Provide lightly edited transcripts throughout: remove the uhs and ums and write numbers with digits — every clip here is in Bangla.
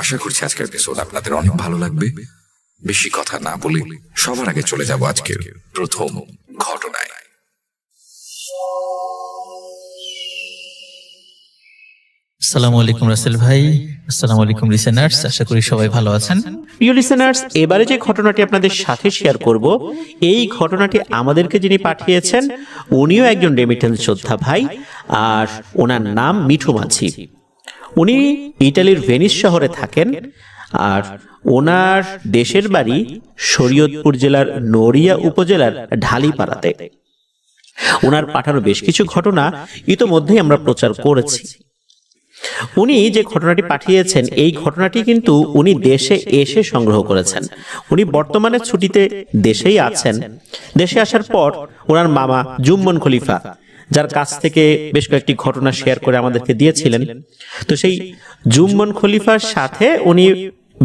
আশা করছি আজকের এপিসোড আপনাদের অনেক ভালো লাগবে। বেশি কথা না বলে সবার আগে চলে যাব আজকের প্রথম ঘটনায়। আসসালামু আলাইকুম রাসেল ভাই, আসসালামু আলাইকুম লিসেনার্স, আশা করি সবাই ভালো আছেন। প্রিয় লিসেনার্স, এবারে যে ঘটনাটি আপনাদের সাথে শেয়ার করব, এই ঘটনাটি আমাদেরকে যিনি পাঠিয়েছেন উনিও একজন রেমিটেন্স যোদ্ধা ভাই, আর ওনার নাম মিঠু মাঝি। উনি ইটালির ভেনিস শহরে থাকেন, আর ওনার দেশের বাড়ি শরীয়তপুর জেলার নড়িয়া উপজেলার ঢালিপাড়াতে। ওনার পাঠানো বেশ কিছু ঘটনা ইতোমধ্যেই আমরা প্রচার করেছি। উনি যে ঘটনাটি পাঠিয়েছেন এই ঘটনাটি কিন্তু উনি দেশে এসে সংগ্রহ করেছেন। উনি বর্তমানে ছুটিতে দেশেই আছেন। দেশে আসার পর ওনার মামা জুম্মন খলিফা, যার কাছ থেকে বেশ কয়েকটি ঘটনা শেয়ার করে আমাদেরকে দিয়েছিলেন, তো সেই জুম্মন খলিফার সাথে উনি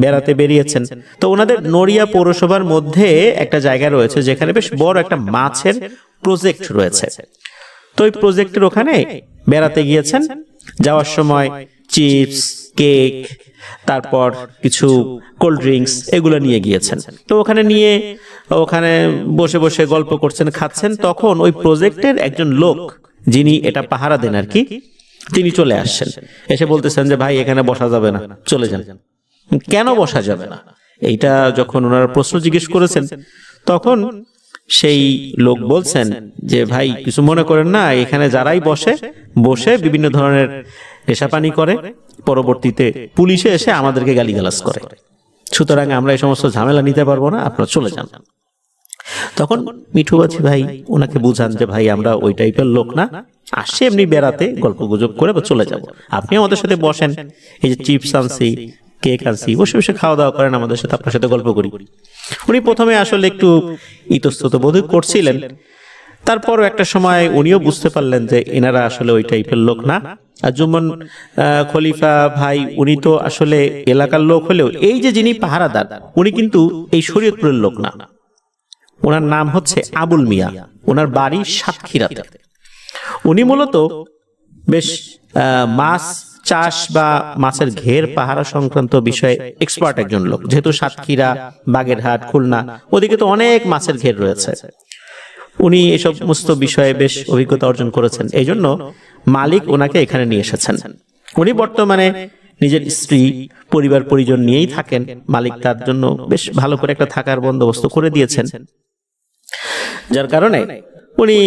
বেড়াতে বেরিয়েছেন। তো ওনাদের নড়িয়া পৌরসভার মধ্যে একটা জায়গা রয়েছে যেখানে বেশ বড় একটা মাছের প্রজেক্ট রয়েছে। তো ওই প্রজেক্টের ওখানে বেড়াতে গিয়েছেন। যাওয়ার সময় চিপস, কেক, তারপর কিছু কোল্ড ড্রিঙ্কস এগুলো নিয়ে গিয়েছেন। তো ওখানে বসে বসে গল্প করছেন, খাচ্ছেন। তখন ওই প্রজেক্টের একজন লোক, যিনি এটা পাহারা দেন আর কি, তিনি চলে আসছেন। এসে বলতেছেন যে ভাই, এখানে বসা যাবে না, চলে যান। কেন বসা যাবে না, এইটা যখন ওনারা প্রশ্ন জিজ্ঞেস করেছেন, তখন সেই লোক বলছেন যে ভাই, কিছু মনে করেন না, এখানে যারাই বসে বিভিন্ন ধরনের নেশাপানি করে, পরবর্তীতে পুলিশে এসে আমাদেরকে গালিগালাজ করে, সুতরাং আমরা এই সমস্ত ঝামেলা নিতে পারবো না, আপনারা চলে যান। তখন মিঠু মাঝি ভাই ওনাকে বুঝান যে ভাই, আমরা ওই টাইপের লোক না, আসে এমনি বেড়াতে, গল্প গুজব করে চলে যাব, আপনি আমাদের সাথে বসেন, এই যে চিপস আনছি, কেক আনছি, বসে বসে খাওয়া দাওয়া করেন আমাদের সাথে, আপনার সাথে গল্প করি। উনি প্রথমে আসলে একটু ইতস্তত বোধ করছিলেন, তারপরও একটা সময় উনিও বুঝতে পারলেন যে এনারা আসলে ওই টাইপের লোক না। আর জুম্মন খলিফা ভাই, উনি তো আসলে এলাকার লোক হলেও এই যে যিনি পাহারাদার, উনি কিন্তু এই শরীয়তপুরের লোক না। ওনার নাম হচ্ছে আবুল মিয়া, ওনার বাড়ি সাতক্ষীরাতে। উনি মূলত বেশ মাছ চাষ বা মাছের ঘের পাহারা সংক্রান্ত বিষয়ে এক্সপার্ট একজন লোক। যেহেতু সাতক্ষীরা, বাগেরহাট, খুলনা ওদিকে তো অনেক মাছের ঘের রয়েছে, উনি এসব সমস্ত বিষয়ে বেশ অভিজ্ঞতা অর্জন করেছেন। এই জন্য মালিক ওনাকে এখানে নিয়ে এসেছেন। উনি বর্তমানে নিজের স্ত্রী, পরিবার পরিজন নিয়েই থাকেন। মালিক তার জন্য বেশ ভালো করে একটা থাকার বন্দোবস্ত করে দিয়েছেন, যার কারণে উনি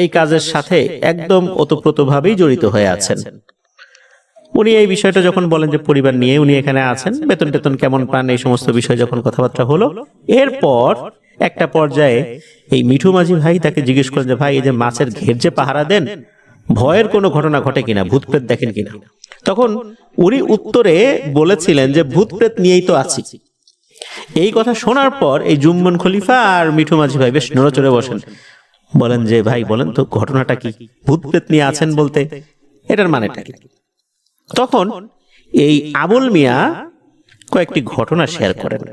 এই কাজের সাথে একদম ওতপ্রোতভাবেই জড়িত হয়ে আছেন। উনি এই বিষয়টা যখন বলেন যে পরিবার নিয়ে উনি এখানে আছেন, বেতন টেতন কেমন পান, এই সমস্ত বিষয়ে যখন কথাবার্তা হলো, এরপর একটা পর্যায়ে এই মিঠু মাঝি ভাই তাকে জিজ্ঞেস করেন যে ভাই, এই যে মাছের ঘের যে পাহারা দেন, ভয়ের কোনো ঘটনা ঘটে কিনা, ভূত প্রেত দেখেন কিনা? তখন উনি উত্তরে বলেছিলেন যে ভূত প্রেত নিয়েই তো আছি। এই কথা শোনার পর এই জুম্মন খলিফা আর মিঠু মাঝি ভাই বেশ নড়েচড়ে বসেন, বলেন যে ভাই বলেন তো ঘটনাটা কি, ভূত প্রেত নিয়ে আছেন বলতে এটার মানেটা কি? তখন এই আবুল মিয়া কয়েকটি ঘটনা শেয়ার করেন।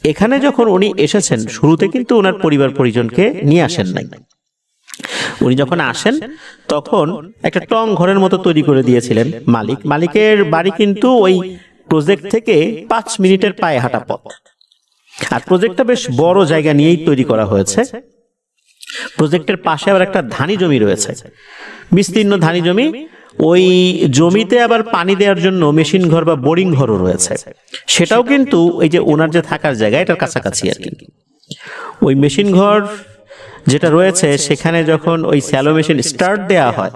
এখানে যখন উনি এসেছেন, শুরুতে কিন্তু ওনার পরিবার পরিজনকে নিয়ে আসেন নাই। উনি যখন আসেন তখন একটা টং ঘরের মতো তৈরি করে দিয়েছিলেন মালিক। মালিকের বাড়ি কিন্তু ওই প্রজেক্ট থেকে 5 মিনিটের পায়ে হাঁটা পথ, আর প্রজেক্টটা বেশ বড় জায়গা নিয়েই তৈরি করা হয়েছে। প্রজেক্টের পাশে আবার একটা ধানি জমি রয়েছে, বিস্তীর্ণ ধানি জমি। ওই জমিতে আবার পানি দেওয়ার জন্য মেশিন ঘর বা বোরিং ঘরও রয়েছে, সেটাও কিন্তু এই যে ওনার যে থাকার জায়গা এটার কাছাকাছি আর কি। ওই মেশিন ঘর যেটা রয়েছে, সেখানে যখন ওই স্যালো মেশিন স্টার্ট দেওয়া হয়,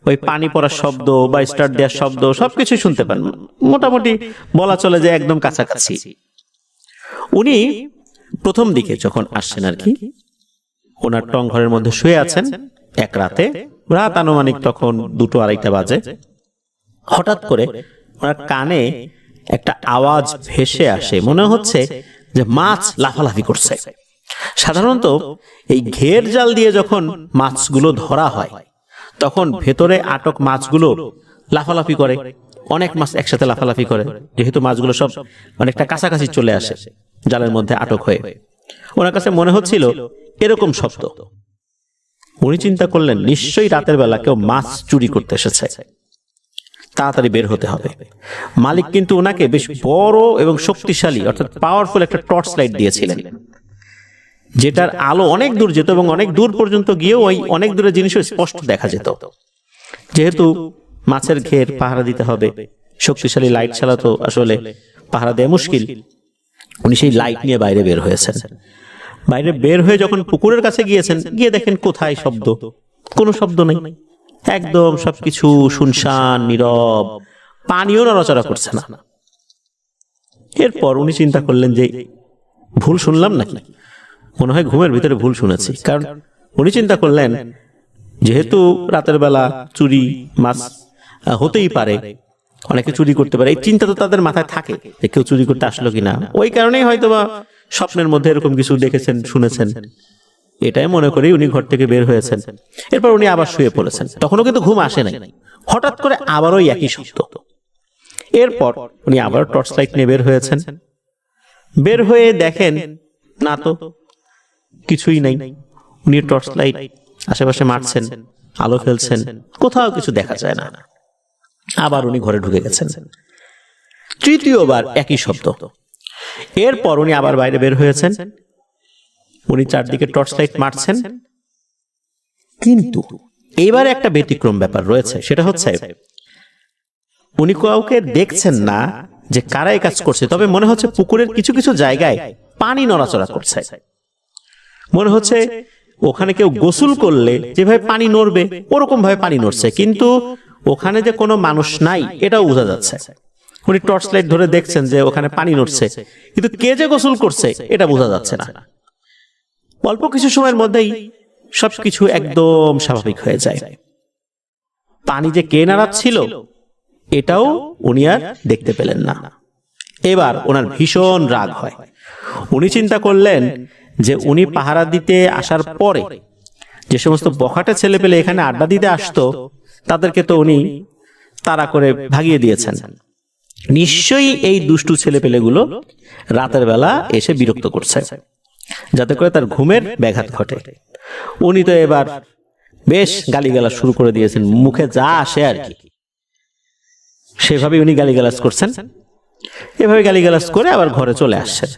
ওই পানি পড়ার শব্দ বা স্টার্ট দেওয়ার শব্দ সবকিছু শুনতে পান। মোটামুটি বলা চলে যে একদম কাছাকাছি। উনি প্রথম দিকে যখন আসছেন আর কি, ওনার টং ঘরের মধ্যে শুয়ে আছেন এক রাতে, রাত আনুমানিক তখন 2-2:30 বাজে। হঠাৎ করে ওনার কানে একটা আওয়াজ ভেসে আসে, মনে হচ্ছে যে মাছ লাফালাফি করছে। সাধারণত এই ঘের জাল দিয়ে যখন মাছগুলো ধরা হয়, তখন ভেতরে আটক মাছগুলো লাফালাফি করে, অনেক মাছ একসাথে লাফালাফি করে, যেহেতু মাছগুলো সব অনেকটা কাছাকাছি চলে আসে জালের মধ্যে আটক হয়ে। ওনার কাছে মনে হচ্ছিল এরকম শব্দ। উনি চিন্তা করলেন নিশ্চয়ই রাতের বেলা কেউ মাছ চুরি করতে এসেছে। তাড়াতাড়ি বের হতে হবে। মালিক কিন্তু ওনাকে বেশ বড় এবং শক্তিশালী অর্থাৎ পাওয়ারফুল একটা টর্চ লাইট দিয়েছিলেন, যেটার আলো অনেক দূর যেত এবং অনেক দূর পর্যন্ত গিয়েও ওই অনেক দূরের জিনিসও স্পষ্ট দেখা যেত। যেহেতু মাছের ঘের পাহারা দিতে হবে, শক্তিশালী লাইট ছাড়া তো আসলে পাহারা দেওয়া মুশকিল। উনি সেই লাইট নিয়ে বাইরে বের হয়েছেন। বাইরে বের হয়ে যখন পুকুরের কাছে গিয়েছেন, গিয়ে দেখেন কোথায় শব্দ, কোনো শব্দ নেই, একদম সবকিছু শুনশান নীরব, পানিও নড়াচড়া করছে না। এরপর উনি চিন্তা করলেন যে ভুল শুনলাম নাকি, মনে হয় ঘুমের ভিতরে ভুল শুনেছি। কারণ উনি চিন্তা করলেন যেহেতু রাতের বেলা চুরি মাছ হতেই পারে, অনেকে চুরি করতে পারে, এই চিন্তা তো তাদের মাথায় থাকে যে কেউ চুরি করতে আসলো কিনা। ওই কারণেই হয়তো বা স্বপ্নের মধ্যে এরকম কিছু দেখেছেন, শুনেছেন, এটাই মনে করি উনি ঘর থেকে বের হয়েছেন। এরপর উনি আবার শুয়ে পড়েছেন। তখনও কিন্তু ঘুম আসে নাই, হঠাৎ করে আবারও একই শব্দ। এরপর উনি আবার টর্চ লাইট নিয়ে বের হয়েছেন। বের হয়ে দেখেন না তো কিছুই নাই। উনি টর্চ লাইট আশেপাশে মারছেন, আলো ফেলছেন, কোথাও কিছু দেখা যায় না। আবার উনি ঘরে ঢুকে গেছেন। তৃতীয়বার একই শব্দ। এরপর উনি আবার বাইরে বের হয়েছেন। উনি চারদিকে টর্চ লাইট মারছেন, কিন্তু এবারে একটা ব্যতিক্রম ব্যাপার রয়েছে। সেটা হচ্ছে উনি কাউকে দেখছেন না যে কারা এই কাজ করছে, তবে মনে হচ্ছে পুকুরের কিছু কিছু জায়গায় পানি নড়াচড়া করছে। মনে হচ্ছে ওখানে কেউ গোসল করলে যেভাবে পানি নড়বে ওরকম ভাবে পানি নড়ছে, কিন্তু ওখানে যে কোনো মানুষ নাই এটাও বোঝা যাচ্ছে। উনি টর্চ লাইট ধরে দেখছেন যে ওখানে পানি নড়ছে, কিন্তু কে যে গোসল করছে এটা বোঝা যাচ্ছে না। অল্প কিছু সময়ের মধ্যেই সবকিছু একদম স্বাভাবিক হয়ে যায়। পানি যে কে নাড়াচ্ছিল এটাও উনি আর দেখতে পেলেন না। এবার ওনার ভীষণ রাগ হয়। উনি চিন্তা করলেন যে উনি পাহারা দিতে আসার পরে যে সমস্ত বখাটে ছেলে পেলে এখানে আড্ডা দিতে আসতো তাদেরকে তো উনি তাড়া করে ভাগিয়ে দিয়েছেন। নিশ্চয়ই এই দুষ্টু ছেলে পেলেগুলো রাতের বেলা এসে বিরক্ত করছে, যাতে করে তার ঘুমের ব্যাঘাত ঘটে। উনি তো এবার বেশ গালিগালাজ শুরু করে দিয়েছেন, মুখে যা আসে আর কি সেভাবে উনি গালিগালাজ করছেন। এভাবে গালিগালাজ করে আবার ঘরে চলে আসছেন।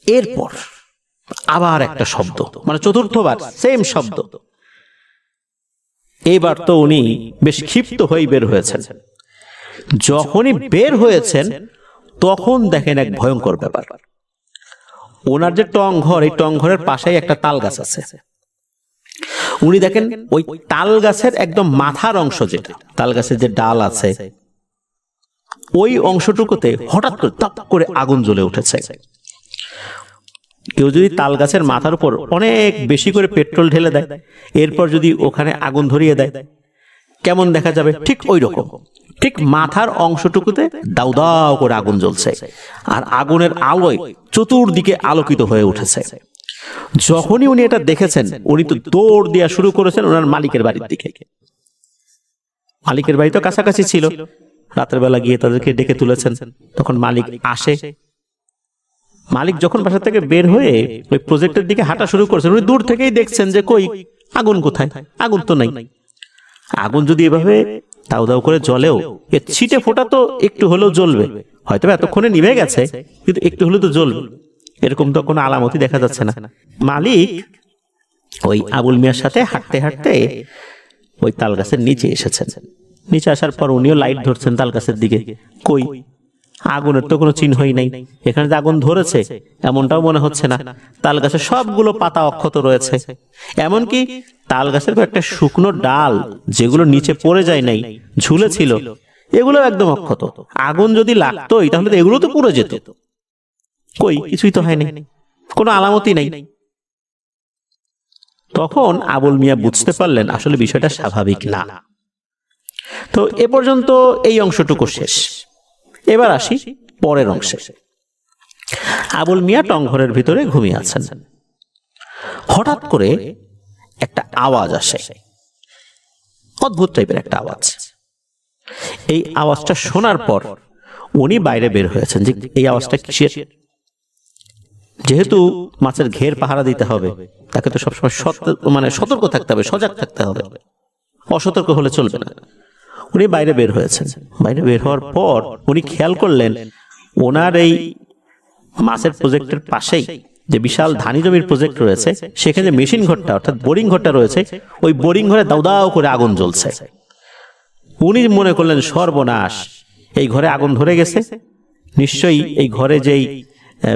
এরপর আবার একটা শব্দ, মানে চতুর্থবার সেম শব্দ। এইবার তো উনি বেশ ক্ষিপ্ত হয়ে বের হয়েছেন। যখনই বের হয়েছেন তখন দেখেন এক ভয়ঙ্কর ব্যাপার। ওনার যে টং ঘর, এই টং ঘরের পাশেই একটা তাল গাছ আছে। উনি দেখেন ওই তাল গাছের একদম মাথার অংশ, যেটা তাল গাছের যে ডাল আছে ওই অংশটুকুতে হঠাৎ করে তাপ করে আগুন জ্বলে উঠেছে। কেউ যদি তাল গাছের মাথার উপর অনেক বেশি করে পেট্রোল ঢেলে দেয়, এরপর যদি ওখানে আগুন ধরিয়ে দেয় কেমন দেখা যাবে, ঠিক ওই রকম। ঠিক মাথার অংশটুকুতে দাউ দাউ করে আগুন জ্বলছে, আর আগুনের আলোয় চতুর্দিকে আলোকিত হয়ে উঠেছে। যখনই উনি এটা দেখেছেন উনি তো দৌড় দেওয়া শুরু করেছেন ওনার মালিকের বাড়ির দিকে। মালিকের বাড়ি তো কাছাকাছি ছিল, রাতের বেলা গিয়ে তাদেরকে ডেকে তুলেছেন। তখন মালিক আসে। মালিক যখন বাসা থেকে বের হয়ে ওই প্রজেক্টের দিকে হাঁটা শুরু করেছেন, উনি দূর থেকেই দেখছেন যে কই আগুন কোথায়, আগুন তো নাই। আগুন যদি এভাবে দাউ দাউ করে জ্বলেও এর ছিটে ফোটা তো একটু হলেও জ্বলবে, হয়তো এতক্ষণে নিভে গেছে কিন্তু একটু হলেও তো জ্বলবে, এরকম তো কোনো আলামতই দেখা যাচ্ছে না। মালিক ওই আবুল মিয়ার সাথে হাঁটতে হাঁটতে ওই তাল গাছের নিচে এসেছেন। নিচে আসার পর উনিও লাইট ধরছেন তাল গাছের দিকে, কই আগুনের তো কোনো চিহ্নই নাই। এখানে যে আগুন ধরেছে এমনটাও মনে হচ্ছে না। তাল গাছের সবগুলো পাতা অক্ষত রয়েছে, এমনকি তাল গাছের একটা শুকনো ডাল যেগুলো নিচে পড়ে যায় নাই, ঝুলে ছিল, এগুলো একদম অক্ষত। আগুন যদি লাগতো তাহলে তো এগুলো তো পুড়ে যেত। কই কিছুই তো হয় নাই, কোনো আলামতই নাই। তখন আবুল মিয়া বুঝতে পারলেন আসলে বিষয়টা স্বাভাবিক না। তো এ পর্যন্ত এই অংশটুকু শেষ। এবার আসি পরের অংশে। আবুল মিয়া টংঘরের ভিতরে ঘুমিয়ে আছেন। হঠাৎ করে একটা আওয়াজ আসে, অদ্ভুত টাইপের একটা আওয়াজ। এই আওয়াজটা শোনার পর উনি বাইরে বের হয়েছেন যে এই আওয়াজটা কিসের। যেহেতু মাছের ঘের পাহারা দিতে হবে, তাকে তো সবসময় সতর্ক থাকতে হবে, সজাগ থাকতে হবে, অসতর্ক হলে চলবে না। উনি বাইরে বের হয়েছেন। বাইরে বের হওয়ার পর উনি খেয়াল করলেন ওনার এই মাছের প্রজেক্টের পাশেই যে বিশাল ধানি জমির প্রজেক্ট রয়েছে, সেখানে মেশিন ঘরটা অর্থাৎ বোরিং ঘরটা রয়েছে, ওই বোরিং ঘরে দাউ দাউ করে আগুন জ্বলছে। উনি মনে করলেন সর্বনাশ, এই ঘরে আগুন ধরে গেছে, নিশ্চয়ই এই ঘরে যেই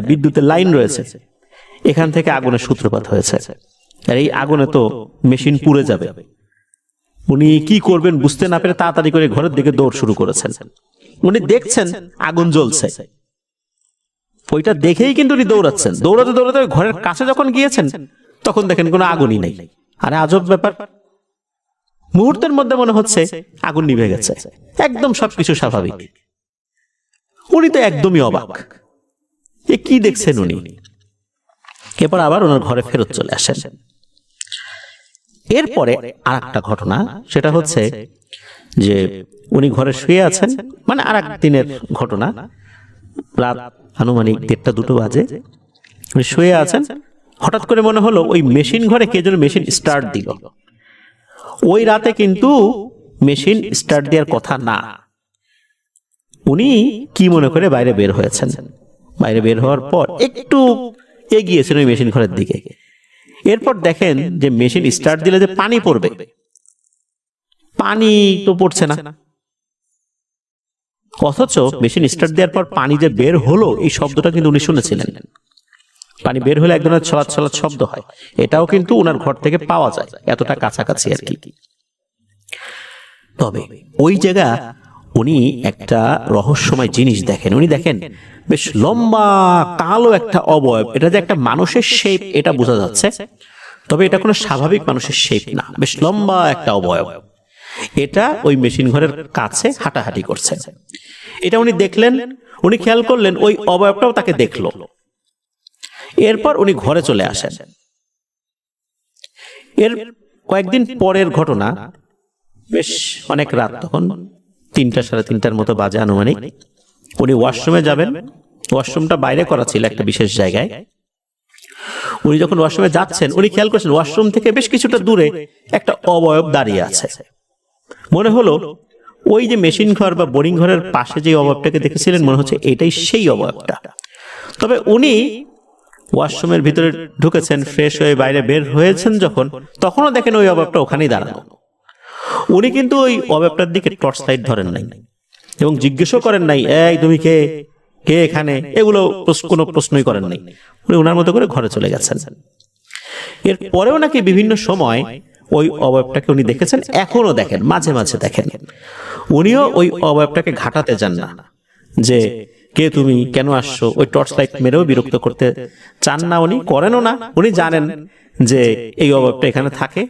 বিদ্যুতের লাইন রয়েছে এখান থেকে আগুনের সূত্রপাত হয়েছে, আর এই আগুনে তো মেশিন পুড়ে যাবে। উনি কি করবেন বুঝতে না পেরে তাড়াতাড়ি করে ঘরের দিকে দৌড় শুরু করেছেন। উনি দেখছেন আগুন জ্বলছে, ওইটা দেখেই কিন্তু উনি দৌড়াচ্ছেন। দৌড়াতে দৌড়াতে ঘরের কাছে যখন গিয়েছেন তখন দেখেন কোনো আগুনই নেই। আরে আজব ব্যাপার, মুহূর্তের মধ্যে মনে হচ্ছে আগুন নিভে গেছে, একদম সবকিছু স্বাভাবিক। উনি তো একদমই অবাক, এ কি দেখছেন উনি। এরপর আবার ওনার ঘরে ফেরত চলে আসেন। এরপরে আর একটা ঘটনা, সেটা হচ্ছে যে উনি ঘরে শুয়ে আছেন, মানে আর এক দিনের ঘটনা, রাত আনুমানিক 1:30-2 বাজে, উনি শুয়ে আছেন। হঠাৎ করে মনে হলো ওই মেশিন ঘরে কে যেন মেশিন স্টার্ট দিল। ওই রাতে কিন্তু মেশিন স্টার্ট দেওয়ার কথা না। উনি কি মনে করে বাইরে বের হয়েছেন। বাইরে বের হওয়ার পর একটু এগিয়েছেন ওই মেশিন ঘরের দিকে। এরপর দেখেন যে মেশিন স্টার্ট দিলে যে পানি পড়বে, পানি তো পড়ছে না, অথচ মেশিন স্টার্ট দেওয়ার পর পানি যে বের হলো এই শব্দটা কিন্তু উনি শুনেছিলেন। পানি বের হলে এক ধরনের ছলাৎ ছলাৎ শব্দ হয়, এটাও কিন্তু ওনার ঘর থেকে পাওয়া যায়, এতটা কাছাকাছি আর কি। তবে ওই জায়গা উনি একটা রহস্যময় জিনিস দেখেন। উনি দেখেন বেশ লম্বা কালো একটা অবয়ব, এটা যে একটা মানুষের শেপ এটা বোঝা যাচ্ছে, তবে এটা কোনো স্বাভাবিক মানুষের শেপ না, বেশ লম্বা একটা অবয়ব। এটা ওই মেশিন ঘরের কাছে হাঁটাহাঁটি করছে। এটা উনি দেখলেন, উনি খেয়াল করলেন ওই অবয়বটাও তাকে দেখলো। এরপর উনি ঘরে চলে আসেন। এর কয়েকদিন পরের ঘটনা, বেশ অনেক রাত, তখন 3-3:30 মতো বাজে আনুমানিক। উনি ওয়াশরুমে যাবেন, ওয়াশরুমটা বাইরে করা ছিল একটা বিশেষ জায়গায়। উনি যখন ওয়াশরুমে যাচ্ছেন উনি খেয়াল করছেন ওয়াশরুম থেকে বেশ কিছুটা দূরে একটা অবয়ব দাঁড়িয়ে আছে। মনে হলো ওই যে মেশিন ঘর বা বোরিং ঘরের পাশে যে অবয়বটাকে দেখেছিলেন মনে হচ্ছে এটাই সেই অবয়বটা। তবে উনি ওয়াশরুমের ভিতরে ঢুকেছেন, ফ্রেশ হয়ে বাইরে বের হয়েছেন যখন, তখনও দেখেন ওই অবয়বটা ওখানেই দাঁড়ানো। উনি কিন্তু ওই অবয়বটার দিকে টর্চ লাইট ধরেন নাই এবং জিজ্ঞেসও করেন নাই, এই তুমি কে, কে এখানে, এগুলো কোনো প্রশ্নই করেন নাই। উনি ওনার মতো করে ঘরে চলে গেছেন। এর পরেও নাকি বিভিন্ন সময় ওই অবয়বটাকে উনি দেখেছেন, এখনো দেখেন, মাঝে মাঝে দেখেন। উনিও ওই অবয়বটাকে ঘাটাতে যান না যে কে তুমি, কেন আসছো, ওই টর্চ লাইট মেরেও বিরক্ত করতে চান না, উনি করেনও না। উনি জানেন যে এই অবয়বটা এখানে থাকে,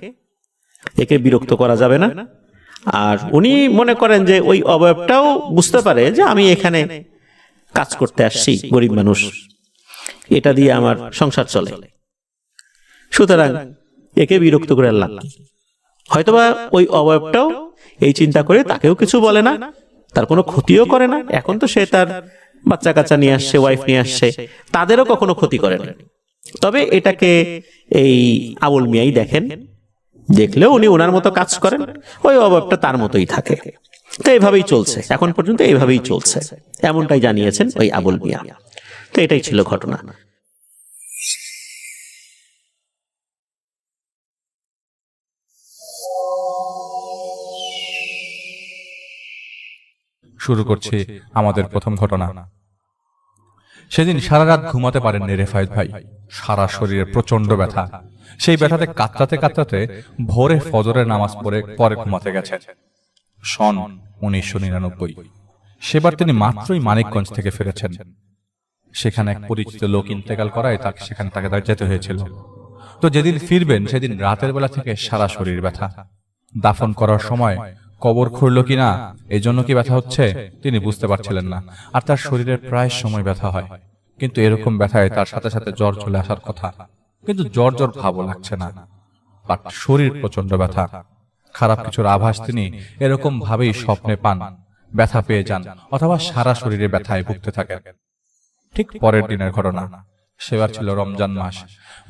একে বিরক্ত করা যাবে না। আর উনি মনে করেন যে ওই অবয়বটাও বুঝতে পারে যে আমি এখানে কাজ করতে আসছি, গরিব মানুষ, এটা দিয়ে আমার সংসার চলে, সুতরাং একে বিরক্ত করে লাভ কি। হয়তোবা ওই অবয়বটাও এই চিন্তা করে তাকেও কিছু বলে না, তার কোনো ক্ষতিও করে না। এখন তো সে তার বাচ্চা কাচ্চা নিয়ে আসছে, ওয়াইফ নিয়ে আসছে, তাদেরও কখনো ক্ষতি করে না। তবে এটাকে এই আবুল মিয়াই দেখেন, দেখলেও উনি ওনার মতো কাজ করেন, ওই অবয়বটা তার মতোই থাকে। তো এইভাবেই চলছে, এখন পর্যন্ত এইভাবেই চলছে, এমনটাই জানিয়েছেন ওই আবুল মিয়া। তো এটাই ছিল ঘটনা। শুরু করছি আমাদের প্রথম ঘটনা। সেদিন সারা রাত ঘুমাতে পারেননি রেফায়েত ভাই, সারা শরীরে প্রচন্ড ব্যথা। সেই ব্যথাতে কাতরাতে কাতরাতে ভোরে ফজরের নামাজ পরে ঘুমাতে গেছেন। সন 1999। সেবার তিনি মাত্রই মানিকগঞ্জ থেকে ফিরেছেন। সেখানে এক পরিচিত লোক ইন্তেকাল করায় সেখানে তাকে যেতে হয়েছিল। তো যেদিন ফিরবেন সেদিন রাতের বেলা থেকে সারা শরীর ব্যথা। দাফন করার সময় কবর খুঁড়ল কিনা, এজন্য কি ব্যথা হচ্ছে তিনি বুঝতে পারছিলেন না। আর তার শরীরের প্রায় সময় ব্যথা হয়, কিন্তু এরকম ব্যথায় তার সাথে সাথে জ্বর চলে আসার কথা, কিন্তু জ্বর জ্বর ভাবও লাগছে না, বাট শরীর প্রচন্ড ব্যথা। খারাপ কিছুর আভাস তিনি এরকম ভাবেই স্বপ্নে পান, ব্যথা পেয়ে যান, অথবা সারা শরীরে ব্যথায় ভুগতে থাকেন। ঠিক পরের দিনের ঘটনা। সেবার ছিল রমজান মাস।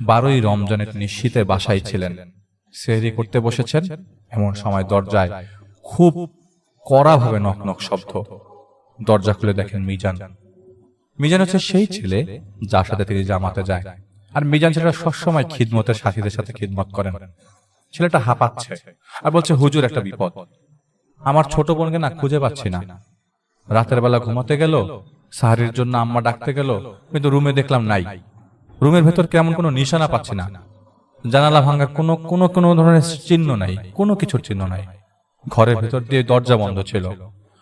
12ই রমজানে তিনি শীতে বাসায় ছিলেন। সেহরি করতে বসেছেন, এমন সময় দরজায় খুব কড়াভাবে নক নক শব্দ। দরজা খুলে দেখেন মিজান। মিজান হচ্ছে সেই ছেলে যার সাথে তিনি জামাতে যায়। আর মিজান ছেলেটা সবসময় খিদমতের সাথীদের সাথে খিদমত করেন। ছেলেটা হাঁপাচ্ছে আর বলছে, হুজুর একটা বিপদ, আমার ছোট বোনকে না খুঁজে পাচ্ছি না। রাতের বেলা ঘুমাতে গেল, সাহারির জন্য আম্মা ডাকতে গেল, কিন্তু রুমে দেখলাম নাই। রুমের ভেতর কেমন কোনো নিশানা পাচ্ছি না, জানালা ভাঙার কোনো কোনো কোনো ধরনের চিহ্ন নাই, কোনো কিছুর চিহ্ন নাই। ঘরের ভেতর দিয়ে দরজা বন্ধ ছিল।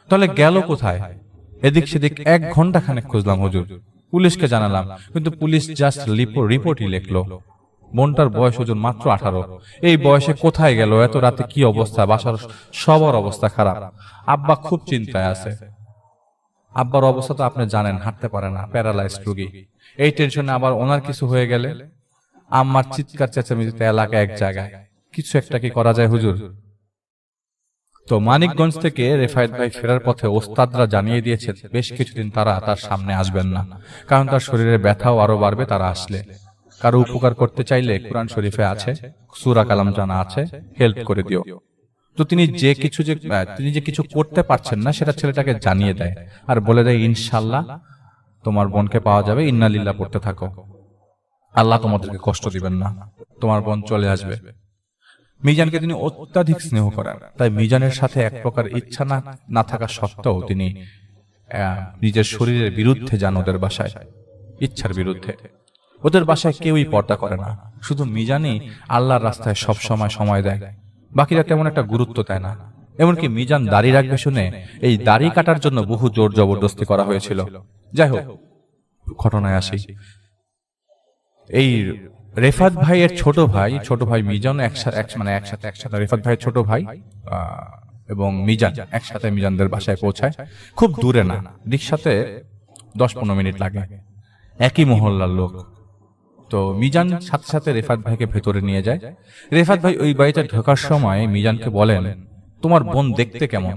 তাহলে গেল কোথায়? এদিক সেদিক 1 ঘন্টা খানেক খুঁজলাম হুজুর, পুলিশকে জানালাম, কিন্তু পুলিশ জাস্ট রিপোর্টই লিখলো। বোনটার বয়স হুজুর মাত্র 18। এই বয়সে কোথায় গেল? এত রাতে কি অবস্থা? বাসার সবার অবস্থা খারাপ। আব্বা খুব চিন্তায় আছে। আব্বার অবস্থা তো আপনি জানেন, হাঁটতে পারে না, প্যারালাইজড রোগী। এই টেনশনে আবার ওনার কিছু হয়ে গেলে আম্মার চিৎকার চেঁচামেচিতে এলাকা এক জায়গায়। কিছু একটা কি করা যায় হুজুর? তো মানিকগঞ্জ থেকে রেফায়েত ভাই ফেরার পথে ওস্তাদরা জানিয়ে দিয়েছে বেশ কিছুদিন তারা তার সামনে আসবেন না, কারণ তার শরীরের ব্যথাও আরো বাড়বে তারা আসলে। কারো উপকার করতে চাইলে কোরআন শরীফে আছে, সূরা কালাম জানা আছে, হেল্প করে দিও। তো তিনি যে কিছু করতে পারছেন না সেটা ছেলেটাকে জানিয়ে দেয় আর বলে দেয়, ইনশাআল্লাহ তোমার বোনকে পাওয়া যাবে, ইন্না লিল্লাহ পড়তে থাকো, আল্লাহ তোমাদেরকে কষ্ট দিবেন না, তোমার বোন চলে আসবে। মিজানকে তিনি অত্যাধিক স্নেহ করেন, তাই মিজানের সাথে এক প্রকার ইচ্ছা না থাকা সত্ত্বেও তিনি নিজের শরীরের বিরুদ্ধে যান ওদের বাসায়, ইচ্ছার বিরুদ্ধে। ওদের বাসায় কেউই পর্দা করে না, শুধু মিজানই আল্লাহর রাস্তায় সব সময় দেয়, বাকিরা তেমন একটা গুরুত্ব দেয় না। এমনকি মিজান দাড়ি রাখবে শুনে এই দাড়ি কাটার জন্য বহু জোর জবরদস্তি করা হয়েছিল। যাই হোক, ঘটনায় আসি। এই রেফাত ভাইয়ের ছোট ভাই মিজান একসাথে রেফাত ভাইয়ের ছোট ভাই এবং মিজান একসাথে মিজানদের বাসায় পৌঁছায়। খুব দূরে না, রিক্সাতে 10-15 মিনিট লাগে, একই মহল্লার লোক। তো মিজান সাথে সাথে রেফাত ভাইকে ভেতরে নিয়ে যায়। রেফাত ভাই ওই বাড়িতে ঢোকার সময় মিজানকে বলেন, তোমার বোন দেখতে কেমন?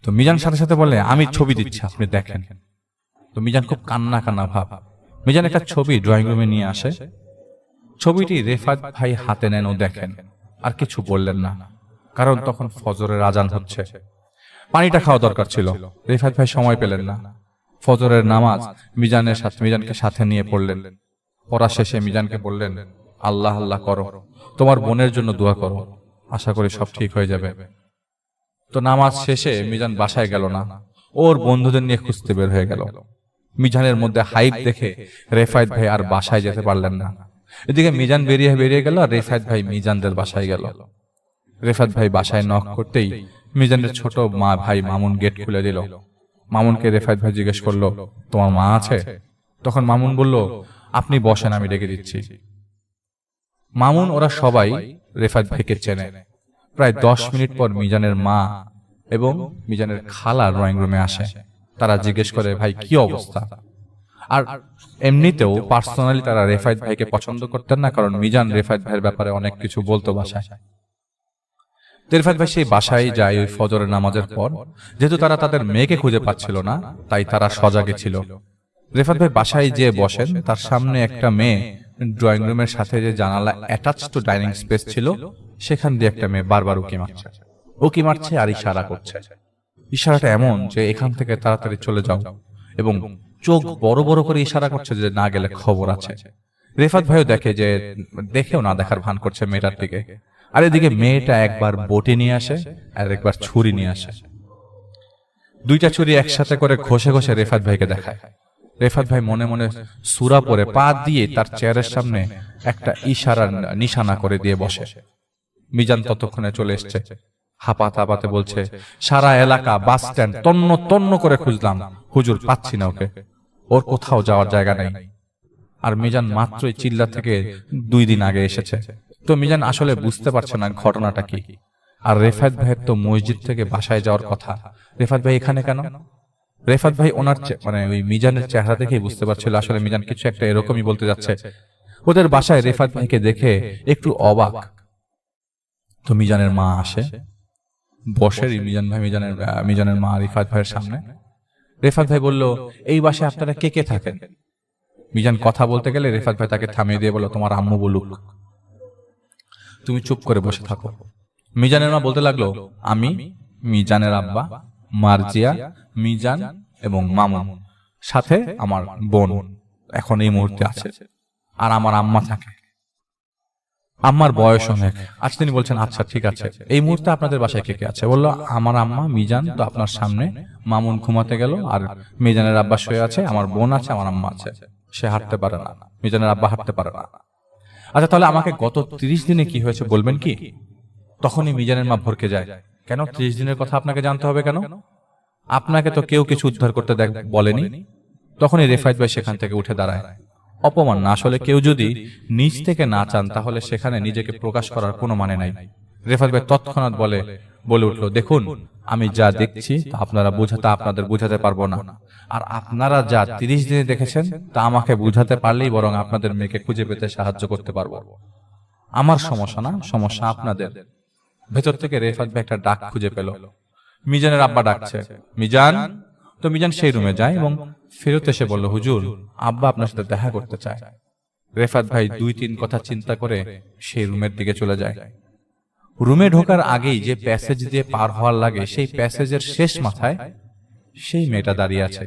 তো মিজান সাথে সাথে বলে, আমি ছবি দিচ্ছি, আপনি দেখেন। তো মিজান খুব কান্না ভাব। মিজান একটা ছবি ড্রয়িং রুমে নিয়ে আসে। ছবিটি রেফাত ভাই হাতে নেন ও দেখেন, আর কিছু বললেন না, কারণ তখন ফজরের আজান হচ্ছে। পানিটা খাওয়া দরকার ছিল, রেফাত ভাই সময় পেলেন না। ফজরের নামাজ মিজানকে সাথে নিয়ে পড়লেন। পড়া শেষে মিজানকে বললেন, আল্লাহ আল্লাহ করো, তোমার বোনের জন্য দোয়া করো, আশা করি সব ঠিক হয়ে যাবে। তো নামাজ শেষে মিজান বাসায় গেল না, ওর বন্ধুদের নিয়ে খুঁজতে বের হয়ে গেল। মিজানের মধ্যে হাইপ দেখে রেফায়েত ভাই আর বাসায় যেতে পারলেন না। এদিকে মিজান বেরিয়ে গেল আর রেফায়েত ভাই মিজানদের বাসায় গেল। রেফায়েত ভাই বাসায় নক করতেই মিজানের ছোট ভাই মামুন গেট খুলে দিল। মামুনকে রেফায়েত ভাই জিজ্ঞেস করলো, তোমার মা আছে? তখন মামুন বলল, আপনি বসেন, আমি ডেকে দিচ্ছি। মামুন ওরা সবাই রেফায়েত ভাইকে চেনে। প্রায় 10 মিনিট পর মিজানের মা এবং মিজানের খালা ড্রয়িং রুমে আসে। তারা জিজ্ঞেস করে, ভাই কি অবস্থা? আর এমনিতেও পার্সোনালি তারা রেফায়েত ভাইকে পছন্দ করতেন না, কারণ মিজান রেফায়েত ভাইয়ের ব্যাপারে অনেক কিছু বলতো বাসায়। রেফায়েত ভাই সেই বাসায় যায় ওই ফজরের নামাজের পর। যেহেতু তারা তাদের মেয়েকে খুঁজে পাচ্ছিল না, তাই তারা সজাগে ছিল। রেফায়েত ভাই বাসায় যেয়ে বসেন, তার সামনে একটা মেয়ে ড্রয়িং রুমের সাথে যে জানালা অ্যাটাচ টু ডাইনিং স্পেস ছিল, সেখান দিয়ে একটা মেয়ে বারবার উকি মারছে আর ইশারা করছে। ইশারাটা এমন যে এখান থেকে তাড়াতাড়ি চলে যাও, এবং চোখ বড় বড় করে ইশারা করছে যে না গেলে খবর আছে। রেফাত ভাইও দেখেও না দেখার ভান করছে মেয়েটার দিকে। আর এদিকে মেয়েটা একবার বটি নিয়ে আসে আর একবার ছুরি নিয়ে আসে। 2টা ছুরি একসাথে করে ঘষে রেফাত ভাইকে দেখায়। রেফাত ভাই মনে মনে সূরা পড়ে পা দিয়ে তার চেয়ারের সামনে একটা ইশারা নিশানা করে দিয়ে বসে। মিজান ততক্ষণে চলে এসছে, হাঁপাতে বলছে, সারা এলাকা, বাস স্ট্যান্ড তন্ন করে খুঁজলাম হুজুর, পাচ্ছি না ওকে, ওর কোথাও যাওয়ার জায়গা নেই। আর মিজান মাত্রই চিল্লা থেকে 2 দিন আগে এসেছে। তো মিজান আসলে বুঝতে পারছে না ঘটনাটা কি। আর রেফাত ভাইয়ের তো মসজিদ থেকে বাসায় যাওয়ার কথা, রেফাত ভাই এখানে কেন? রেফাত ভাই ওনার ওই মিজানের চেহারা দেখেই বুঝতে পারছিল আসলে মিজান কিছু একটা এরকমই বলতে যাচ্ছে। ওদের বাসায় রেফাত ভাইকে দেখে একটু অবাক। তো মিজানের মা আসে, বসে মিজানের মা রেফাত ভাইয়ের সামনে। রেফাত ভাই বলল, এই বাসায় আপনারা কে কে থাকেন? মিজান কথা বলতে গেলে রেফাত ভাই তাকে থামিয়ে দিয়ে বলল, তোমার আম্মু বলুক, তুমি চুপ করে বসে থাকো, মিজানের মা বলতে লাগলো, আমি, মিজানের আব্বা, মার্জিয়া, মিজান এবং মামুন, সাথে আমার বোন এখন এই মুহূর্তে আছে, আর আমার আম্মা থাকে। আম্মার বয়স অনেক। আজ তিনি বলছেন, আচ্ছা ঠিক আছে, এই মুহূর্তে আপনাদের বাসায় কে কে আছে? বললো, আমার আম্মা, মিজান তো আপনার সামনে, মামুন ঘুমাতে গেল, আর মিজানের আব্বা শুয়ে আছে, আমার বোন আছে, আমার আম্মা আছে, সে হাঁটতে পারে না, মিজানের আব্বা হাঁটতে পারে না। আচ্ছা তাহলে আমাকে গত 30 দিনে কি হয়েছে বলবেন কি? তখনই মিজানের মা ভরকে যায়, কেন 30 দিনের কথা আপনাকে জানতে হবে কেন? আপনাকে তো কেউ কিছু উদ্ধার করতে বলেনি। তখনই রেফায়েত ভাই সেখান থেকে উঠে দাঁড়ায়। অপমান না, আসলে কেউ যদি নিজ থেকে না চান তাহলে সেখানে নিজেকে প্রকাশ করার কোনো মানে নাই। রেফায়েত ভাই তৎক্ষণাৎ বলে উঠলো, দেখুন আমি যা দেখছি তা আপনাদের বোঝাতে পারবো না, আর আপনারা যা 30 দিনে দেখেছেন তা আমাকে বুঝাতে পারলেই বরং আপনাদের মেয়েকে খুঁজে পেতে সাহায্য করতে পারবো। আমার সমস্যা না, সমস্যা আপনাদের। ভেতর থেকে রেফায়েত ভাই একটা ডাক খুঁজে পেল, মিজানের আব্বা ডাকছে, মিজান। তো মিজান সেই রুমে যায় এবং ফেরত এসে বলল, হুজুর আব্বা আপনার সাথে দেখা করতে চায়। রেফায়েত ভাই 2-3 কথা চিন্তা করে সেই রুমের দিকে চলে যায়। রুমে ঢোকার আগেই যে প্যাসেজ দিয়ে পার হওয়ার লাগে, সেই প্যাসেজের শেষ মাথায় সেই মেয়েটা দাঁড়িয়ে আছে।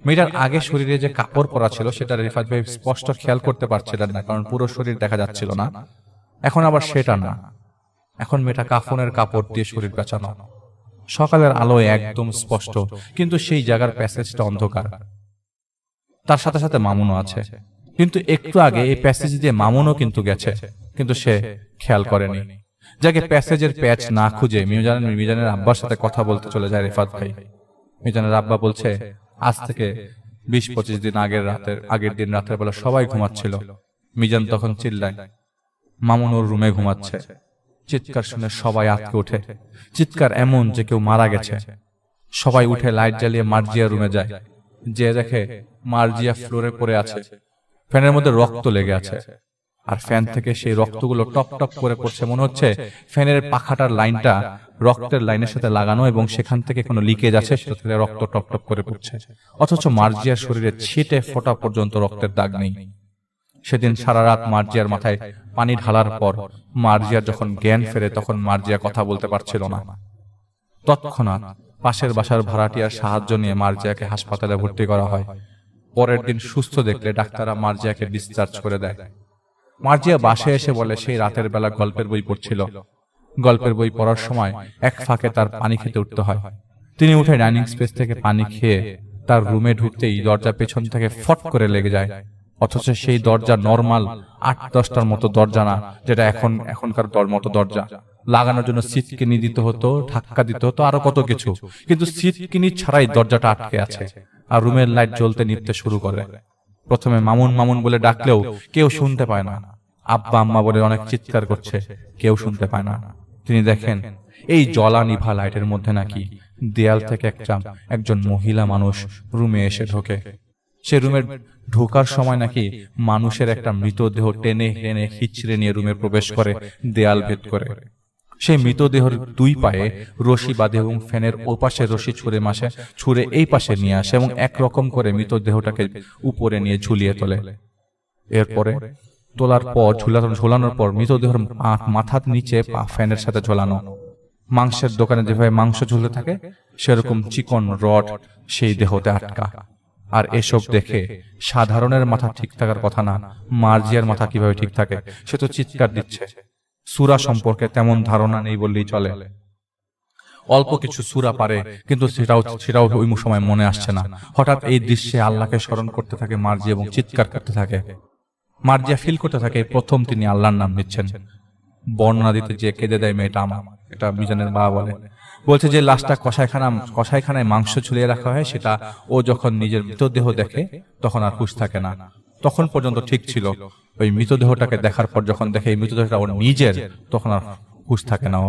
মেয়েটার আগে শরীরে যে কাপড় পরা ছিল সেটা রেফায়েত ভাই স্পষ্ট খেয়াল করতে পারছিলেন না, কারণ পুরো শরীর দেখা যাচ্ছিল না। এখন আবার সেটা না, এখন মেয়েটা কাফনের কাপড় দিয়ে শরীর পেঁচানো। সকালের আলোয় একদম স্পষ্ট, কিন্তু সেই জায়গার প্যাসেজটা অন্ধকার। তার সাথে সাথে মামুনও আছে, কিন্তু একটু আগে এই প্যাসেজ দিয়ে মামুনও কিন্তু গেছে, কিন্তু সে খেয়াল করেনি। যাকে প্যাসেজের প্যাচ না খুঁজে মিজানের আব্বার সাথে কথা বলতে চলে যায় রেফাত ভাই। মিজানের আব্বা বলছে, আজ থেকে 20-25 দিন আগের দিন রাতের বেলা সবাই ঘুমাচ্ছিল। মিজান তখন চিল্লায়, মামুন ওর রুমে ঘুমাচ্ছে। চিৎকার শুনে সবাই আটকে ওঠে, চিৎকার এমন যে কেউ মারা গেছে। সবাই উঠে লাইট জ্বালিয়ে মার্জিয়া রুমে যায়, যে দেখে মার্জিয়া ফ্লোরে পড়ে আছে, ফ্যানের মধ্যে রক্ত লেগে আছে, আর ফ্যান থেকে সেই রক্তগুলো টপ টপ করে পড়ছে। মনে হচ্ছে ফ্যানের পাখাটার লাইনটা রক্তের লাইনের সাথে লাগানো এবং সেখান থেকে কোনো লিকেজ আছে, সেটা থেকে রক্ত টপ টপ করে পড়ছে। অথচ মার্জিয়ার শরীরে ছিটে ফোঁটা পর্যন্ত রক্তের দাগ নেই। সেদিন সারা রাত মার্জিয়ার মাথায় পানি ঢালার পর মার্জিয়ার যখন জ্ঞান ফেরে তখন মার্জিয়া কথা বলতে পারছিল না। তৎক্ষণাৎ পাশের বাসার ভাড়াটিয়ার সাহায্য নিয়ে মার্জিয়াকে হাসপাতালে ভর্তি করা হয়। পরের দিন সুস্থ দেখলে ডাক্তাররা মার্জিয়াকে ডিসচার্জ করে দেয়। মার্জিয়া বাসায় এসে বলে সেই রাতের বেলা গল্পের বই পড়ছিল। গল্পের বই পড়ার সময় এক ফাঁকে তার পানি খেতে উঠতে হয়। তিনি উঠে ডাইনিং স্পেস থেকে পানি খেয়ে তার রুমে ঢুকতেই দরজা পেছন থেকে ফট করে লেগে যায়। অথচ সেই দরজা নরমাল 8-10টার মতো দরজা না, যেটা এখনকার মতো দরজা। লাগানোর জন্য সিটকিনি দিতে হতো, ধাক্কা দিতে হতো, আরো কত কিছু, কিন্তু সিটকিনি ছাড়াই দরজাটা আটকে আছে। আর রুমের লাইট জ্বলতে নিভতে শুরু করে। প্রথমে মামুন মামুন বলে ডাকলেও কেউ শুনতে পায় না। আব্বা আম্মা বলে অনেক চিৎকার করছে, কেউ শুনতে পায় না। তিনি দেখেন এই জ্বলা নিভা লাইটের মধ্যে নাকি দেয়াল থেকে একজন মহিলা মানুষ রুমে এসে ঢোকে। সে রুমে ঢোকার সময় নাকি মানুষের একটা মৃতদেহ টেনে হেনে হিচড়ে নিয়ে রুমে প্রবেশ করে, দেয়াল ভেদ করে। সেই মৃতদেহের 2 পায়ে রশি বাঁধে এবং ফ্যানের ওপাশে রশি ছুঁড়ে এই পাশে নিয়ে আসে এবং একরকম করে মৃতদেহটাকে উপরে নিয়ে ঝুলিয়ে তোলে। এরপরে তোলার পর ঝোলানোর পর মৃতদেহের মাথার নিচে পা ফ্যানের সাথে ঝোলানো। মাংসের দোকানে যেভাবে মাংস ঝুলে থাকে সেরকম চিকন রড সেই দেহতে আটকা। আর এসব দেখে সাধারণের মাথা ঠিক থাকার কথা না, মার্জিয়ার মাথা কিভাবে ঠিক থাকে? সে তো চিৎকার দিচ্ছে। সূরা সম্পর্কে তেমন ধারণা নেই বললেই চলে। অল্প কিছু সূরা পারে, কিন্তু সেটাও ওই সময় মনে আসছে না। হঠাৎ এই দৃশ্যে আল্লাহকে স্মরণ করতে থাকে মার্জিয়া এবং চিৎকার করতে থাকে। মার্জিয়া ফিল করতে থাকে প্রথম তিনি আল্লাহর নাম নিচ্ছেন। বর্ণনা দিতে যে কেঁদে দেয় মেয়েটা আমার, এটা মিজানের বাবা বলছে যে লাশটা কষাইখানায় মাংস ঝুলিয়ে রাখা হয়, সেটা ও যখন নিজের মৃতদেহ দেখে তখন আর হুঁশ থাকে না। তখন পর্যন্ত ঠিক ছিল, ওই মৃতদেহটাকে দেখার পর যখন দেখে এই মৃতদেহটা ওর নিজের, তখন আর হুঁশ থাকে না।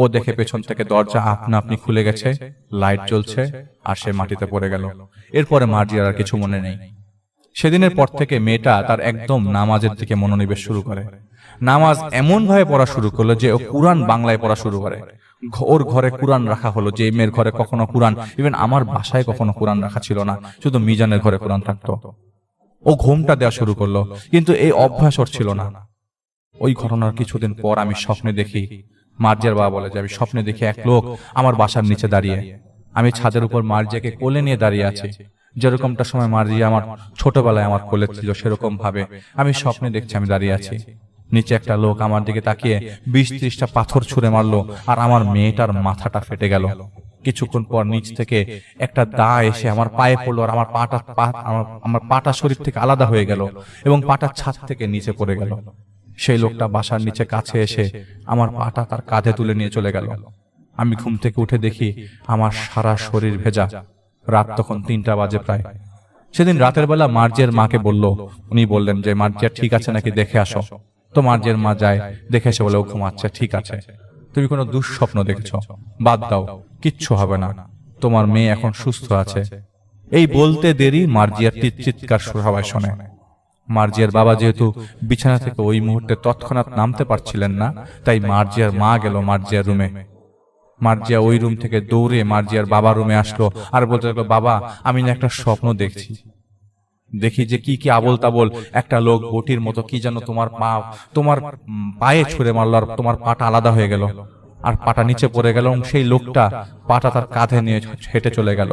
ও দেখে পেছন থেকে দরজা আপনা আপনি খুলে গেছে, লাইট জ্বলছে, আর সে মাটিতে পড়ে গেল। এরপরে মার্জিয়ার আর কিছু মনে নেই। সেদিনের পর থেকে মেয়েটা তার একদম নামাজের দিকে মনোনিবেশ শুরু করে। নামাজ এমন ভাবে পড়া শুরু করলো যে ও কুরআন বাংলায় পড়া শুরু করে। ওর ঘরে কুরআন রাখা হলো, যে মেয়ের ঘরে কখনো কুরআন, ইভেন আমার বাসায় কখনো কুরআন রাখা ছিল না, শুধু মিজানের ঘরে কুরআন থাকতো। ও ঘুমটা দেওয়া শুরু করলো, কিন্তু এই অভ্যাস ওর ছিল না। ওই ঘটনার কিছুদিন পর আমি স্বপ্নে দেখি মার্জিয়ার বাবা বলে যে আমি স্বপ্নে দেখি এক লোক আমার বাসার নিচে দাঁড়িয়ে, আমি ছাদের উপর মার্জিয়াকে কোলে নিয়ে দাঁড়িয়ে আছি, যেরকমটা সময় মার্জিয়া আমার ছোটবেলায় আমার কোলে ছিল সেরকম ভাবে আমি স্বপ্নে দেখছি আমি দাঁড়িয়ে আছি। নিচে একটা লোক আমার দিকে তাকিয়ে 20-30টা পাথর ছুঁড়ে মারলো আর আমার মেয়েটার মাথাটা ফেটে গেল। কিছুক্ষণ পর নিচ থেকে একটা দা এসে আমার পায়ে পড়লো আর আমার পাটা শরীর থেকে আলাদা হয়ে গেল এবং পাটা ছাদ থেকে নিচে পড়ে গেল। সেই লোকটা বাসার নিচে কাছে এসে আমার পাটা তার কাঁধে তুলে নিয়ে চলে গেল। আমি ঘুম থেকে উঠে দেখি আমার সারা শরীর ভেজা। রাত তখন 3টা বাজে প্রায়। সেদিন রাতের বেলা মার্জিয়ার মাকে বলল, উনি বললেন যে মার্জিয়া ঠিক আছে নাকি দেখে আসো। তো মার্জিয়ার মা যায়, দেখে এসে বলে ও ঘুমাচ্ছে, ঠিক আছে। তুমি কোনো দুঃস্বপ্ন দেখেছ, বাদ দাও, কিচ্ছু হবে না, তোমার মেয়ে এখন সুস্থ আছে। এই বলতে দেরি মার্জিয়ার চিৎকার সবাই শোনে। মার্জিয়ার বাবা যেহেতু বিছানা থেকে ওই মুহূর্তে তৎক্ষণাৎ নামতে পারছিলেন না, তাই মার্জিয়ার মা গেল মার্জিয়ার রুমে। মার্জিয়া ওই রুম থেকে দৌড়ে মার্জিয়ার বাবার রুমে আসলো আর বলতে লাগলো, বাবা আমি না একটা স্বপ্ন দেখছি, দেখি যে কি কি আবোল তাবোল একটা লোক বটির মতো কি যেন তোমার পায়ে ছুঁড়ে মারলো আর তোমার পাটা আলাদা হয়ে গেল আর পাটা নিচে পড়ে গেল এবং সেই লোকটা পাটা তার কাঁধে নিয়ে হেঁটে চলে গেল।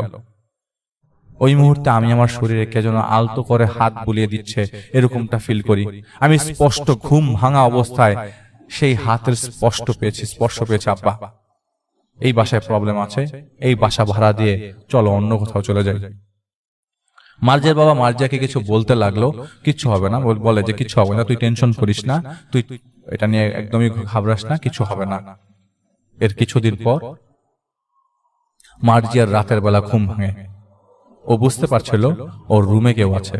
ওই মুহূর্তে আমি আমার শরীরে কে যেন আলতো করে হাত বুলিয়ে দিচ্ছে এরকমটা ফিল করি। আমি স্পষ্ট ঘুম ভাঙা অবস্থায় সেই হাতের স্পর্শ পেয়েছি। আব্বা, এই বাসায় প্রবলেম আছে, এই বাসা ভাড়া দিয়ে চলো অন্য কোথাও চলে যাই। মার্জিয়ার বাবা মার্জিয়াকে কিছু বলতে লাগলো, কিচ্ছু হবে না, বলে যে কিছু হবে না, তুই টেনশন করিস না, তুই এটা নিয়ে একদমই ঘাবড়াস না, কিছু হবে না। এর কিছুদিন পর মার্জিয়ার রাতের বেলা ঘুম ভাঙে। ও বুঝতে পারছিল ওর রুমে কেউ আছে।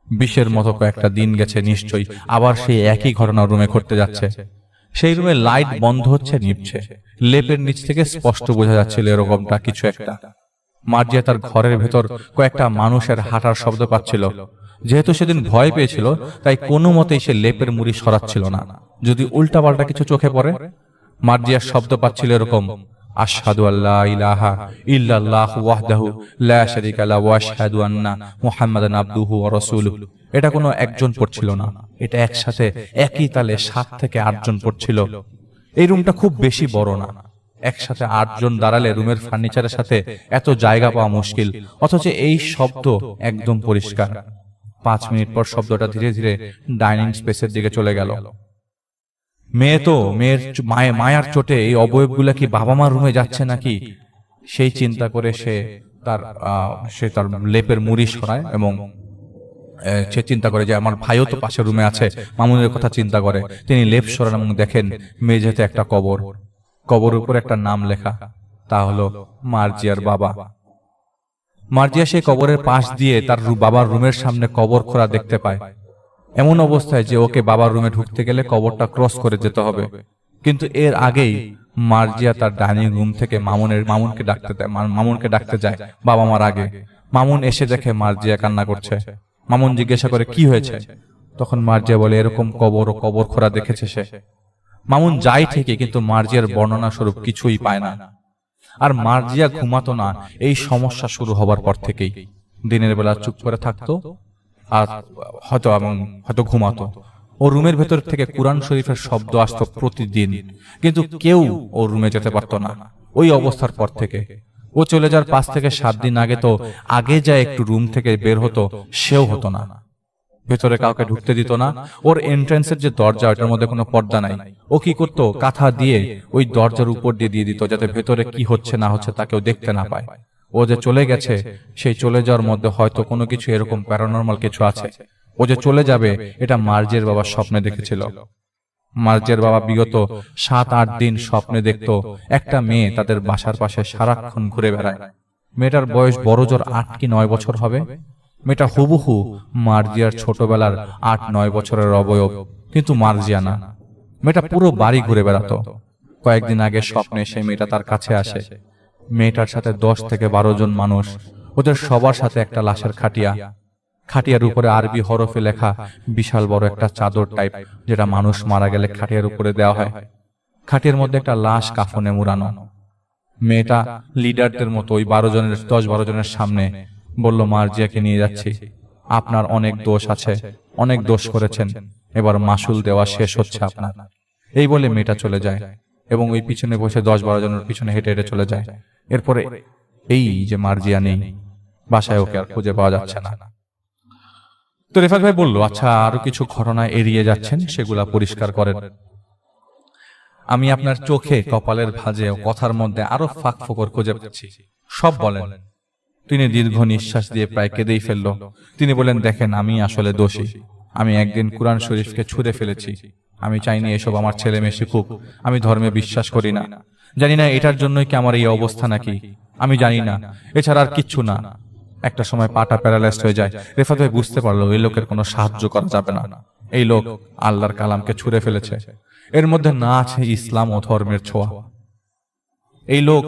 20-এর মতো কয়েকটা দিন গেছে, নিশ্চয়ই আবার সেই একই ঘটনা রুমে ঘটতে যাচ্ছে। সেই রুমে লাইট বন্ধ হচ্ছে, নিভছে, লেপের নিচ থেকে স্পষ্ট বোঝা যাচ্ছিল এরকমটা কিছু একটা। মার্জিয়া তার ঘরের ভেতর কয়েকটা মানুষের হাঁটার শব্দ পাচ্ছিল। যেহেতু সেদিন ভয় পেয়েছিল তাই কোনো মতেই সে লেপের মুড়ি সরাচ্ছিল না, যদি উল্টাপাল্টা কিছু চোখে পড়ে। মার্জিয়ার শব্দ পাচ্ছিল এরকম, আশহাদু আল্লা ইলাহা ইল্লাল্লাহু ওয়াহদাহু লা শারীকা লাহু ওয়া আশহাদু আন্না মুহাম্মাদান আবদুহু ওয়া রাসূলুহু। এটা কোনো একজন পড়ছিল না, এটা একসাথে একই তালে 7 থেকে 8 জন পড়ছিল। এই রুমটা খুব বেশি বড় না, একসাথে 8 জন দাঁড়ালে রুমের ফার্নিচারের সাথে এত জায়গা পাওয়া মুশকিল, অথচ এই শব্দ একদম পরিষ্কার। 5 মিনিট পর শব্দটা ধীরে ধীরে ডাইনিং স্পেসের দিকে চলে গেল। মেয়ের মায়ার চোটে এই অবয়বগুলা কি বাবা মার রুমে যাচ্ছে নাকি, সেই চিন্তা করে সে তার লেপের মুড়ি সরায় এবং সে চিন্তা করে যে আমার ভাইও তো পাশের রুমে আছে, মামুনের কথা চিন্তা করে তিনি লেপ সরান এবং দেখেন মেঝেতে একটা কবর উপর একটা নাম লেখা, তা হলো মার্জিয়ার বাবা। মার্জিয়া সেই কবরের পাশ দিয়ে তার বাবার রুমের সামনে কবর খোঁড়া দেখতে পায়, এমন অবস্থায় যে ওকে বাবার রুমে ঢুকতে গেলে কবরটা ক্রস করে যেতে হবে। কিন্তু এর আগেই মার্জিয়া তার ডাইনিং রুম থেকে মামুনকে ডাকতে যায় বাবা মার আগে। মামুন এসে দেখে মার্জিয়া কান্না করছে। মামুন জিজ্ঞাসা করে কি হয়েছে, তখন মার্জিয়া বলে এরকম কবর খোঁড়া দেখেছে সে। মামুন যায় ঠিকই, কিন্তু মার্জিয়ার বর্ণনা স্বরূপ কিছুই পায় না। আর মার্জিয়া ঘুমাতো না এই সমস্যা শুরু হবার পর থেকেই। দিনের বেলা চুপ করে থাকতো আর হয়তো ঘুমাতো। ও রুমের ভেতর থেকে কুরআন শরীফের শব্দ আসতো প্রতিদিন, কিন্তু কেউ ওর রুমে যেতে পারতো না। ওই অবস্থার পর থেকে ও চলে যাওয়ার 5 থেকে 7 দিন আগে তো আগে যা একটু রুম থেকে বের হতো সেও হতো না, ভেতরে কাউকে ঢুকতে দিত না। ওর এন্ট্রান্সের যে দরজা ওটার মধ্যে কোনো পর্দা নাই, ও কি করতো কাঁথা দিয়ে ওই দরজার উপর দিয়ে দিত যাতে ভেতরে কি হচ্ছে না হচ্ছে তা কেউ দেখতে না পায়। ও যে চলে গেছে সেই চলে যাওয়ার মধ্যে হয়তো কোনো কিছু এরকম প্যারানরমাল কিছু আছে। ও যে চলে যাবে এটা মার্জিয়ার বাবা স্বপ্নে দেখেছিল। মার্জিয়ার বাবা বিগত 7-8 দিন স্বপ্নে দেখত একটা মেয়ে তাদের বাসার পাশে সারাক্ষণ ঘুরে বেড়ায়। মেয়েটার বয়স বড় জোর 8 কি 9 বছর হবে। মেয়েটা হুবহু মার্জিয়ার ছোটবেলার 8-9 বছরের অবয়ব, কিন্তু মার্জিয়া না। মেয়েটা পুরো বাড়ি ঘুরে বেড়াতো। কয়েকদিন আগে স্বপ্নে সেই মেয়েটা তার কাছে আসে। মেয়েটার সাথে 10 থেকে 12 জন মানুষ, ওদের সবার সাথে একটা লাশের খাটিয়ার উপরে আরবি হরফে লেখা বিশাল বড় একটা চাদর টাইপ, যেটা মানুষ মারা গেলে খাটিয়ার উপরে দেওয়া হয়। খাটিয়ার মধ্যে একটা লাশ কাফনে মুড়ানো। মেয়েটা লিডারদের মতো ওই 10-12 জনের সামনে বলল, মার্জিয়াকে নিয়ে যাচ্ছি, আপনার অনেক দোষ আছে, অনেক দোষ করেছেন, এবার মাসুল দেওয়া শেষ হচ্ছে আপনার। এই বলে মেয়েটা চলে যায় এবং ওই পিছনে বসে 10-12 জনের পিছনে হেঁটে হেঁটে চলে যায়। এরপরে এই যে মার্জিয়া নেই, বাসায় ওকে আর খুঁজে পাওয়া যাচ্ছে না। তো রেফাত ভাই বলল, আচ্ছা আরো কিছু ঘটনা এড়িয়ে যাচ্ছেন, সেগুলা পরিষ্কার করেন। আমি আপনার চোখে, কপালের ভাঁজে ও কথার মধ্যে আরো ফাঁক ফোকর খুঁজে পাচ্ছি, সব বলেন। তিনি দীর্ঘ নিঃশ্বাস দিয়ে প্রায় কেঁদেই ফেলল। তিনি বলেন, দেখেন আমি আসলে দোষী। আমি একদিন কুরআন শরীফকে ছুঁড়ে ফেলেছি। আমি চাইনি এসব আমার ছেলে মেয়ে শিখুক। আমি ধর্মে বিশ্বাস করি না। জানি না এটার জন্যই কি আমার এই অবস্থা নাকি, আমি জানি না। এছাড়া আর কিচ্ছু না। একটা সময় পাটা প্যারালাইজড হয়ে যায়। রেফাত ভাই বুঝতে পারলো এই লোকের কোনো সাহায্য করা যাবে না। এই লোক আল্লাহর কালামকে ছুঁড়ে ফেলেছে। এর মধ্যে না আছে ইসলাম ও ধর্মের ছোঁয়া। এই লোক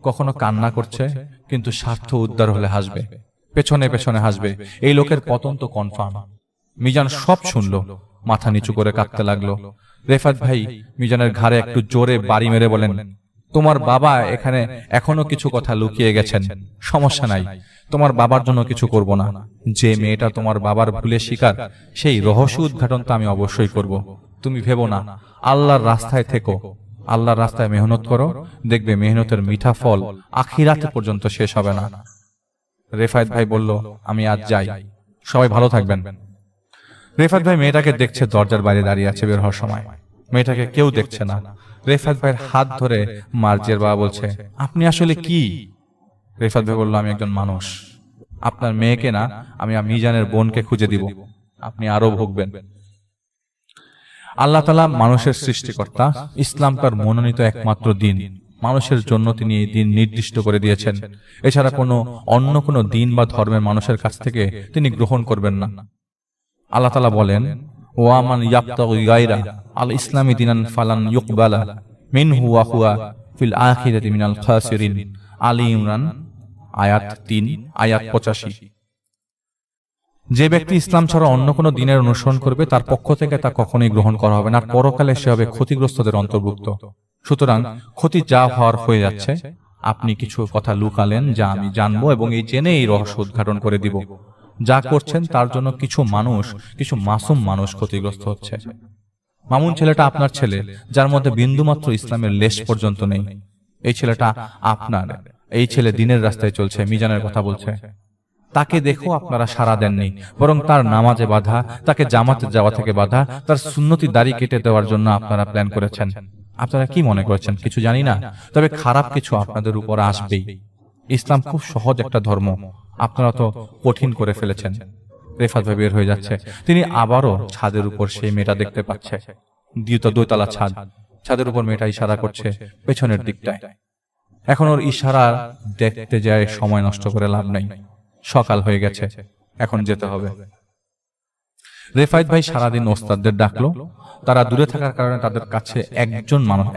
কখনো কান্না করছে, কিন্তু স্বার্থ উদ্ধার হলে হাসবে, পেছনে পেছনে হাসবে। এই লোকের পতন তো কনফার্ম। মিজান সব শুনলো, মাথা নিচু করে কাঁদতে লাগলো। রেফাত ভাই মিজানের ঘাড়ে একটু জোরে বাড়ি মেরে বলেন, তোমার বাবা এখানে এখনো কিছু কথা লুকিয়ে গেছেন। সমস্যা নাই, তোমার বাবার জন্য কিছু করব না। যে মেয়েটা তোমার বাবার ভুলে শিকার, সেই রহস্য উদ্ঘাটন তো আমি অবশ্যই করব। তুমি ভেবো না, আল্লাহর রাস্তায় থেকো, আল্লাহর রাস্তায় মেহনত করো, দেখবে মেহনতের মিঠা ফল আখিরাত পর্যন্ত শেষ হবে না। রেফাত ভাই বলল, আমি আজ যাই, সবাই ভালো থাকবেন। রেফাত ভাই মেয়েটাকে দেখছে, দরজার বাইরে দাঁড়িয়ে আছে বের হওয়ার সময়। মেয়েটাকে কেউ দেখছে না। রেফাত ভাইয়ের হাত ধরে মার্জিয়ার বাবা বলছে, আপনি আসলে কি? রেফাত ভাই বলল, আমি একজন মানুষ। আপনার মেয়েকে না, আমি মিজানের বোনকে খুঁজে দিব, আপনি আরো ভুগবেন। আল্লাহ তাআলা মানুষের সৃষ্টিকর্তা। ইসলাম তার মনোনীত একমাত্র দিন। মানুষের জন্য তিনি এই দিন নির্দিষ্ট করে দিয়েছেন। এছাড়া অন্য কোনো দিন বা ধর্মের মানুষের কাছ থেকে তিনি গ্রহণ করবেন না। আল্লাহ তাআলা বলেন, ওয়া মান ইয়াবতাগি গায়রা আল ইসলামি দিনান ফালান ইউকবালা মিনহু ওয়া হুয়া ফিল আখিরাতি মিনাল খাসিরিন। আলী ইমরান আয়াত 3 আয়াত 85। যে ব্যক্তি ইসলাম ছাড়া অন্য কোনো দিনের অনুসরণ করবে, তার পক্ষ থেকে তা কখনোই গ্রহণ করা হবে না, আর পরকালে সে হবে ক্ষতিগ্রস্তদের অন্তর্ভুক্ত। সুতরাং ক্ষতি যা হওয়ার হয়ে যাচ্ছে, আপনি কিছু কথা লুকালেন যা আমি জানবো এবং এই জেনে এই রহস্য উদ্ঘাটন করে দিব। যা করছেন তার জন্য কিছু মাসুম মানুষ ক্ষতিগ্রস্ত হচ্ছে। মামুন ছেলেটা আপনার ছেলে, যার মধ্যে বিন্দুমাত্র ইসলামের লেশ পর্যন্ত নেই। এই ছেলেটা আপনার, এই ছেলে দিনের রাস্তায় চলছে, মিজানের কথা বলছে। তাকে দেখো আপনারা সাড়া দেননি, বরং তার নামাজে বাধা, তাকে জামাতে যাওয়া থেকে বাধা, তার সুন্নতি দাড়ি কেটে দেওয়ার জন্য আপনারা প্ল্যান করেছেন। আপনারা কি মনে করেছেন কিছু জানি না? তবে খারাপ কিছু আপনাদের উপর আসবেই। ইসলাম খুব সহজ একটা ধর্ম, আপনারা তো কঠিন করে ফেলেছেন। রেফাত ভাই বের হয়ে যাচ্ছে। তিনি আবারও ছাদের উপর সেই মেয়েটা দেখতে পাচ্ছে। দোতলা ছাদ, ছাদের উপর মেয়েটা ইশারা করছে পেছনের দিকটায়। এখন ওর ইশারা দেখতে যায়, সময় নষ্ট করে লাভ নাই। সকাল হয়ে গেছে, এখন যেতে হবে। রেফাত ভাই সারাদিন ওস্তাদদের ডাকলো। তারা দূরে থাকার কারণে তাদের কাছে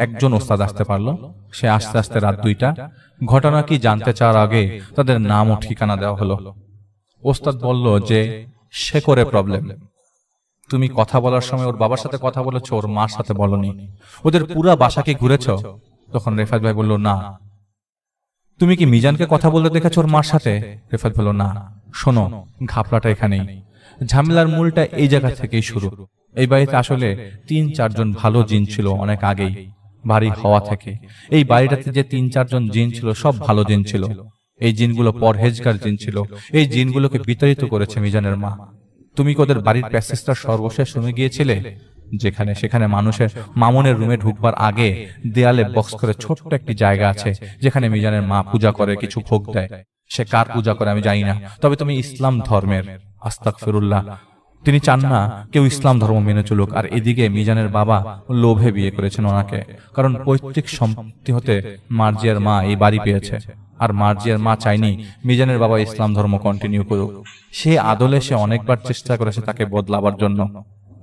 একজন ওস্তাদ আসতে পারলো। সে আস্তে আস্তে রাত 2টা। ঘটনা কি জানতে চাওয়ার আগে তাদের নাম ও ঠিকানা দেওয়া হলো। ওস্তাদ বলল যে সে করে প্রবলেম। তুমি কথা বলার সময় ওর বাবার সাথে কথা বলেছো, ওর মার সাথে বলনি। ওদের পুরা বাসা কি ঘুরেছ? তখন রেফাত ভাই বলল, না। তুমি কি মিজানকে কথা বলতে দেখেছো ওর মার সাথে? রেফাত বলল, না। শোনো, ঘাপলাটা এখানেই, ঝামেলার মূলটা এই জায়গা থেকেই শুরু। এই বাড়িতে আসলে 3-4 জন ভালো জিন ছিল অনেক আগেই, বাড়ি হওয়া থেকে। এই বাড়িটাতে যে 3-4 জন জিন ছিল, সব ভালো জিন ছিল। এই জিনগুলো পরহেজগার জিন ছিল। এই জিনগুলোকে বিতাড়িত করেছে মিজানের মা। তুমি কি ওদের বাড়ির প্যাসেজটা সর্বশেষ রুমে গিয়েছিলে? সেখানে মামুনের রুমে ঢুকবার আগে দেয়ালে বক্স করে ছোট্ট একটি জায়গা আছে, যেখানে মিজানের মা পূজা করে, কিছু ভোগ দেয়। সে কার পূজা করে আমি জানি না, তবে তুমি ইসলাম ধর্মের। আস্তাগফিরুল্লাহ। তিনি চান না কেউ ইসলাম ধর্ম মেনে চলুক। আর এদিকে মিজানের বাবা লোভে বিয়ে করেছেন ওনাকে, কারণ পৈতৃক সম্পত্তি হতে মার্জিয়ার মা এই বাড়ি পেয়েছে। আর মার্জিয়ার মা চাইনি মিজানের বাবা ইসলাম ধর্ম কন্টিনিউ করুক। সে আদলে সে অনেকবার চেষ্টা করেছে তাকে বদলাবার জন্য,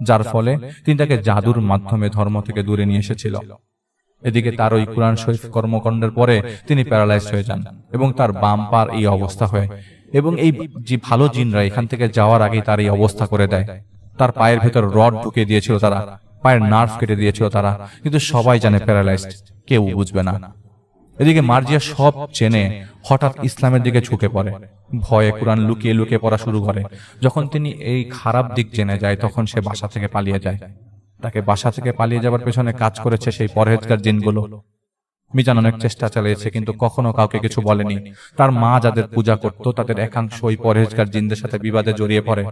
যার ফলে তিনি তাকে জাদুর মাধ্যমে ধর্ম থেকে দূরে নিয়ে এসেছিল। এদিকে তার ওই কুরআন শরীফ কর্মকাণ্ডের পরে তিনি প্যারালাইজড হয়ে যান এবং তার বাম পার এই অবস্থা হয়। এবং এই যে ভালো জিনরা এখান থেকে যাওয়ার আগেই তার এই অবস্থা করে দেয়। তার পায়ের ভেতর রড ঢুকিয়ে দিয়েছিল তারা, পায়ের নার্ভ কেটে দিয়েছিল তারা, কিন্তু সবাই জানে প্যারালাইজড, কেউ বুঝবে না। এদিকে মার্জিয়া সব জেনে হঠাৎ ইসলামের দিকে ঝুঁকে পড়ে। ভয়ে কুরআন লুকিয়ে লুকিয়ে পড়া শুরু করে। যখন তিনি এই খারাপ দিক জেনে যায়, তখন সে বাসা থেকে পালিয়ে যায়। তাকে বাসা থেকে পালিয়ে যাবার পেছনে কাজ করেছে সেই পরহেজগার জিনগুলো। মিজান অনেক চেষ্টা চালিয়েছে কিন্তু কখনো কাউকে কিছু বলেনি। তার মা যাদের পূজা করত তাদের একাংশ ওই পরহেজগার জিনদের সাথে বিবাদে জড়িয়ে পড়ে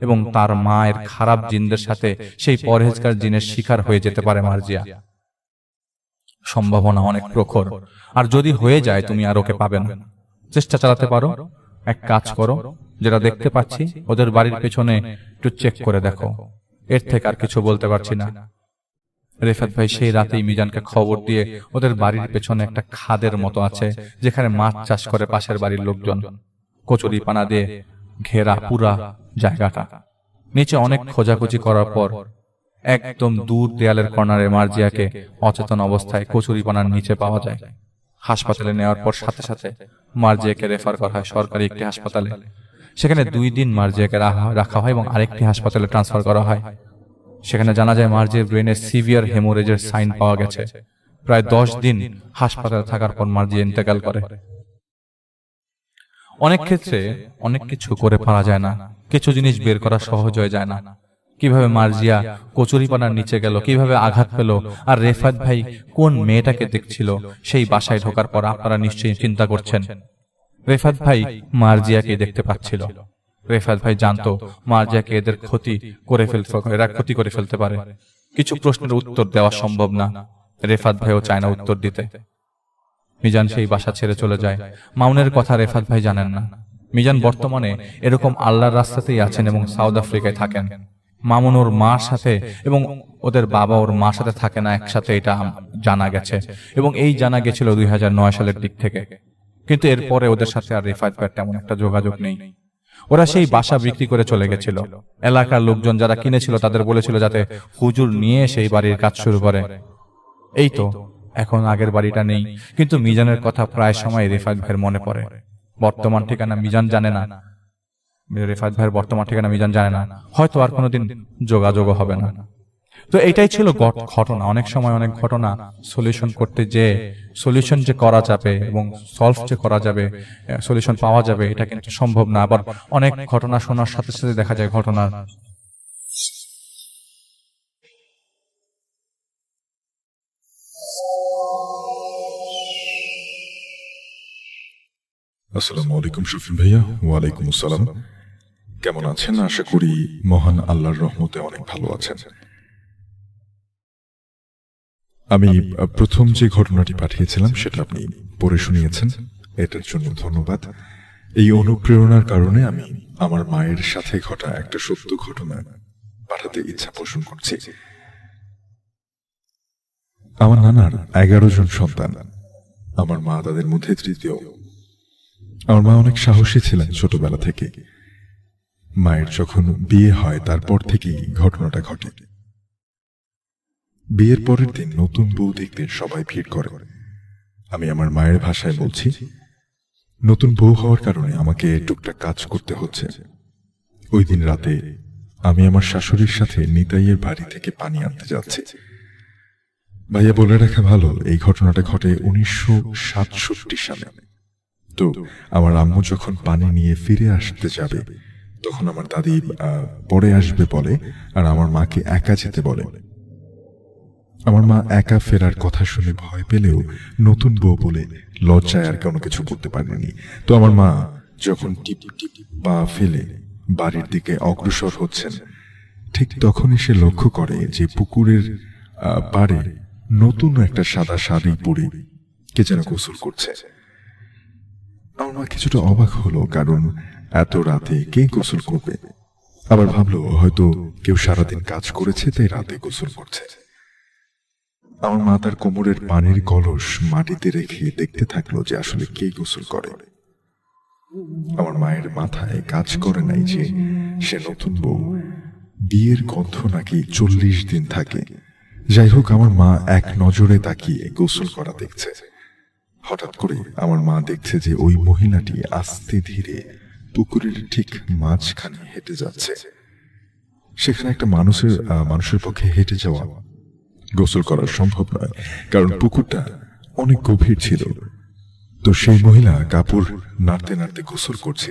এবং তার মায়ের খারাপ জিনদের সাথে সেই পরহেজগার জিনের শিকার হয়ে যেতে পারে মার্জিয়া। সম্ভাবনা অনেক প্রখর, আর যদি হয়ে যায় তুমি আর ওকে পাবে না। চেষ্টা চালাতে পারো। এক কাজ করো, যেটা দেখতে পাচ্ছি ওদের বাড়ির পেছনে একটু চেক করে দেখো। এর থেকে আর কিছু বলতে পারছি না। রেফাত ভাই সেই রাতেই মিজানকে খবর দিয়ে ওদের বাড়ির পেছনে একটা খাদের মতো আছে যেখানে মাছ চাষ করে পাশের বাড়ির লোকজন। কচুরি পানা দিয়ে ঘেরা পুরা জায়গাটা। নিচে অনেক খোঁজাখুঁজি করার পর একদম দূর দেয়ালের কর্নারে মার্জিয়াকে অচেতন অবস্থায় কচুরি পানার নিচে পাওয়া যায়। হাসপাতালে নেওয়ার পর সাথে সাথে মার্জিয়াকে রেফার করা হয় সরকারি একটি হাসপাতালে। সেখানে 2 দিন মার্জিয়াকে রাখা হয় এবং আরেকটি হাসপাতালে ট্রান্সফার করা হয়। সেখানে জানা যায় মার্জিয়ার ব্রেনে সিভিয়ার হেমোরেজের সাইন পাওয়া গেছে। প্রায় 10 দিন হাসপাতালে থাকার পর মার্জিয়া ইন্তেকাল করে। অনেক ক্ষেত্রে অনেক কিছু করে পারা যায় না, কিছু জিনিস বের করা সহজ হয়ে যায় না। কিভাবে মার্জিয়া কচুরিপানার নিচে গেল, কিভাবে আঘাত পেল, আর রেফাত ভাই কোন মেয়েটাকে দেখছিল সেই বাসায় ঢোকার পর আপনারা নিশ্চয়ই চিন্তা করছেন। রেফাত ভাই মার্জিয়াকে দেখতে পাচ্ছিল। রেফাত ভাই জানতো মার্জিয়াকে এদের এরা ক্ষতি করে ফেলতে পারে। কিছু প্রশ্নের উত্তর দেওয়া সম্ভব না, রেফাত ভাইও চায় না উত্তর দিতে। মিজান সেই বাসা ছেড়ে চলে যায়। মামুনের কথা রেফাত ভাই জানেন না। মিজান বর্তমানে এরকম আল্লাহর রাস্তাতেই আছেন এবং সাউথ আফ্রিকায় থাকেন। মামুন ওর মার সাথে এবং ওদের বাবা ওর মার সাথে থাকে না একসাথে, এটা জানা গেছে এবং এই জানা গেছিল 2009 সালের দিক থেকে। কিন্তু এরপরে ওদের সাথে আর রেফাত ভাইয়ের তেমন একটা যোগাযোগ নেই। ওরা সেই বাসা বিক্রি করে চলে গেছিল। এলাকার লোকজন যারা কিনেছিল তাদের বলেছিল যাতে হুজুর নিয়ে সেই বাড়ির কাজ শুরু করে। এই তো এখন আগের বাড়িটা নেই, কিন্তু মিজানের কথা প্রায় সময় রেফাত ভাইয়ের মনে পড়ে। বর্তমান ঠিকানা মিজান জানে না, রেফাত ভাইয়ের বর্তমান ঠিকানা মিজান জানে না, হয়তো আর কোনোদিন যোগাযোগ হবে না। তো এটাই ছিল ঘটনা। অনেক সময় অনেক ঘটনা সলিউশন করতে যে সলিউশন যে করা যাবে এবং সলভ যে করা যাবে, সলিউশন পাওয়া যাবে, এটা কিন্তু সম্ভব না। আবার অনেক ঘটনা শোনার সাথে সাথে দেখা যায় ঘটনার আসসালামু আলাইকুম শফিক ভাইয়া। ওয়ালাইকুম আসসালাম। কেমন আছেন? আশা করি মহান আল্লাহর রহমতে অনেক ভালো আছেন। আমি প্রথম যে ঘটনাটি পাঠিয়েছিলাম সেটা আপনি পড়ে শুনিয়েছেন, এটার জন্য ধন্যবাদ। এই অনুপ্রেরণার কারণে আমি আমার মায়ের সাথে ঘটা একটা সত্য ঘটনা পাঠাতে ইচ্ছা পোষণ করছি। আমার নানার 11 জন সন্তান, আমার মা তাদের মধ্যে তৃতীয়। আমার মা অনেক সাহসী ছিলেন ছোটবেলা থেকে। মায়ের যখন বিয়ে হয় তারপর থেকেই ঘটনাটা ঘটে। বিয়ের পরের দিন নতুন বউ দেখতে সবাই ভিড় করে। আমি আমার মায়ের ভাষায় বলছি, নতুন বউ হওয়ার কারণে আমাকে টুকটাক কাজ করতে হচ্ছে। ওই দিন রাতে আমি আমার শাশুড়ির সাথে নিতাইয়ের বাড়ি থেকে পানি আনতে যাচ্ছি। ভাইয়া বলে রাখা ভালো, এই ঘটনাটা ঘটে 1967 সালে। তো আমার আম্মু যখন পানি নিয়ে ফিরে আসতে যাবে তখন আমার দাদি পরে আসবে বলে আর আমার মাকে একা যেতে বলে। আমার মা একা ফেরার কথা শুনে ভয় পেলেও নতুন বউ বলে লজ্জায় আর কোনো কিছু করতে পারেনি। তো আমার মা যখন টিপ টিপ পা ফেলে বাড়ির দিকে অগ্রসর হচ্ছেন, ঠিক তখনই সে লক্ষ্য করে যে পুকুরের পাড়ে নতুন একটা সাদা শাড়ি পরে কে যেন গোসল করছে। আমার মা কিছুটা অবাক হলো, কারণ এত রাতে কে গোসল করবে। আবার ভাবলো হয়তো কেউ সারাদিন কাজ করেছে তাই রাতে গোসল করছে। আমার মা তার কোমরের পানির কলস মাটিতে রেখে দেখতে থাকলো যে আসলে কে গোসল করে। আমার মায়ের মাথায় কাজ করে নাই যে সে নতুন বউ, বিয়ের গন্ধ নাকি 40 দিন থাকে। যাই হোক, আমার মা এক নজরে তাকিয়ে গোসল করা দেখছে। হঠাৎ করে আমার মা দেখছে যে ওই মহিলাটি আস্তে ধীরে পুকুরের ঠিক মাঝখানে হেঁটে যাচ্ছে। সেখানে একটা মানুষের পক্ষে হেঁটে যাওয়া গোসল করা সম্ভব নয়, কারণ পুকুরটা অনেক গভীর ছিল। তো সেই মহিলা কাপড় নাড়তে নাড়তে গোসল করছে।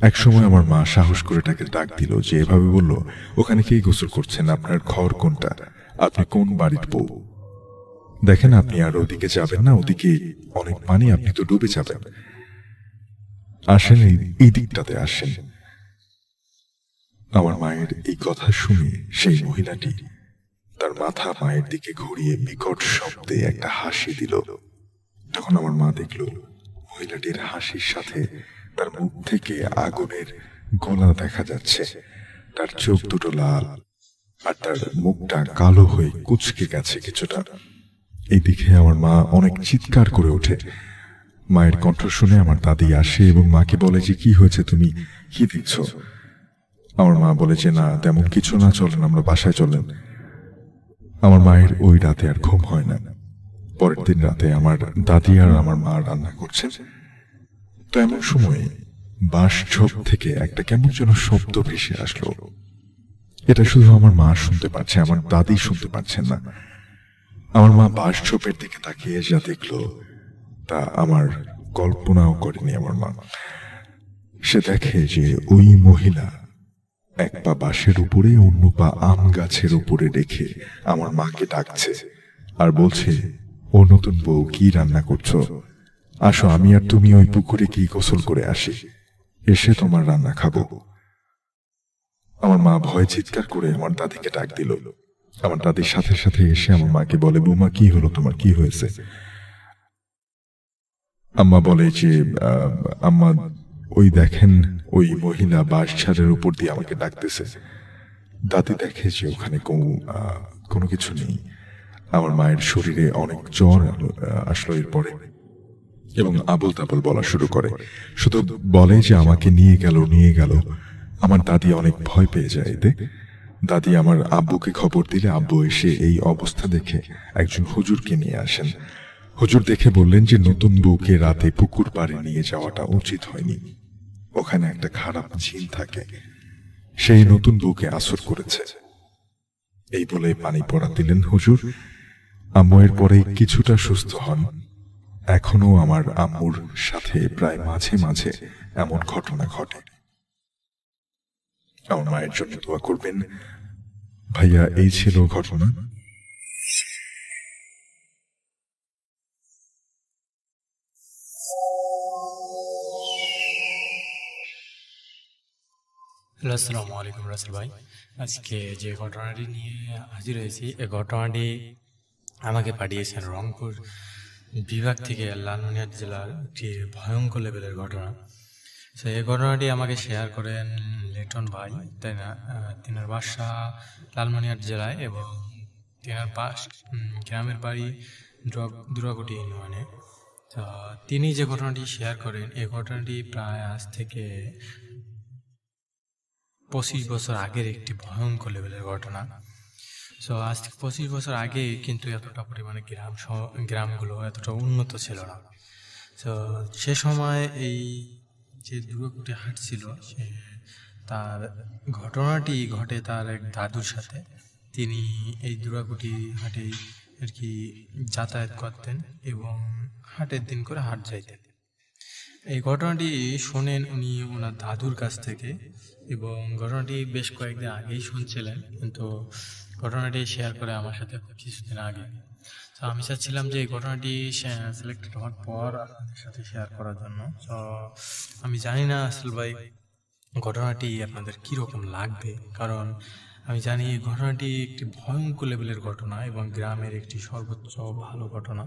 একসময় আমার মা সাহস করে তাকে ডাক দিল, যে এভাবে বলল, ওখানে কে গোসল করছেন? আপনার ঘর কোনটা? আপনি কোন বাড়ির বউ? দেখেন, আপনি আর ওদিকে যাবেন না, ওদিকে অনেক পানি, আপনি তো ডুবে যাবেন। আসেন, এই দিকটাতে আসেন। আমার মায়ের এই কথা শুনে সেই মহিলাটি তার মাথা মায়ের দিকে ঘুরিয়ে বিকট শব্দে একটা হাসি দিল। তখন আমার মা দেখল মহিলাটির হাসির সাথে তার মুখ থেকে আগুনের গোলা দেখা যাচ্ছে। তার চোখ দুটো লাল আর তার মুখটা কালো হয়ে কুঁচকে গেছে কিছুটা। এই দিকে আমার মা অনেক চিৎকার করে ওঠে। মায়ের কণ্ঠ শুনে আমার দাদি আসে এবং মাকে বলে যে, কি হয়েছে, তুমি কি দেখছো? আমার মা বলে যে, না তেমন কিছু না, চলেন আমরা বাসায় চলেন। আমার মায়ের ওই রাতে আর ঘুম হয় না। পরের দিন রাতে আমার দাদি আর আমার মা রান্না করছেন। তো এমন সময় বাঁশঝোপ থেকে একটা কেমন যেন শব্দ ভেসে আসলো। এটা শুধু আমার মা শুনতে পাচ্ছে, আমার দাদি শুনতে পাচ্ছেন না। আমার মা বাঁশঝোপের দিকে তাকিয়ে যা দেখলো তা আমার কল্পনাও করেনি আমার মা। সে দেখে যে ওই মহিলা এক পা বাঁশের উপরে, অন্য পা আম গাছের উপরে রেখে আমার মাকে ডাকছে আর বলছে, ও নতুন বউ, কি রান্না করছো? আসো, আমি আর তুমি ওই পুকুরে কি গোসল করে আসি, এসে তোমার রান্না খাবো। আমার মা ভয়ে চিৎকার করে আমার দাদিকে ডাক দিল। আমার দাদির সাথে সাথে এসে আমার মাকে বলে, বৌমা কি হলো, তোমার কি হয়েছে? আম্মা বলে যে, আম্মা ওই দেখেন, ওই মহিলা বাঁশঝাড়ের উপর দিয়ে আমাকে ডাকতেছে। দাদি দেখে যে ওখানে কোনো কিছু নেই। আমার মায়ের শরীরে অনেক জ্বর আসলো এরপরে, এবং আবল তাবল বলা শুরু করে। শুধু বলে যে আমাকে নিয়ে গেল। আমার দাদি অনেক ভয় পেয়ে যায় এতে। দাদি আমার আব্বুকে খবর দিলে আব্বু এসে এই অবস্থা দেখে একজন হুজুরকে নিয়ে আসেন। হুজুর দেখে বললেন যে নতুন বউকে রাতে পুকুর পাড়ে নিয়ে যাওয়াটা উচিত হয়নি, ওখানে একটা খারাপ জিন থাকে, সেই নতুন বউকে আসর করেছে। এই বলে পানি পড়া দিলেন হুজুর। আম্মু এর পরে কিছুটা সুস্থ হন। এখনো আমার আম্মুর সাথে প্রায় মাঝে মাঝে এমন ঘটনা ঘটে। আমার মায়ের জন্য দোয়া করবেন। ভাইয়া, এই ছিল ঘটনা। হ্যালো, আসসালামু আলাইকুম রাসেল ভাই। আজকে যে ঘটনাটি নিয়ে হাজির হয়েছি, এই ঘটনাটি আমাকে পাঠিয়েছেন রংপুর বিভাগ থেকে, লালমনিরহাট জেলার একটি ভয়ঙ্কর লেভেলের ঘটনা। তো এই ঘটনাটি আমাকে শেয়ার করেন লিটন ভাই, তাই না? তিনার বাসা লালমনিরহাট জেলায় এবং তিনার গ্রামের বাড়ি দুরাকুটি ইউনিয়নে। তো তিনি যে ঘটনাটি শেয়ার করেন, এই ঘটনাটি প্রায় আজ থেকে 25 বছর আগের একটি ভয়ঙ্কর লেভেলের ঘটনা। সো আজ থেকে 25 বছর আগে কিন্তু এতটা পরিমাণে গ্রামগুলো এতটা উন্নত ছিল না। তো সে সময় এই যে দুর্গাকুটি হাট ছিল, তার ঘটনাটি ঘটে তার এক দাদুর সাথে। তিনি এই দুর্গাকুটি হাটে আর কি যাতায়াত করতেন এবং হাটের দিন করে হাট যাইতেন। এই ঘটনাটি শোনেন উনি ওনার দাদুর কাছ থেকে, এবং ঘটনাটি বেশ কয়েকদিন আগেই শুনছিলেন, কিন্তু ঘটনাটি শেয়ার করে আমার সাথে কিছুদিন আগে। তো আমি চাচ্ছিলাম যে এই ঘটনাটি সিলেক্টেড হওয়ার পর আপনাদের সাথে শেয়ার করার জন্য। তো আমি জানি না আসল ভাই ঘটনাটি আপনাদের কীরকম লাগবে, কারণ আমি জানি এই ঘটনাটি একটি ভয়ঙ্কর লেভেলের ঘটনা এবং গ্রামের একটি সর্বোচ্চ ভালো ঘটনা।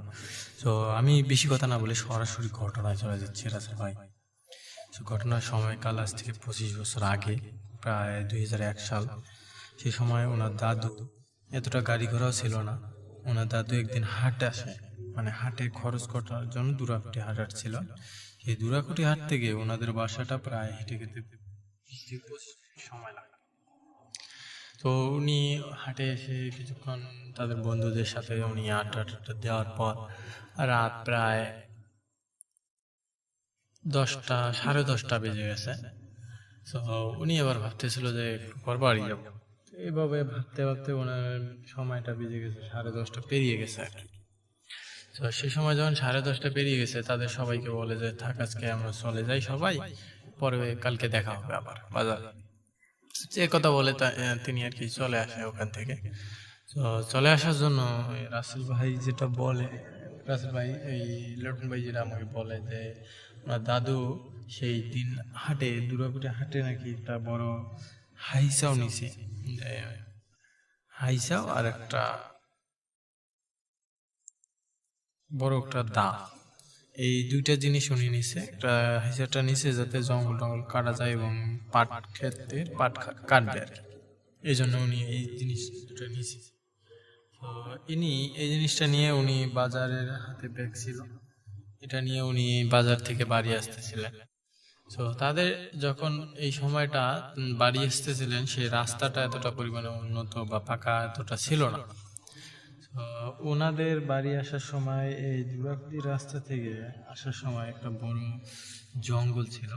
তো আমি বেশি কথা না বলে সরাসরি ঘটনায় চলে যাচ্ছি রাসেল ভাই। তো ঘটনার সময়কাল আজ থেকে 25 বছর আগে, প্রায় 2001 সাল। সেই সময় ওনার দাদু, এতটা গাড়ি ঘোড়াও ছিল না, ওনার দাদু একদিন হাটে আসে, মানে হাটে খরচ করার জন্য দুরাকুটি হাট আসছিল। সেই দুরাকুটি হাট থেকে ওনাদের বাসাটা প্রায় হেঁটে যেতে 20 সময় লাগে। তো উনি হাটে এসে কিছুক্ষণ তাদের বন্ধুদের সাথে উনি আড্ডা দেওয়ার পর রাত প্রায় 10টা, 10:30 বেজে গেছে। তো উনি এবার ভাবতেছিল যে একটু পর বাড়ি যাব। এইভাবে ভাবতে ভাবতে ওনার সময়টা বেজে গেছে, 10:30 পেরিয়ে গেছে আর কি। তো সেই সময় যখন 10:30 পেরিয়ে গেছে, তাদের সবাইকে বলে যে থাক, আজকে আমরা চলে যাই সবাই, পরে কালকে দেখা হবে আবার বাজার। যে কথা বলে তিনি আর কি চলে আসে ওখান থেকে। তো চলে আসার জন্য ওই রাসেল ভাই যেটা বলে, রাসেল ভাই এই লিটন ভাই যেটা আমাকে বলে যে ওনার দাদু সেই দিন হাটে, দুর্গাপুরে হাটে নাকি একটা বড় হাইসাও নিছে, হাইসাও আর একটা বড় একটা দা, এই দুইটা জিনিস উনি নিছে। একটা হাইসাটা নিছে যাতে জঙ্গল টঙ্গল কাটা যায় এবং পাট ক্ষেতের পাট কাটবে আর কি, এই জন্য উনি এই জিনিস দুটো নিছে। তো ইনি এই জিনিসটা নিয়ে উনি বাজারের হাতে ব্যাগ ছিল, এটা নিয়ে উনি বাজার থেকে বাড়ি আসতেছিলেন। তো তাদের যখন এই সময়টা বাড়ি আসতেছিলেন, সেই রাস্তাটা এতটা পরিমাণে উন্নত বা পাকা এতটা ছিল না। তো ওনাদের বাড়ি আসার সময় এই দুর্গাপুরি রাস্তা থেকে আসার সময় একটা বড় জঙ্গল ছিল,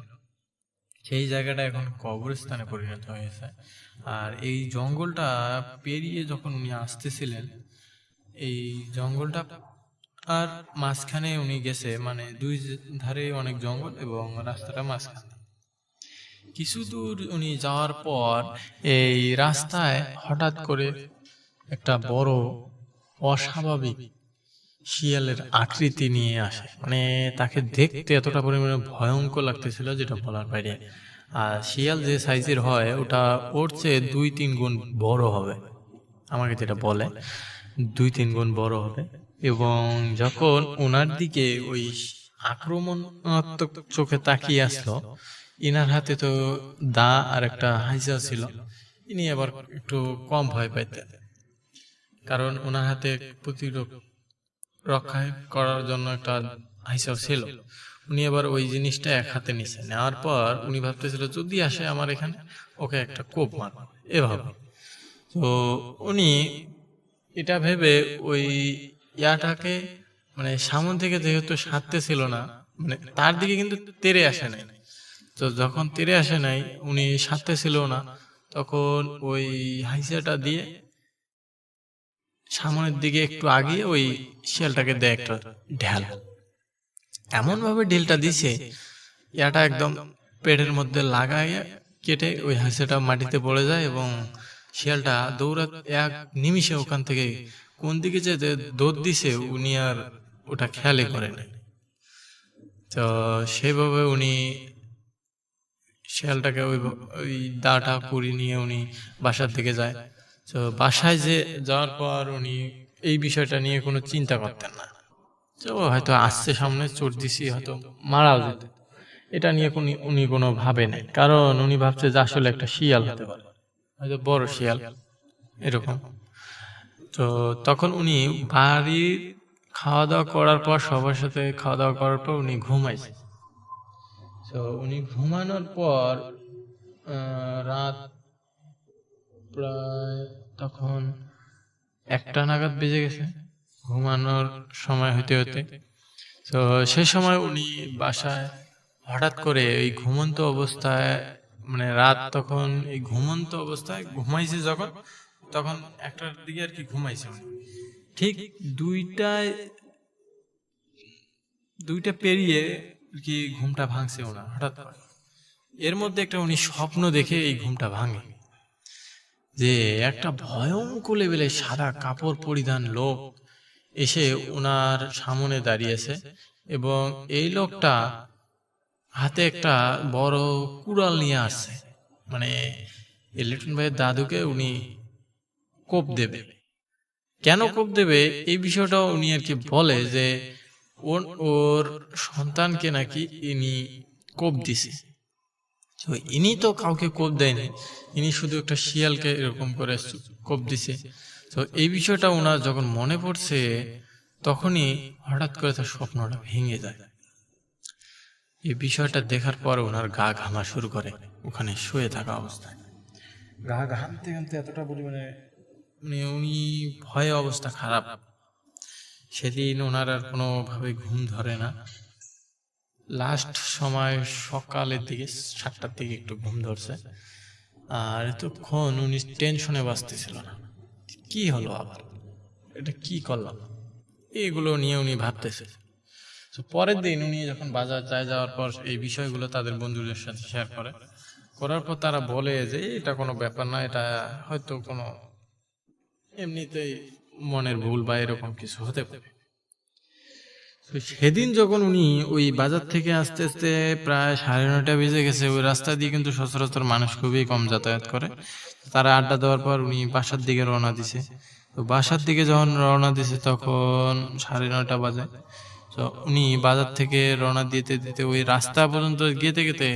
সেই জায়গাটা এখন কবরস্থানে পরিণত হয়েছে। আর এই জঙ্গলটা পেরিয়ে যখন উনি আসতেছিলেন, এই জঙ্গলটা আর মাঝখানে উনি গেছে, মানে দুই ধারে অনেক জঙ্গল এবং রাস্তাটা মাঝখানে। কিছু দূর উনি যাওয়ার পর এই রাস্তায় হঠাৎ করে একটা বড় অস্বাভাবিক শিয়ালের আকৃতি নিয়ে আসে, মানে তাকে দেখতে এতটা পরিমাণে ভয়ঙ্কর লাগতেছিল যেটা বলার বাইরে। আর শিয়াল যে সাইজের হয় ওটা ওর চেয়ে 2-3 গুণ বড় হবে, আমাকে যেটা বলে 2-3 গুণ বড় হবে। এবং যখন ওনার দিকে ওই আক্রমণাত্মক চোখে তাকিয়ে আসলো, ইনার হাতে তো দা আর একটা হাইজা ছিল, ইনি আবার একটু কম ভয় পাইতেন, কারণ ওনার হাতে রক্ষা করার জন্য একটা হাইসাও ছিল। উনি আবার ওই জিনিসটা এক হাতে নিছে, নেওয়ার পর উনি ভাবতেছিল যদি আসে আমার এখানে ওকে একটা কোপ মার এভাবে। তো উনি এটা ভেবে ওই ইয়াটাকে, মানে সামন থেকে যেহেতু সারতে ছিল না, মানে তার দিকে কিন্তু তেড়ে আসে নাই, তো যখন তেড়ে আসে নাই উনি সারতে ছিল না, তখন ওই হাইসাটা দিয়ে সামনের দিকে একটু আগিয়ে ওই শিয়ালটাকে দেয় একটা ঢেল। এমন ভাবে ঢিলটা দিছে ইয়াটা একদম পেটের মধ্যে লাগাইয়া কেটে ওই হাঁসিটা মাটিতে পড়ে যায় এবং শিয়ালটা দৌড়া এক নিমিষে ওখান থেকে কোন দিকে যে দৌড় দিছে উনি আর ওটা খেয়ালই করেন। তো সেইভাবে উনি শিয়ালটাকে ওই দাটা কুড়ি নিয়ে উনি বাসার দিকে যায়। তো বাসায় যে যাওয়ার পর উনি এই বিষয়টা নিয়ে কোনো চিন্তা করতেন না, তো হয়তো আসছে সামনে চোট দিছি হয়তো মারাও যেত, এটা নিয়ে উনি কোনো ভাবে নাই, কারণ উনি ভাবছে যে আসলে একটা শিয়াল হতে পারে, হয়তো বড় শিয়াল এরকম। তো তখন উনি বাড়ির খাওয়া দাওয়া করার পর, সবার সাথে খাওয়া দাওয়া করার পর উনি ঘুমাইছে। তো উনি ঘুমানোর পর রাত প্রায় তখন 1টা নাগাদ বেজে গেছে ঘুমানোর সময় হতে হতে। তো সে সময় উনি বাসায় হঠাৎ করে এই ঘুমন্ত অবস্থায়, মানে রাত তখন এই ঘুমন্ত অবস্থায় ঘুমাইছে যখন, তখন 1টার দিকে আর কি ঘুমাইছে উনি, ঠিক 2টা পেরিয়ে আর কি ঘুমটা ভাঙছে ওনার হঠাৎ করে। এর মধ্যে একটা উনি স্বপ্ন দেখে এই ঘুমটা ভাঙে, যে একটা ভয়ঙ্কর লেভেলের সাদা কাপড় পরিধান লোক এসে ওনার সামনে দাঁড়িয়েছে এবং এই লোকটা হাতে একটা বড় কুড়াল নিয়ে আসছে, মানে লিটন ভাইয়ের দাদুকে উনি কোপ দেবে। কেন কোপ দেবে এই বিষয়টাও উনি আর কি বলে যে ওর সন্তানকে নাকি ইনি কোপ দিছে। তো ইনি তো কাউকে কোপ দেয়নি, ইনি শুধু একটা শিয়ালকে এরকম করে কোপ দিছে। তো এই বিষয়টা ওনার যখন মনে পড়ছে, তখনই হঠাৎ করে তার স্বপ্নটা ভেঙে যায়। এই বিষয়টা দেখার পর ওনার গা ঘামা শুরু করে, ওখানে শুয়ে থাকা অবস্থায় গা ঘামতে ঘামতে এতটা পরিমাণে মানে উনি ভয়ে অবস্থা খারাপ। সেদিন ওনার আর কোনোভাবে ঘুম ধরে না। লাস্ট সময় সকালের দিকে 7টার দিকে একটু ঘুম ধরছে, আর এতক্ষণ উনি টেনশনে বাঁচতেছিল না, কি হলো আবার, এটা কি করলাম, এগুলো নিয়ে উনি ভাবতেছে। তো পরের দিন উনি যখন বাজার যায়, যাওয়ার পর এই বিষয়গুলো তাদের বন্ধুদের সাথে শেয়ার করার পর তারা বলে যে এটা কোনো ব্যাপার না, এটা হয়তো কোনো এমনিতেই মনের ভুল বা এরকম কিছু হতে পারে। তো সেদিন যখন উনি ওই বাজার থেকে আস্তে আস্তে প্রায় 9:30 বেজে গেছে, ওই রাস্তা দিয়ে কিন্তু সচরাচর মানুষ খুবই কম যাতায়াত করে। তারা আড্ডা দেওয়ার পর উনি বাসার দিকে রওনা দিছে। তো বাসার দিকে যখন রওনা দিছে তখন 9:30 বাজে। তো উনি বাজার থেকে রওনা দিতে দিতে ওই রাস্তা পর্যন্ত যেতে যেতে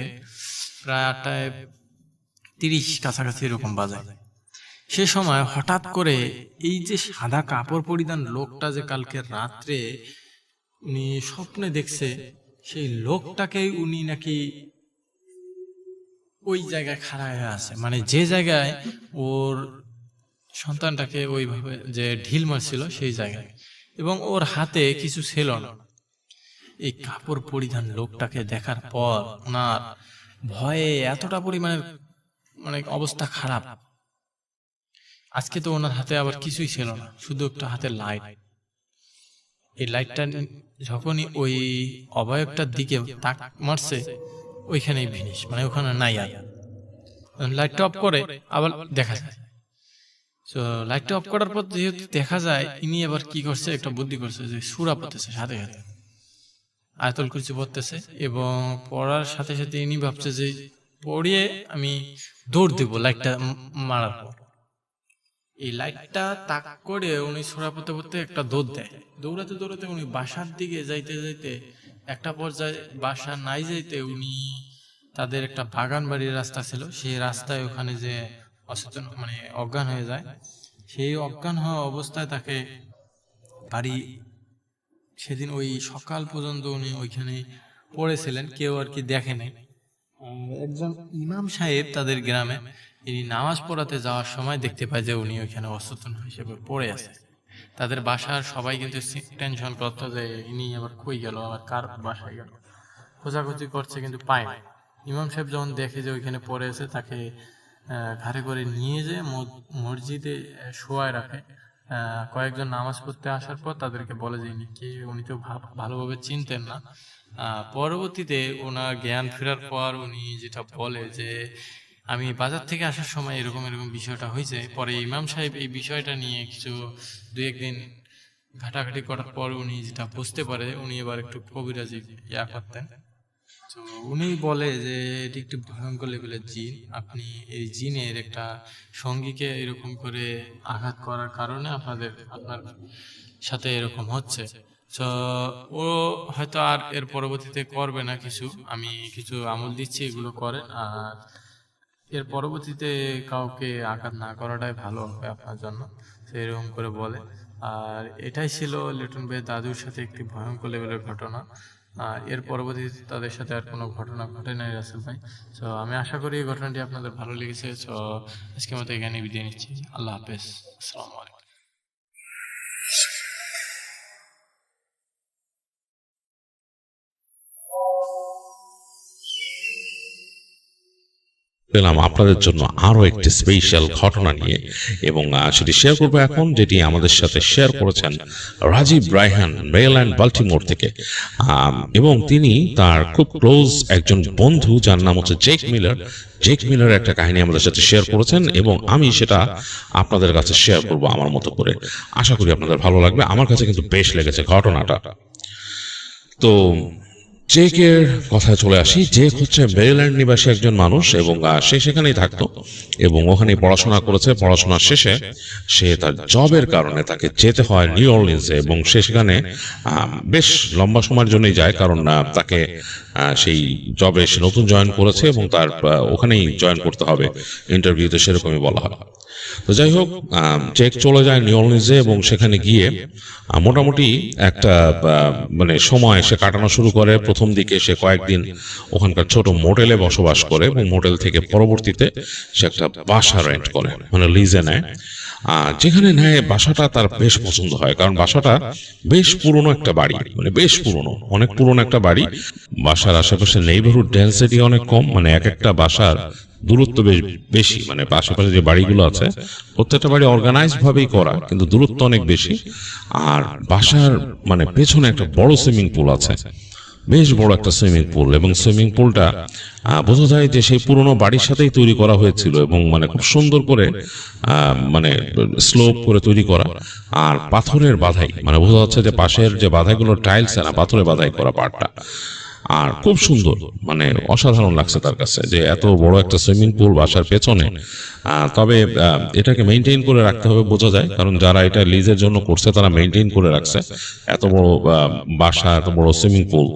প্রায় 8:30 কাছাকাছি এরকম বাজে। সে সময় হঠাৎ করে এই যে সাদা কাপড় পরিধান লোকটা যে কালকে রাত্রে উনি স্বপ্নে দেখছে, সেই লোকটাকেই উনি নাকি ওই জায়গায় খাড়া হয়ে আছে, মানে যে জায়গায় ওর সন্তানটাকে ওইভাবে যে ঢিল মারছিল সেই জায়গায়, এবং ওর হাতে কিছু ছিল না। এই কাপড় পরিধান লোকটাকে দেখার পর ওনার ভয়ে এতটা পরিমাণে মানে অবস্থা খারাপ। আজকে তো ওনার হাতে আবার কিছুই ছিল না, শুধু একটা হাতে লাইট। এই লাইটটা যখনই ওই অবয়বটার দিকে তাক মারছে, ওইখানেই ফিনিশ, মানে ওখানে নাই আর। লাইটটা অফ করে আবার দেখা যায়। তো লাইটটা অফ করার পর যেহেতু দেখা যায়, ইনি আবার কি করছে, একটা বুদ্ধি করছে যে সূরা পড়তেছে সাথে সাথে, আয়াতুল কুরসি পড়তেছে, এবং পড়ার সাথে সাথে ইনি ভাবছে যে পড়িয়ে আমি দৌড় দেব লাইটটা মারার পর। এই লাইটটা তাক করে উনি সূরা পড়তে পড়তে একটা দৌড় দেয়। দৌড়াতে দৌড়াতে উনি বাসার দিকে যাইতে যাইতে একটা পর্যায়ে বাসা নাই যাইতে উনি তাদের একটা বাগান বাড়ির রাস্তা ছিল, সেই রাস্তায় ওখানে যে অচেতন মানে অজ্ঞান হয়ে যায়। সেই অজ্ঞান হওয়া অবস্থায় তাকে বাড়ি সেদিন ওই সকাল পর্যন্ত উনি ওইখানে পড়েছিলেন, কেউ আর কি দেখেনি। একজন ইমাম সাহেব তাদের গ্রামে, ইনি নামাজ পড়াতে যাওয়ার সময় দেখতে পায় যে উনি ওইখানে অচেতন হিসেবে পড়ে আছে। তাদের বাসার সবাই কিন্তু টেনশন করতো যে ইনি আবার কই গেল, আবার কার বাসায় গেল, খোঁজাখুঁজি করছে কিন্তু পায় না। ইমাম সাহেব যখন দেখে যে ওইখানে পড়ে আছে, তাকে ঘাড়ে করে নিয়ে যে মসজিদে শোয়ায় রাখে। কয়েকজন নামাজ পড়তে আসার পর তাদেরকে বলে যে ইনি কে, উনি তো ভালোভাবে চিনতেন না। পরবর্তীতে ওনার জ্ঞান ফেরার পর উনি যেটা বলে যে আমি বাজার থেকে আসার সময় এরকম এরকম বিষয়টা হয়েছে। পরে ইমাম সাহেব এই বিষয়টা নিয়ে কিছু 2-1 দিন ঘাটাঘাটি করার পর উনি যেটা বুঝতে পারে, উনি এবার একটু কবিরাজি করতেন। তো উনি বলে যে এটি একটি ভয়ঙ্কর লেভেলের জিন, আপনি এই জিনের একটা সঙ্গীকে এরকম করে আঘাত করার কারণে আপনার সাথে এরকম হচ্ছে। তো ও হয়তো আর এর পরবর্তীতে করবে না কিছু, আমি কিছু আমল দিচ্ছি, এগুলো করেন, আর এর পরবর্তীতে কাউকে আঘাত না করাটাই ভালো হবে আপনার জন্য। তো এরকম করে বলে। আর এটাই ছিল লিটন ভাই দাদুর সাথে একটি ভয়ঙ্কর লেভেলের ঘটনা। এর পরবর্তীতে তাদের সাথে আর কোনো ঘটনা ঘটে নাই রাসেল ভাই। তো আমি আশা করি এই ঘটনাটি আপনাদের ভালো লেগেছে। তো আজকের মতো এখানে বিদায় নিচ্ছি। আল্লাহ হাফেজ, আসসালামু আলাইকুম। পেলাম আপনাদের জন্য আরো একটি স্পেশাল ঘটনা নিয়ে, এবং সেটি শেয়ার করবো এখন, যেটি আমাদের সাথে শেয়ার করেছেন রাজীব রায়হান, মেরিল্যান্ড, বাল্টিমোর থেকে। এবং তিনি তার খুব ক্লোজ একজন বন্ধু, যার নাম হচ্ছে জেক মিলার একটা কাহিনী আমাদের সাথে শেয়ার করেছেন, এবং আমি সেটা আপনাদের কাছে শেয়ার করবো আমার মতো করে। আশা করি আপনাদের ভালো লাগবে। আমার কাছে কিন্তু বেশ লেগেছে ঘটনাটা। তো জেকের কথায় চলে আসি। জেক হচ্ছে মেরিল্যান্ড নিবাসী একজন মানুষ, এবং সে সেখানেই থাকতো এবং ওখানেই পড়াশোনা করেছে। পড়াশোনার শেষে সে তার জবের কারণে তাকে যেতে হয় নিউ অরলিন্সে, এবং সে সেখানে বেশ লম্বা সময়ের জন্যই যায়, কারণ তাকে সেই জবে সে নতুন জয়েন করেছে এবং তার ওখানেই জয়েন করতে হবে, ইন্টারভিউতে সেরকমই বলা হয়। তো যাই হোক, জেক চলে যায় নিউ অরলিন্সে, এবং সেখানে গিয়ে মোটামুটি একটা মানে সময় সে কাটানো শুরু করে। প্রথম দিকে সে কয়েকদিন ওখানকার ছোট মোটেলে বসবাস করে, এবং মোটেল থেকে পরবর্তীতে সে একটা বাসা রেন্ট করে, মানে লিজে নেয়। যেখানে নেয় বাসাটা তার বেশ পছন্দ হয়, কারণ বাসাটা বেশ পুরনো একটা বাড়ি, মানে বেশ পুরনো, অনেক পুরনো একটা বাড়ি। বাসার আশেপাশে নেইবারহুড ডেন্সিটি অনেক কম, মানে এক একটা বাসার দূরত্ব বেশ বেশি, মানে আশেপাশে যে বাড়িগুলো আছে প্রত্যেকটা বাড়ি অর্গানাইজড ভাবেই করা, কিন্তু দূরত্ব অনেক বেশি। আর বাসার মানে পেছনে একটা বড় সুইমিং পুল আছে, বেশ বড় একটা সুইমিং পুল, এবং সুইমিং পুলটা বোঝা যায় যে সেই পুরনো বাড়ির সাথেই তৈরি করা হয়েছিল, এবং মানে খুব সুন্দর করে মানে স্লোপ করে তৈরি করা, আর পাথরের বাধাই, মানে বোঝা যাচ্ছে যে পাশের যে বাধাইগুলো টাইলস না, পাথরের বাধাই করা পাড়টা, আর খুব সুন্দর, মানে অসাধারণ লাগছে তার কাছে যে এত বড় একটা সুইমিং পুল বাসার পেছনে। তবে এটাকে মেনটেন করে রাখতে হবে বোঝা যায়, কারণ যারা এটা লিজের জন্য করছে তারা মেনটেন করে রাখছে এত বড় বাসা, এত বড় সুইমিং পুল,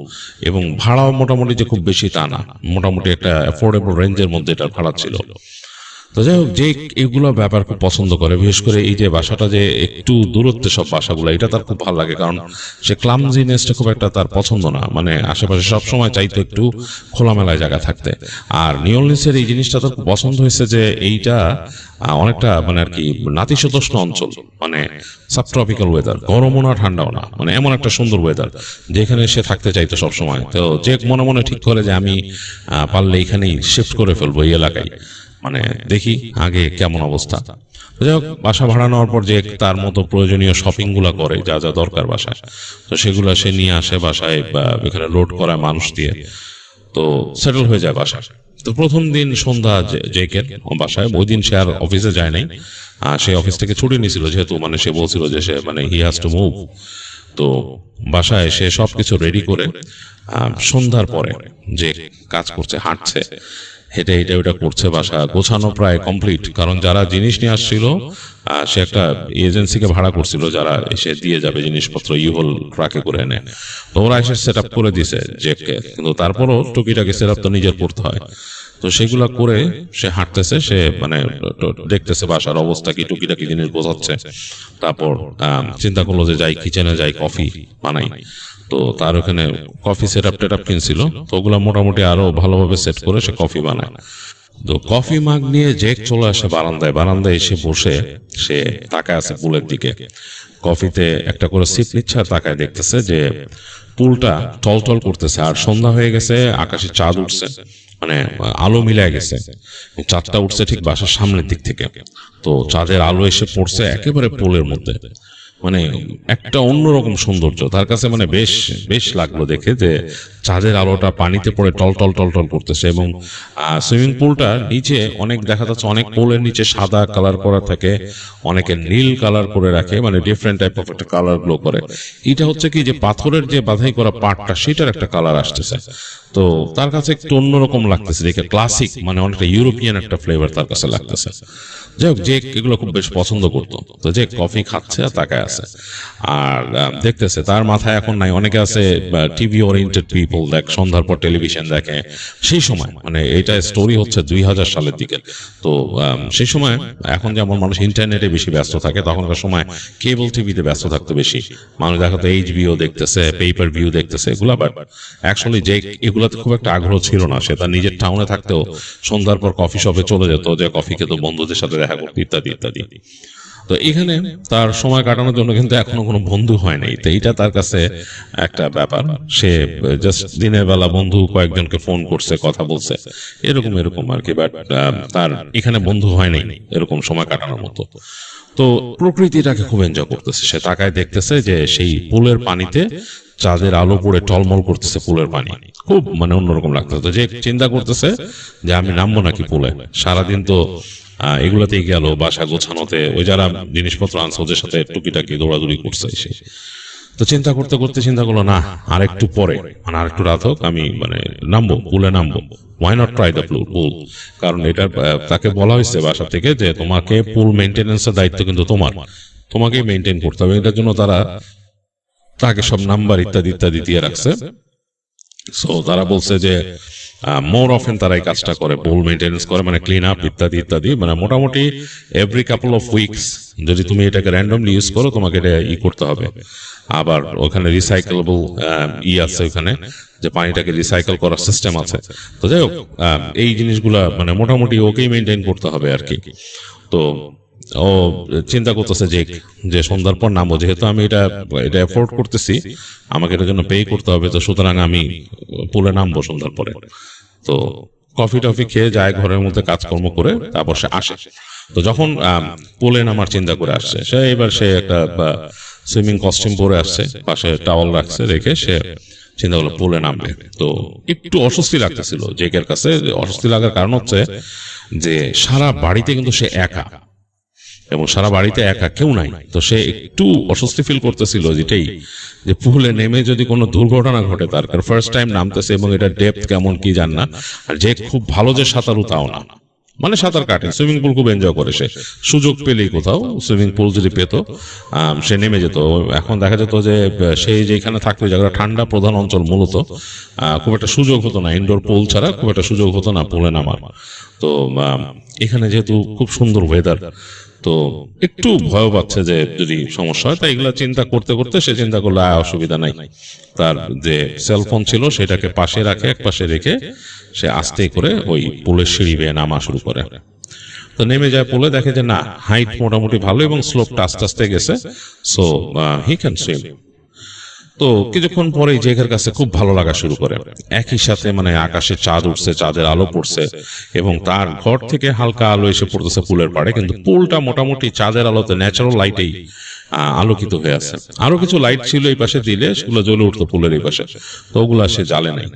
এবং ভাড়াও মোটামুটি যে খুব বেশি তা না, মোটামুটি একটা অ্যাফোর্ডেবল রেঞ্জের মধ্যে এটা ভাড়া ছিল। তো যাই হোক, যে এগুলো ব্যাপার খুব পছন্দ করে, বিশেষ করে এই যে বাসাটা যে একটু দূরত্বে সব বাসাগুলো, এটা তার খুব ভালো লাগে, কারণ সে ক্লামজিনেসটা খুব একটা তার পছন্দ না, মানে আশেপাশে সবসময় চাইতো একটু খোলামেলায় জায়গা থাকতে। আর নিউ অরলিন্সের এই জিনিসটা তার খুব পছন্দ হয়েছে যে এইটা অনেকটা মানে আর কি নাতিশীতোষ্ণ অঞ্চল, মানে সাবট্রপিক্যাল ওয়েদার, গরমও না ঠান্ডাও না, মানে এমন একটা সুন্দর ওয়েদার যেখানে সে থাকতে চাইতো সবসময়। তো যে মনে মনে ঠিক করে যে আমি পারলে এখানেই শিফট করে ফেলবো এই এলাকায়, মানে দেখি আগে কেমন অবস্থা। যাই হোক, বাসা ভাড়া নেওয়ার পর যে তার মতো প্রয়োজনীয় শপিং গুলা করে, যা যা দরকার বাসায়, তো সেগুলো সে নিয়ে আসে বাসায়, বা এখানে লোড করায় মানুষ দিয়ে, তো সেটেল হয়ে যায় বাসায়। তো প্রথম দিন সন্ধ্যা জেকের বাসায়, ওই দিন সে আর অফিসে যায় নাই, সে অফিস থেকে ছুটি নিয়েছিল, যেহেতু মানে সে বলছিল যে সে মানে হি হ্যাজ টু মুভ। তো বাসায় সে সবকিছু রেডি করে সন্ধ্যার পরে যে কাজ করছে, হাঁটছে, হেঁটে হেঁটে ওটা করছে, বাসা গোছানো প্রায় কমপ্লিট, কারণ যারা জিনিস নিয়ে আসছিল সে একটা এজেন্সিকে ভাড়া করছিল যারা এসে দিয়ে যাবে জিনিসপত্র, ইউহল ট্রাকে করে এনে, তো ওরা এসে সেট আপ করে দিছে জেককে, কিন্তু তারপরও টুকিটাকি সেট আপ তো নিজের করতে হয়। তো সেগুলা করে সে হাঁটতেছে, সে মানে দেখতেছে বাসার অবস্থা কি, টুকিটাকি জিনিস বোঝাচ্ছে। তারপর চিন্তা করলো যে যাই কিচেনে যাই, কফি বানাই। তো তার ওখানে কফি সেট আপ টেট আপ কিনছিল, তো ওগুলো মোটামুটি আরো ভালোভাবে সেট করে সে কফি বানায়। তো কফি মাগ নিয়ে জেক চলে আসে বারান্দায়, বারান্দায় এসে বসে সে তাকায় আছে পুলের দিকে, কফিতে একটা করে সিপ নিচ্ছে আর তাকায় দেখতেছে যে পুলটা টলটল করতেছে, আর সন্ধ্যা হয়ে গেছে, আকাশে চাঁদ উঠছে, মানে আলো মিলায় গেছে, চাঁদটা উঠছে ঠিক বাসার সামনের দিক থেকে। তো চাঁদের আলো এসে পড়ছে একেবারে পুলের মধ্যে, মানে একটা অন্যরকম সৌন্দর্য তার কাছে, মানে বেশ বেশ লাগলো দেখে যে চাঁদের আলোটা পানিতে পড়ে টলটল টলটল করতেছে। এবং সুইমিং পুলটা নিচে অনেক দেখা যাচ্ছে, অনেক পুলের নিচে সাদা কালার করা থাকে, অনেকে নীল কালার করে রাখে, মানে ডিফারেন্ট টাইপ অফ একটা কালার গ্লো করে। এটা হচ্ছে কি যে পাথরের যে বাধাই করা পাটটা, সেটার একটা কালার আসতেছে, তো তার কাছে একটু অন্যরকম লাগতেছে দেখে, ক্লাসিক, মানে অনেকটা ইউরোপিয়ান একটা ফ্লেভার তার কাছে লাগতেছে। যাই হোক, যে এগুলো খুব বেশ পছন্দ করতো, তো যে কফি খাচ্ছে আর তাকায় আছে আর দেখতেছে। তার মাথায় এখন নাই, অনেকে আছে টিভি ওরিয়েন্টেড পিপল, দেখ সন্ধ্যার পর টেলিভিশন দেখে, সেই সময় মানে এটা স্টোরি হচ্ছে 2000 সালের দিকে। তো সেই সময় এখন যেমন মানুষ ইন্টারনেটে বেশি ব্যস্ত থাকে, তখনকার সময় কেবল টিভিতে ব্যস্ত থাকতো বেশি মানুষ, দেখাতো এইচবিও দেখতেছে, পেপার ভিউ দেখতেছে, এগুলা। বাট অ্যাকচুয়ালি যে এগুলাতে খুব একটা আগ্রহ ছিল না, সে তার নিজের টাউনে থাকতেও সন্ধ্যার পর কফি শপে চলে যেত, যে কফি খেতো, বন্ধুদের সাথে দেখা করতো, ইত্যাদি ইত্যাদি। তো এখানে তার সময় কাটানোর জন্য কিন্তু এখনো কোনো বন্ধু হয় নাই, তো এইটা তার কাছে একটা ব্যাপার। সে জাস্ট দিনের বেলা বন্ধু কয়েকজনকে ফোন করছে, কথা বলছে, এরকম এরকম আর কি, বাট তার এখানে বন্ধু হয় নাই এরকম সময় কাটানোর মতো। তো প্রকৃতিটাকে খুব এনজয় করতেছে, সে তাকায় দেখতেছে যে সেই পুলের পানিতে চাঁদের আলো পড়ে টলমল করতেছে, পুলের পানি খুব মানে অন্যরকম লাগতেছে। যে চিন্তা করতেছে যে আমি নামবো নাকি পুলে, সারাদিন তো এগুলাতেই গেল, বাসা গোছানোতে, ওই যারা জিনিসপত্র আনছে ওদের সাথে টুকিটাকি দৌড়াদৌড়ি করছে এসে। তো চিন্তা করতে করতে চিন্তা করলো, না আর একটু পরে, মানে আর একটু রাত হোক, আমি মানে নামবো, পুলে নামবো, why not try the pool. কারণ এটা তাকে বলা হয়েছে বাসা থেকে যে তোমাকে পুল মেনটেন্যান্সের দায়িত্ব কিন্তু তোমাকেই মেনটেন করতে হবে। এটার জন্য তাকে সব নাম্বার ইত্যাদি ইত্যাদি দিয়ে রাখছে। সো তারা বলছে যে মোর অফেন তারা এই কাজটা করে, পুল মেনটেন্যান্স করে, মানে ক্লিন আপ ইত্যাদি ইত্যাদি, মানে মোটামুটি এভরি কাপল অফ উইকস যদি তুমি এটাকে র্যান্ডমলি ইউজ করো, তোমাকে এটা করতে হবে। আবার ওখানে রিসাইকেলেবল আছে, ওখানে যে পানিটাকে রিসাইকেল করার সিস্টেম আছে। তো যাই হোক, এই জিনিসগুলা মানে মোটামুটি ওকেই মেনটেন করতে হবে আর কি। তো ও চিন্তা করতেছে যে সন্ধ্যার পর নামবো, যেহেতু আমি এটা এফোর্ড করতেছি, আমাকে এটার জন্য পে করতে হবে, তো সুতরাং আমি পুলে নামবো সন্ধ্যার পরে। তো কফি টফি খেয়ে যায়, ঘরের মধ্যে কাজকর্ম করে তারপর সে আসে। তো যখন পুলে নামার চিন্তা করে আসছে সে, এবার সে একটা সুইমিং কস্টিউম পরে আসছে, পাশে টাওয়াল রাখছে, রেখে সে চিন্তা করলো পুলে নামবে। তো একটু অস্বস্তি লাগতেছিল জেকের কাছে। অস্বস্তি লাগার কারণ হচ্ছে যে সারা বাড়িতে কিন্তু সে একা, এবং সারা বাড়িতে একা কেউ নাই। তো সে একটু অস্বস্তি ফিল করতেছিল, যেটাই যে পুলে নেমে যদি কোনো দুর্ঘটনা ঘটে, তার ফার্স্ট টাইম নামতেছে এবং এটা ডেপথ কেমন কি জান না, আর যে খুব ভালো যে সাঁতারু তাও না, মানে সাঁতার কাটে, সুইমিং পুল খুব এনজয় করে সে, সুযোগ পেলেই কোথাও সুইমিং পুল যদি পেত সে নেমে যেত। এখন দেখা যেত যে সেই যেখানে থাকতো জায়গাটা ঠান্ডা প্রধান অঞ্চল, মূলত খুব একটা সুযোগ হতো না, ইনডোর পুল ছাড়া খুব একটা সুযোগ হতো না পুলে নামার। তো এখানে যেহেতু খুব সুন্দর ওয়েদার, তো একটু ভয় পাচ্ছে যে যদি সমস্যা হয়। তাই এগুলা চিন্তা করতে করতে সে চিন্তা করলো অসুবিধা নাই, তার যে সেলফোন ছিল সেটাকে পাশে রাখে, এক পাশে রেখে সে আস্তে করে ওই পুলের সিঁড়ি বেয়ে নামা শুরু করে। তো নেমে যায় পুলে, দেখে যে না, হাইট মোটামুটি ভালো এবং স্লোপটা আস্তে আস্তে গেছে, সো হি ক্যান সুইম। তো কিছুক্ষণ পরেই জেকের কাছে খুব ভালো লাগা শুরু করে। একই সাথে মানে আকাশে চাঁদ উঠছে, চাঁদের আলো পড়ছে, এবং তার ঘর থেকে হালকা আলো এসে পড়তেছে পুলের পাড়ে, কিন্তু পুলটা মোটামুটি চাঁদের আলোতে, ন্যাচারাল লাইটেই আলোকিত হয়ে আছে। আরো কিছু লাইট ছিল এই পাশে দিলে সেগুলো জ্বলে উঠতো পুলের এই পাশে, তো ওগুলা সে জ্বালে নাই।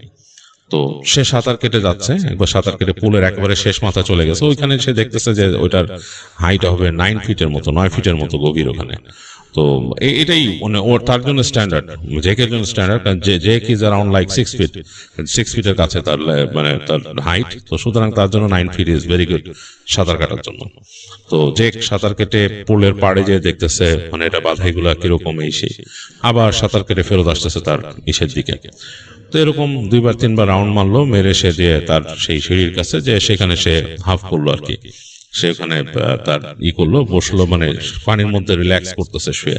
তো সে সাঁতার কেটে যাচ্ছে, একবার সাঁতার কেটে পুলের একেবারে শেষ মাথা চলে গেছে। ওইখানে সে দেখতেছে যে ওইটার হাইট হবে 9 ফিটের মতো, 9 ফিটের মতো গভীর ওখানে। তো এটাই মানে ওর তার জন্য স্ট্যান্ডার্ড, জেকের জন্য স্ট্যান্ডার্ড, কারণ জেক ইজ অ্যারাউন্ড লাইক 6 ফিটের কাছে তার মানে তার হাইট। তো সুতরাং তার জন্য 9 ফিট ইজ ভেরি গুড সাঁতার কাটার জন্য। তো জেক সাঁতার কেটে পুলের পাড়ে যে দেখতেছে মানে এটা বাধাইগুলা কিরকম, এই সেই, আবার সাঁতার কেটে ফেরত আসতেছে তার ইসের দিকে। তো এরকম 2-3 রাউন্ড মারলো, মেরে সে দিয়ে তার সেই সিঁড়ির কাছে, যে সেখানে সে হাফ করলো আর কি, সে ওখানে তার করলো, বসলো, মানে পানির মধ্যে রিল্যাক্স করতেছে, শুয়ে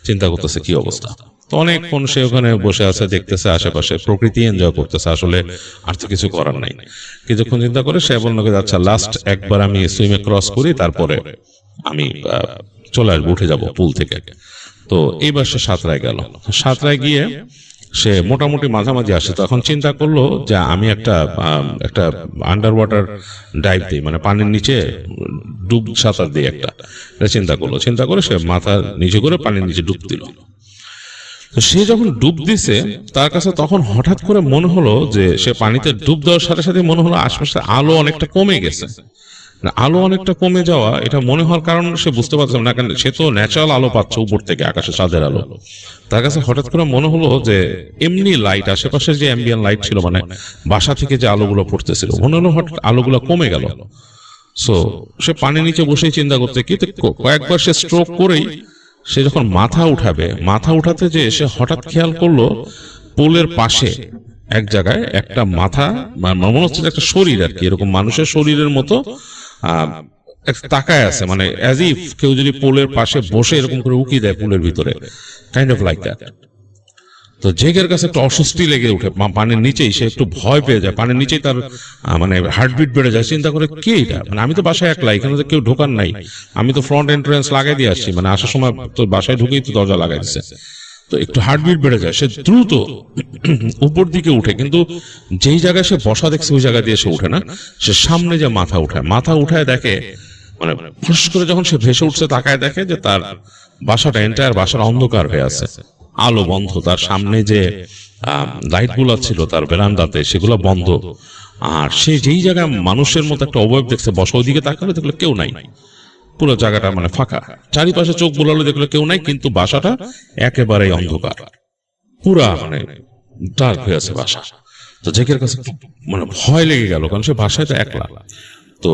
চিন্তা করতেছে কি অবস্থা। তো অনেকক্ষণ সে ওখানে বসে আছে, দেখতেছে আশেপাশে প্রকৃতি, এনজয় করতেছে, আসলে আর তো কিছু করার নাই। কিছুক্ষণ চিন্তা করে সে বললো আচ্ছা লাস্ট একবার আমি সুইমে ক্রস করি, তারপরে আমি চলে আসবো, উঠে যাব পুল থেকে। তো এইবার সে সাঁতরায় গেল। সাঁতরায় গিয়ে সে মোটামুটি মাঝামাঝি আসে, তখন চিন্তা করলো যে আমি একটা আন্ডার ওয়াটার ডাইভ দিই, মানে পানির নিচে ডুব সাঁতার দিই একটা, এটা চিন্তা করে সে মাথা নিচে করে পানির নিচে ডুব দিল। তো সে যখন ডুব দিছে তার কাছে তখন হঠাৎ করে মনে হলো যে সে পানিতে ডুব দেওয়ার সাথে সাথে মনে হলো আশপাশে আলো অনেকটা কমে গেছে। আলো অনেকটা কমে যাওয়া, এটা মনে হওয়ার কারণ সে বুঝতে পারছে না, কারণ সে তো ন্যাচারাল আলো পাচ্ছে উপর থেকে, আকাশে চাঁদের আলো। তার কাছে হঠাৎ করে মনে হলো যে এমনি লাইট, আশেপাশের যে অ্যাম্বিয়েন্ট লাইট ছিল, মানে বাসা থেকে যে আলোগুলো পড়তেছিল, মনে হলো হঠাৎ আলোগুলো কমে গেল। সো সে পানির নিচে বসেই চিন্তা করতে কি, কয়েকবার সে স্ট্রোক করেই সে যখন মাথা উঠাতে যে সে হঠাৎ খেয়াল করলো পুলের পাশে এক জায়গায় একটা মাথা, মনে হচ্ছে একটা শরীর আর কি, এরকম মানুষের শরীরের মতো তাকায় আছে, মানে অ্যাজ ইফ কেউ যদি পুলের পাশে বসে এরকম করে উকি দেয় পুলের ভিতরে, কাইন্ড অফ লাইক দ্যাট। তো জেকের কাছে একটু অস্বস্তি লেগে উঠে, পানির নিচেই সে একটু ভয় পেয়ে যায়, পানির নিচেই তার মানে হার্টবিট বেড়ে যায়। চিন্তা করে কে এটা, মানে আমি তো বাসায় একলা, এখানে তো কেউ ঢোকার নাই, আমি তো ফ্রন্ট এন্ট্রান্স লাগাই দিয়ে আসছি, মানে আসার সময় তো বাসায় ঢুকেই তো দরজা লাগাই দিচ্ছে। তো একটু হার্টবিট বেড়ে যায়, সে দ্রুত উপর দিকে উঠে, কিন্তু যেই জায়গায় সে বসা দেখছে ওই জায়গা দিয়ে সে উঠে না, সে সামনে যে মাথা উঠায় দেখে, মানে ফুস করে যখন সে ভেসে উঠছে তাকায় দেখে যে তার বাসাটা, এন্টায়ার বাসার অন্ধকার হয়ে আছে, আলো বন্ধ, তার সামনে যে লাইট গুলা ছিল তার বেরান্দাতে সেগুলো বন্ধ, আর সে যেই জায়গায় মানুষের মতো একটা অবয়ব দেখছে বসা, ওইদিকে তাকালে দেখলো কেউ নাই, পুরো জায়গাটা মানে ফাঁকা, চারিপাশে চোখ বুলালো দেখলো কেউ নাই, কিন্তু বাসাটা একেবারেই অন্ধকার, পুরা মানে ডার্ক হয়ে আছে বাসা। তো জেকের কাছে মানে ভয় লেগে গেল, কারণ সে বাসায় তো একলা। তো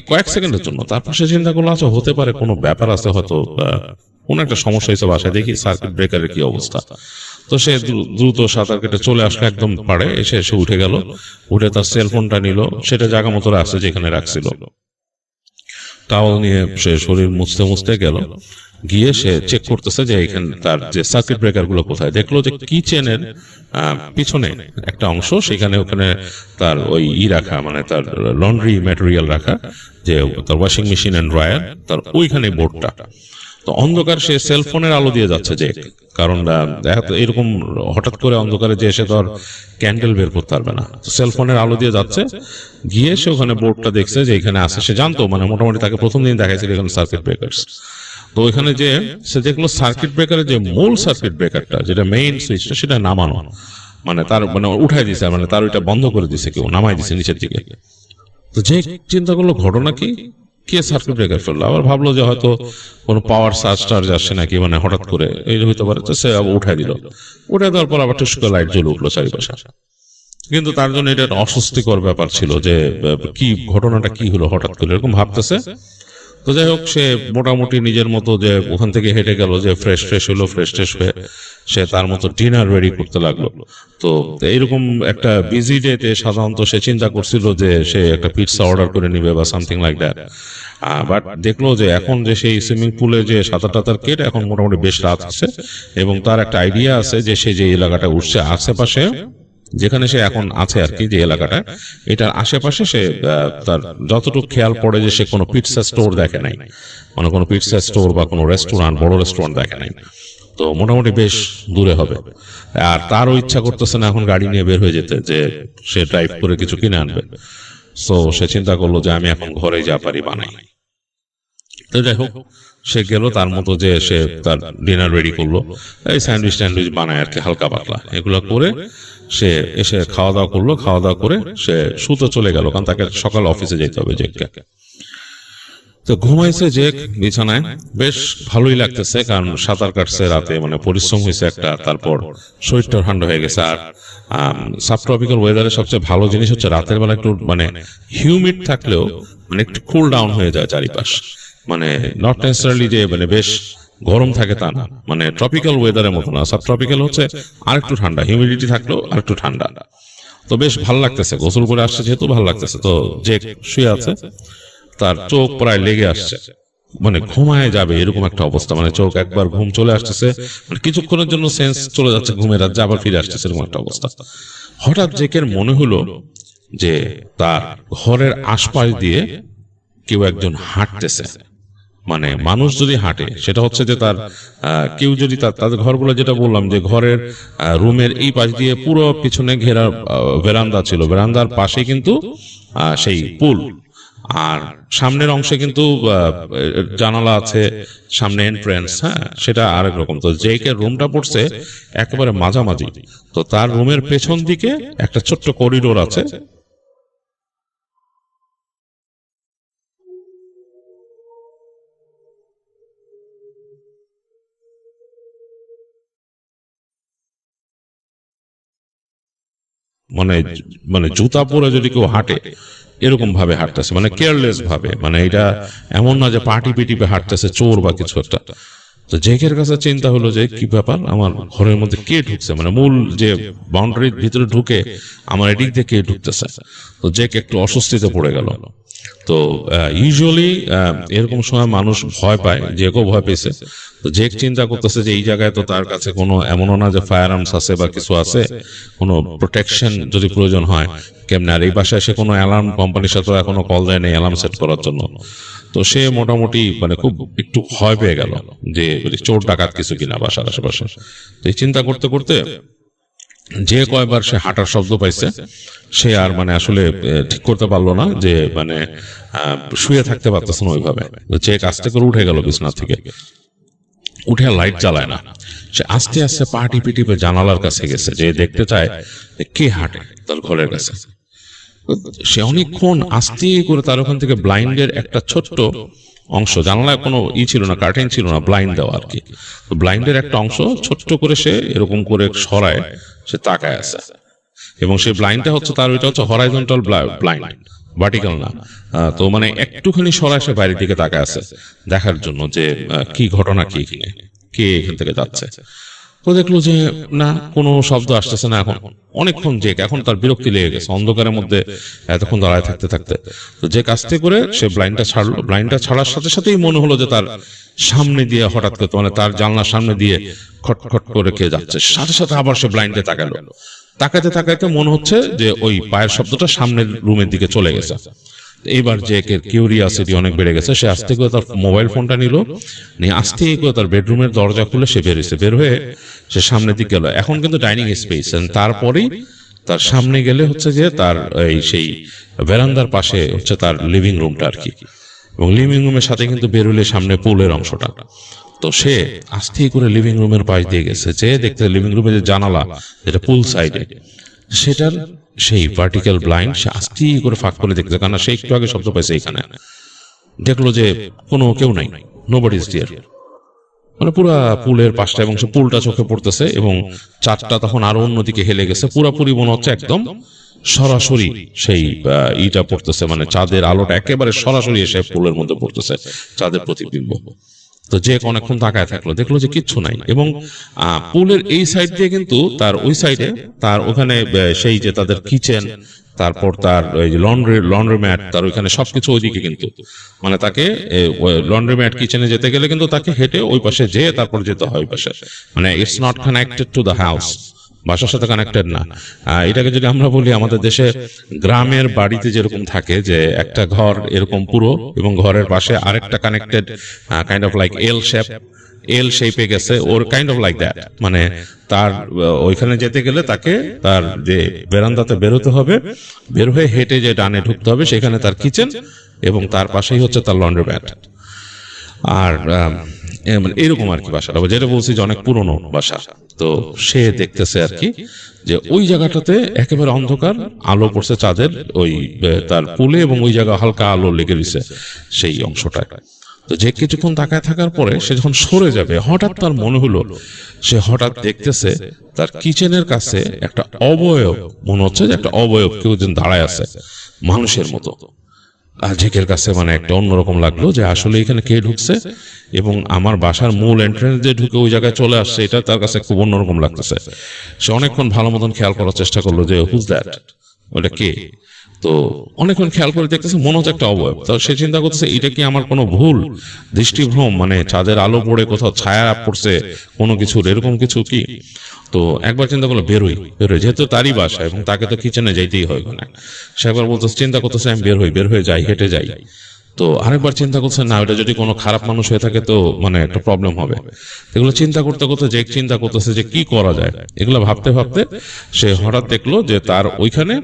কয়েক সেকেন্ডের জন্য তারপর সে চিন্তা করলো আচ্ছা হতে পারে কোনো ব্যাপার আছে, হয়তো কোন একটা সমস্যা হয়েছে বাসায়, দেখি সার্কিট ব্রেকারের কি অবস্থা। তো সে দ্রুত সাঁতার কেটে চলে আসলো একদম পাড়ে, এসে উঠে গেল, উঠে তার সেলফোনটা নিল, সেটা জায়গা মতো রাখছে যেখানে রাখছিল, টাওয়াল নিয়ে সে শরীর মুছতে গেল, গিয়ে সে চেক করতেছে যে এখানে তার যে সার্কিট ব্রেকার গুলো কোথায়। দেখলো যে কিচেনের পিছনে একটা অংশ, সেখানে ওখানে তার ওই রাখা, মানে তার লন্ড্রি ম্যাটেরিয়াল রাখা, যে তার ওয়াশিং মেশিন এন্ড ড্রায়ার, তার ওইখানে বোর্ডটা। তো অন্ধকার সে সেলফোনের আলো দিয়ে যাচ্ছে যে, কারণ এরকম হঠাৎ করে অন্ধকারে যে এসে তো আর ক্যান্ডেল বের করতে পারবে না, তো সেলফোনের আলো দিয়ে যাচ্ছে, গিয়ে সে ওখানে বোর্ডটা দেখছে যে এখানে আছে, সে জানতো মানে মোটামুটি তাকে প্রথম দিন দেখাইছিল এখানে সার্কিট ব্রেকার্স। তো ওইখানে যে সে দেখলো সার্কিট ব্রেকারের যে মূল সার্কিট ব্রেকারটা যেটা মেইন সুইচটা সেটা নামানো, মানে তার মানে উঠাই দিছে, মানে তার ওইটা বন্ধ করে দিছে, কেউ নামাই দিছে নিচের দিকে। তো যে চিন্তা করলো ঘটনা কি, কে সার্কিট ব্রেকার ফেললো, আবার ভাবলো যে হয়তো কোনো পাওয়ার সার্জ টার্জ আসছে নাকি, মানে হঠাৎ করে এই হইতে পারে, তো সে আবার উঠাই দিল। উঠাই দেওয়ার পর আবার টুস করে লাইট জ্বলে উঠলো চারিপাশে। কিন্তু তার জন্য এটা একটা অস্বস্তিকর ব্যাপার ছিল যে কি ঘটনাটা কি হলো হঠাৎ করে এরকম ভাবতেছে। তো যাই হোক, সে মোটামুটি নিজের মতো যে ওখান থেকে হেঁটে গেল, যে ফ্রেশ হলো, ফ্রেশ হয়ে সে তার মতো ডিনার রেডি করতে লাগলো। তো এইরকম একটা বিজি ডেতে সাধারণত সে চিন্তা করছিল যে সে একটা পিৎজা অর্ডার করে নিবে বা সামথিং লাইক দ্যাট, বাট দেখলো যে এখন যে সেই সুইমিং পুলে যে সাঁতার টাতার কেটে এখন মোটামুটি বেশ রাত আছে, এবং তার একটা আইডিয়া আছে যে সে যে এলাকাটা উঠছে আশেপাশে যেখানে সে এখন আছে আর কি, যে এলাকাটা এটার আশেপাশে সে তার যতটুকু খেয়াল পড়ে যে সে কোনো পিৎজা স্টোর দেখে নাই, মানে কোনো পিৎজা স্টোর বা কোনো রেস্টুরেন্ট, বড় রেস্টুরেন্ট দেখে নাই। তো মোটামুটি বেশ দূরে হবে, আর তারও ইচ্ছা করতেছে না এখন গাড়ি নিয়ে বের হয়ে যেতে, যে সে ড্রাইভ করে কিছু কিনে আনবে। সো সে চিন্তা করলো যে আমি এখন ঘরে যা পারি বানাই। তো যাই হোক, সে গেল তার মতো যে সে তার ডিনার রেডি করলো, এই স্যান্ডউইচ বানায় আর কি, হালকা পাতলা এগুলো করে সে এসে খাওয়া দাওয়া করলো। খাওয়া দাওয়া করে সে শুতে চলে গেল, কারণ তাকে সকাল অফিসে যেতে হবে জেককে। তো ঘুমাইছে জেক বিছানায়, বেশ ভালোই লাগতেছে, কারণ সাঁতার কাটছে রাতে, মানে পরিশ্রম হয়েছে একটা, তারপর শরীরটা ঠান্ডা হয়ে গেছে। আর সাবট্রপিক্যাল ওয়েদারে সবচেয়ে ভালো জিনিস হচ্ছে রাতের বেলা একটু মানে হিউমিড থাকলেও মানে একটু কুল ডাউন হয়ে যায় চারিপাশ, মানে নট নেসেসারিলি যে মানে বেশ গরম থাকে তা না, মানে ট্রপিক্যাল ওয়েদারের মতো না। সাবট্রপিক্যাল হচ্ছে আর একটু ঠান্ডা, হিউমিডিটি থাকলেও আর একটু ঠান্ডা। তো বেশ ভালো লাগতেছে, গোসল করে আসছে যেহেতু ভালো লাগতেছে। তো যে শুয়ে আছে, তার চোখ প্রায় লেগে আসছে, মানে ঘুমায় যাবে এরকম একটা অবস্থা, মানে চোখ একবার ঘুম চলে আসতেছে, মানে কিছুক্ষণের জন্য সেন্স চলে যাচ্ছে ঘুমের, রাজ্যে আবার ফিরে আসতেছে এরকম একটা অবস্থা। হঠাৎ জেকের মনে হলো যে তার ঘরের আশপাশ দিয়ে কেউ একজন হাঁটতেছে। মানে মানুষ যদি হাঁটে সেটা হচ্ছে যে তার কেউ যদি তাদের ঘরগুলো, যেটা বললাম যে ঘরের রুমের এই পাশ দিয়ে পুরো পিছনে ঘেরা বেরান্দা ছিল, বেরান্দার পাশে কিন্তু সেই পুল, আর সামনের অংশে কিন্তু জানালা আছে, সামনে এন্ট্রেন্স, হ্যাঁ সেটা আরেক রকম। তো জেকের রুমটা পড়ছে একেবারে মাঝামাঝি, তো তার রুমের পেছন দিকে একটা ছোট্ট করিডোর আছে। মানে মানে জুতা পরে যদি কেউ হাঁটে এরকম ভাবে হাঁটতেছে, মানে কেয়ারলেস ভাবে, মানে এটা এমন না যে পার্টি পিটিপে হাঁটতেছে চোর বা কিছু একটা। তো জেকের কাছে চিন্তা হলো যে কি ব্যাপার, আমার ঘরের মধ্যে কে ঢুকছে, মানে মূল যে বাউন্ডারির ভিতরে ঢুকে আমার এদিক দিয়ে কে ঢুকতেছে। তো জেক একটু অস্বস্তিতে পড়ে গেল। তো ইউজুয়ালি এরকম সময় মানুষ ভয় পায়, জেকও ভয় পেয়েছে। তো জেক চিন্তা করতেছে যে এই জায়গায় তো তার কাছে কোনো এমনও না যে ফায়ার আর্মস আছে বা কিছু আছে, কোনো প্রোটেকশন যদি প্রয়োজন হয় কেমনে। আর এই বাসায় সে কোনো অ্যালার্ম কোম্পানির সাথে এখনো কল দেয় নেই অ্যালার্ম সেট করার জন্য। তো সে মোটামুটি মানে খুব একটু ভয় পেয়ে গেল যে চোর ডাকাত কিছু কিনা বাসার আশেপাশে। তো এই চিন্তা করতে করতে যে কয়বার সে হাঁটার শব্দ পাইছে, সে আর মানে আসলে ঠিক করতে পারলো না যে মানে শুয়ে থাকতে পারতেছে না ওইভাবে। যে আস্তে করে উঠে গেল বিছানা থেকে, উঠে লাইট জ্বালায় না, সে আস্তে আস্তে পা টিপে টিপে জানালার কাছে গেছে, যে দেখতে চায় কে হাঁটে তার ঘরের কাছে। সে অনেকক্ষণ আস্তে করে তার ওখান থেকে ব্লাইন্ডের একটা ছোট্ট অংশ, জানালায় কোনো ছিল না, কার্টেন ছিল না, ব্লাইন্ড দেওয়া আর কি, তো ব্লাইন্ডের একটা অংশ ছোট্ট করে সে এরকম করে সরায় সে তাকায় আছে। এবং সেই ব্লাইন্ডটা হচ্ছে তার, ওইটা হচ্ছে হরাইজন্টাল ব্লাইন্ড, ভার্টিক্যাল না। তো মানে একটুখানি সরায় সে বাইরের দিকে তাকায় আছে দেখার জন্য যে কি ঘটনা, কি এখানে কে এখান থেকে যাচ্ছে। তো দেখলো যে না, কোনো শব্দ আসতেছে না। এখন অনেকক্ষণ জেক, এখন তার বিরক্তি লেগে গেছে অন্ধকারের মধ্যে এতক্ষণ দাঁড়ায় থাকতে থাকতে। তো জেক আস্তে করে সে ব্লাইন্ডটা ছাড়লো। ব্লাইন্ডটা ছাড়ার সাথে সাথেই মনে হলো যে তার সামনে দিয়ে হঠাৎ করে, মানে তার জানলার সামনে দিয়ে খটখট করে কে যাচ্ছে। সাথে সাথে আবার সে ব্লাইন্ডে তাকালো। তাকাতে তাকাতে মনে হচ্ছে যে ওই পায়ের শব্দটা সামনের রুমের দিকে চলে গেছে। এবার যে কিউরিয়াসিটি অনেক বেড়ে গেছে, সে আস্তে করে তার মোবাইল ফোনটা নিল, নিয়ে আস্তে করে তার বেডরুমের দরজা খুলে সে বেরিয়েছে। বের হয়ে সে সামনের দিকে গেল। এখন কিন্তু ডাইনিং স্পেস, তারপরেই তার সামনে গেলে হচ্ছে যে তার এই সেই ভেরান্দার পাশে হচ্ছে তার লিভিং রুমটা আর কি, এবং লিভিং রুমের সাথে কিন্তু বেরোলে সামনে পুলের অংশটা। তো সে আস্তে করে লিভিং রুমের পাশ দিয়ে গেছে, যে দেখতে লিভিং রুমের যে জানালা যেটা পুল সাইডে, সেটার সেই ভার্টিক্যাল ব্লাইন্ড সে আস্তে করে ফাঁক করে দেখতে, কারণ সে একটু আগে শব্দ পাইছে এখানে, দেখলো যে কোনো কেউ নাই, নোবডি ইজ হিয়ার, মানে পুরা পুলের পাশটা, এবং সে পুলটা চোখে পড়তেছে, এবং চাঁদটা তখন আরো অন্যদিকে হেলে গেছে, পুরাপুরি মনে হচ্ছে একদম সরাসরি সেই ইটা পড়তেছে, মানে চাঁদের আলোটা একেবারে সরাসরি এসে পুলের মধ্যে পড়তেছে, চাঁদের প্রতিবিম্ব। তো যে অনেকক্ষণ তাকায় থাকলো, দেখলো যে কিচ্ছু নাই, এবং পুলের এই সাইড দিয়ে কিন্তু তার ওই সাইডে তার ওখানে সেই যে তাদের কিচেন, তারপর তার ওই লন্ড্রি ম্যাট, তার ওইখানে সবকিছু ওইদিকে, কিন্তু মানে তাকে লন্ড্রি ম্যাট কিচেনে যেতে গেলে কিন্তু তাকে হেঁটে ওই পাশে যেয়ে তারপর যেতে হয় ওই পাশে, মানে it's not connected to the house, বাসার সাথে কানেক্টেড না। এটাকে যদি আমরা বলি, আমাদের দেশে গ্রামের বাড়িতে যেরকম থাকে যে একটা ঘর এরকম পুরো, এবং ঘরের পাশে আরেকটা connected kind of like L শেপে গেছে, ওর কাইন্ড অফ লাইক দ্যাট, মানে তার ওইখানে যেতে গেলে তাকে তার যে বেরান্দাতে বেরোতে হবে, বের হয়ে হেঁটে যে ডানে ঢুকতে হবে, সেখানে তার কিচেন, এবং তার পাশেই হচ্ছে তার লন্ড্রি ম্যাট। আর মানে এরকম আর কি বাসাটা, যেটা বলছি যে অনেক পুরনো বাসা। তো সে দেখতেছে আর কি যে ওই জায়গাটাতে একেবারে অন্ধকার, আলো পড়ছে চাঁদের ওই তার পুলে, এবং ওই জায়গা হালকা আলো লেগে দিছে সেই অংশটায়। তো যে কিছুক্ষণ তাকায় থাকার পরে সে যখন সরে যাবে, হঠাৎ তার মনে হলো, সে হঠাৎ দেখতেছে তার কিচেনের কাছে একটা অবয়ব, মনে হচ্ছে যে একটা অবয়ব কেউ যেন দাঁড়ায় আছে মানুষের মতো। আর জেকের কাছে মানে একটা অন্যরকম লাগলো যে আসলে এখানে কে ঢুকছে, এবং আমার বাসার মূল এন্ট্রেন্স দিয়ে ঢুকে ওই জায়গায় চলে আসছে, এটা তার কাছে খুব অন্যরকম লাগতেছে। সে অনেকক্ষণ ভালো মতন খেয়াল করার চেষ্টা করলো যে হুজ দ্যাট, ওটা কে। তো অনেকক্ষণ খেয়াল করে দেখতেছে মনে হচ্ছে একটা অবয়ব। তো সে চিন্তা করতেছে এটা কি আমার কোনো ভুল দৃষ্টিভ্রম, মানে চাঁদের আলো পড়ে কোথাও ছায়া পড়ছে কোনো কিছুর, এরকম কিছু কি। তো একবার চিন্তা করলো বেরোই, যেহেতু তারই বাসা এবং তাকে তো কিচেনে যাইতেই হয়, মানে সে একবার বলতেছে, চিন্তা করতেছে আমি বের হয়ে যাই, হেঁটে যাই। তো আরেকবার চিন্তা করছে না, ওটা যদি কোনো খারাপ মানুষ হয়ে থাকে তো মানে একটা প্রবলেম হবে। এগুলো চিন্তা করতে করতে যে চিন্তা করতেছে যে কি করা যায়, এগুলো ভাবতে ভাবতে সে হঠাৎ দেখলো যে তার ওইখানে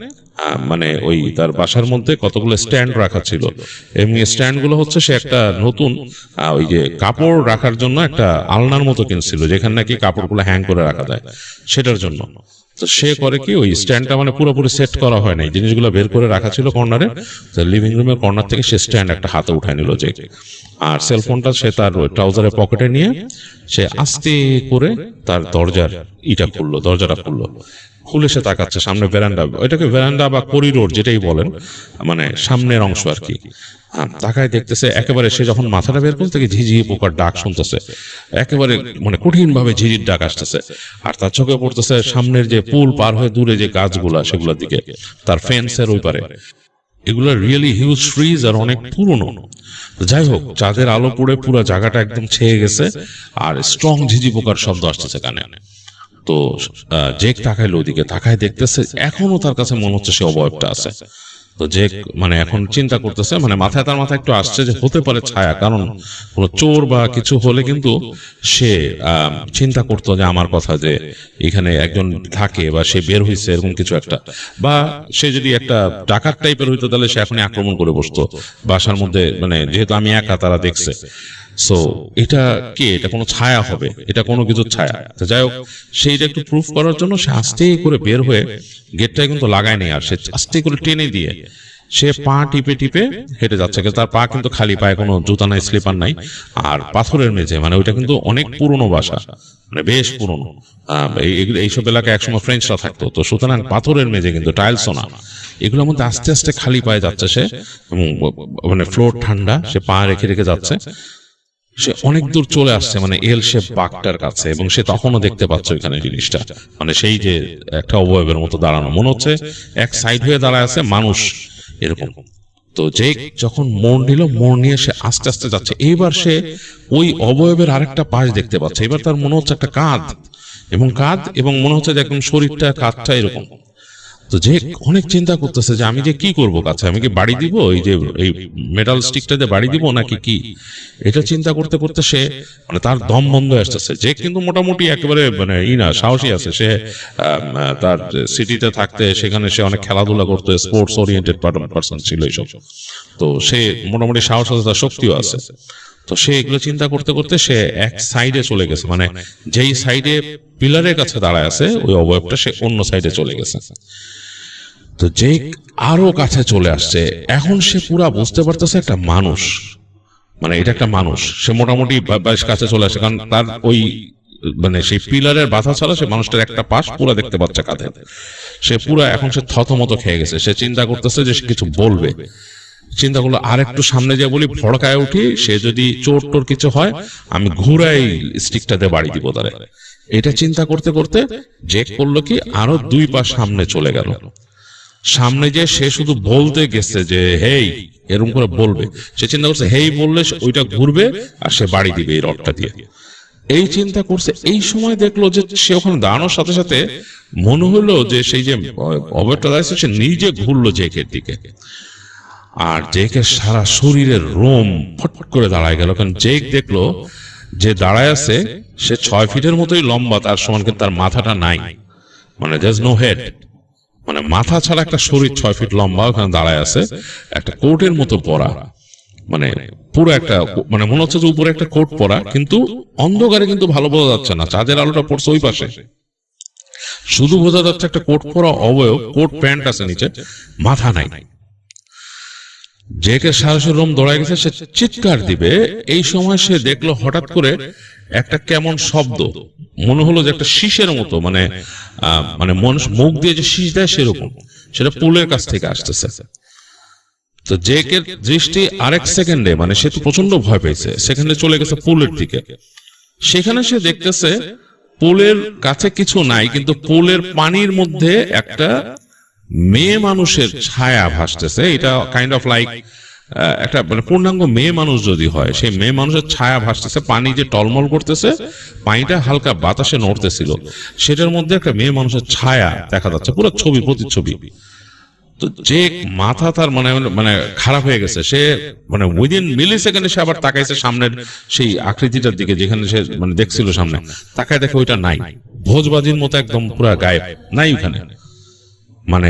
মানে ওই তার বাসার মধ্যে কতগুলো স্ট্যান্ড রাখা ছিল, এবং স্ট্যান্ড গুলো হচ্ছে সে একটা নতুন ওই যে কাপড় রাখার জন্য একটা আলনার মতো কিনছিল, যেখানে নাকি কাপড়গুলো হ্যাং করে রাখা যায়, সেটার জন্য। তো সে করে কি, ওই স্ট্যান্ডটা মানে পুরোপুরি সেট করা হয় নাই, জিনিসগুলো বের করে রাখা ছিল কর্নারে, লিভিং রুমের কর্নার থেকে সে স্ট্যান্ড একটা হাতে উঠায় নিল যে, আর সেলফোনটা সে তার ট্রাউজারের পকেটে নিয়ে সে আস্তে করে তার দরজাটা খুললো। খুলে সে তাকাচ্ছে সামনে ভেরান্ডা, ওইটাকে ভেরান্ডা বা করিডোর যেটাই বলেন, মানে সামনের অংশ আর কি। তাকায় দেখতেছে একেবারে, সে যখন মাথাটা বের করছে ঝিঝিয়ে পোকার ডাক শুনতেছে, একেবারে মানে কঠিন ভাবে ঝিঝির ডাক আসতেছে। আর তার চোখে পড়তেছে সামনের যে পুল পার হয়ে দূরে যে গাছগুলা, সেগুলোর দিকে, তার ফেন্সের ওই পারে, এগুলো রিয়েলি হিউজ ট্রিজ আর অনেক পুরনো। যাই হোক, চাঁদের আলো পড়ে পুরো জায়গাটা একদম ছেয়ে গেছে, আর স্ট্রং ঝিঝি পোকার শব্দ আসতেছে কানে। তো জেক তাকাইলো ওদিকে, তাকায় দেখতেছে এখনো তার কাছে মনে হচ্ছে সে অবয়বটা আছে। তো জেক মানে এখন চিন্তা করতেছে, মানে তার মাথায় একটু আসছে যে হতে পারে ছায়া, কারণ কোনো চোর বা কিছু হলে কিন্তু সে চিন্তা করতো যে আমার কথা, যে এখানে একজন থাকে বা সে বের হয়েছে এরকম কিছু একটা, বা সে যদি একটা ডাকাত টাইপের হইতো তাহলে সে এখনই আক্রমণ করে বসতো বাসার মধ্যে, মানে যেহেতু আমি একা তারা দেখছে। সো এটা কে, এটা কোনো ছায়া হবে, এটা কোনো কিছুর ছায়া। তো যাই হোক, সেইটা একটু প্রুফ করার জন্য সে আস্তে করে বের হয়ে, গেটটাই কিন্তু লাগায় নেই, আর সে আস্তে করে টেনে দিয়ে সে পা টিপে টিপে হেঁটে যাচ্ছে। তার পা কিন্তু খালি পায়ে, কোনো জুতা নাই, স্লিপার নাই, আর পাথরের মেঝে, মানে ওইটা কিন্তু অনেক পুরনো বাসা, মানে বেশ পুরনো। এইসব এলাকায় একসময় ফ্রেঞ্চরা থাকতো, তো সুতরাং পাথরের মেঝে কিন্তু টাইলসও না, এগুলোর মধ্যে আস্তে আস্তে খালি পায়ে যাচ্ছে সে, এবং মানে ফ্লোর ঠান্ডা, সে পা রেখে রেখে যাচ্ছে। সে অনেক দূর চলে আসছে মানে এল শেপ বাঘটার কাছে, এবং সে তখনও দেখতে পাচ্ছে ওইখানে জিনিসটা, মানে সেই যে একটা অবয়বের মতো দাঁড়ানো, মনে হচ্ছে এক সাইড হয়ে দাঁড়ায় আছে মানুষ এরকম। তো জেক যখন মোড় নিয়ে সে আস্তে আস্তে যাচ্ছে, এইবার সে ওই অবয়বের আরেকটা পাশ দেখতে পাচ্ছে। এবার তার মনে হচ্ছে একটা কাঁধ, এবং মনে হচ্ছে যে একদম শরীরটা, কাঁধটা এরকম। তো যে অনেক চিন্তা করতেছে যে আমি যে কি করব, কাছে আমি কি বাড়ি দিব, এই মেটাল স্টিকটাতে বাড়ি দিব নাকি কি, এটা চিন্তা করতে করতে সে মানে তার দম বন্ধ হয়ে আসতেছে। যে কিন্তু মোটামুটি একেবারে মানে সাহসী আছে, সে তার সিটিতে থাকতে সেখানে সে অনেক খেলাধুলা করতো, স্পোর্টস ওরিয়েন্টেড পারসন ছিল এইসব, তো সে মোটামুটি সাহস আছে, তার শক্তিও আছে। তো সে এগুলো চিন্তা করতে করতে সে এক সাইডে চলে গেছে, মানে যেই সাইডে পিলারের কাছে দাঁড়ায় আছে ওই অবয়বটা সে অন্য সাইডে চলে গেছে। তো যে আরো কাছে চলে আসছে, এখন সে পুরা বুঝতে পারতেছে একটা মানুষ, মানে এটা একটা মানুষ। সে মোটামুটি বেশ কাছে চলে আসে, কারণ তার ওই মানে সেই পিলারের বাধা ছাড়া সে মানুষটার একটা পাশ পুরা দেখতে পাচ্ছে কাঁধে। সে পুরা এখন সে থতমত খেয়ে গেছে। সে চিন্তা করতেছে যে সে কিছু বলবে, চিন্তা করলো আর একটু সামনে যে বলি ভড়কায় উঠি, সে যদি চোর টোর কিছু হয় আমি ঘুরাই স্টিকটাতে বাড়ি দিব তারে। এটা চিন্তা করতে করতে জেক করলো কি আরো 2 পা সামনে চলে গেল। সামনে যে সে শুধু বলতে গেছে যে হেই, এরকম করে বলবে, সে চিন্তা করছে হেই বললে ওইটা ঘুরবে আর সে বাড়ি দিবে এই রডটা দিয়ে। এই চিন্তা করছে, এই সময় দেখলো যে সে ওখানে দাঁড়ানোর সাথে সাথে মনে হলো যে সেই যে অবয়বটা দাঁড়িয়েছে সে নিজে ঘুরলো জেকের দিকে, আর জেকের সারা শরীরের রোম ফটফট করে দাঁড়ায় গেল। কারণ জেক দেখলো যে দাঁড়ায় আছে সে 6 ফিটের মতোই লম্বা, তার সমান কিন্তু তার মাথাটা নাই, মানে দেয়ার ইজ নো হেড, মানে মাথা ছাড়া একটা শরীর 6 ফিট লম্বা ওখানে দাঁড়ায় আছে, একটা কোটের মতো পরা, মানে পুরো একটা মানে মনে হচ্ছে যে উপরে একটা কোট পরা, কিন্তু অন্ধকারে কিন্তু ভালো বোঝা যাচ্ছে না, চাঁদের আলোটা পড়ছে ওই পাশে, শুধু বোঝা যাচ্ছে একটা কোট পরা অবয়ব, কোট প্যান্ট আছে নিচে, মাথা নাই। জেকের সাহসের রোম দৌড়ায় গেছে, সে চিৎকার দিবে। এই সময় সে দেখলো হঠাৎ করে একটা কেমন শব্দ, মনে হলো যে একটা শীষের মতো, মানে মানে মানুষ মুখ দিয়ে যে শীষ দেয় সেরকম, সেটা পুলের কাছ থেকে আসতেছে। তো জেকের দৃষ্টি আরেক সেকেন্ডে, মানে সে তো প্রচন্ড ভয় পেয়েছে, সেখানে চলে গেছে পুলের দিকে। সেখানে সে দেখতেছে পুলের কাছে কিছু নাই, কিন্তু পুলের পানির মধ্যে একটা মেয়ে মানুষের ছায়া ভাসতেছে। এটা কাইন্ড অফ লাইক একটা মানে পূর্ণাঙ্গ মেয়ে মানুষ যদি হয়, সেই মেয়ে মানুষের ছায়া ভাসতেছে, পানি যে টলমল করতেছে, পানিটা হালকা বাতাসে নড়তেছিল, সেটার মধ্যে একটা মেয়ে মানুষের ছায়া দেখা যাচ্ছে, পুরো ছবি প্রতিচ্ছবি। তো যে মাথা তার মানে মানে খারাপ হয়ে গেছে, সে মানে উইদিন মিলি সেকেন্ডে সে আবার তাকাইছে সামনের সেই আকৃতিটার দিকে, যেখানে সে মানে দেখছিল সামনে, তাকায় দেখে ওইটা নাই, ভোজবাজির মতো একদম পুরা গায়েব, নাই ওখানে। মানে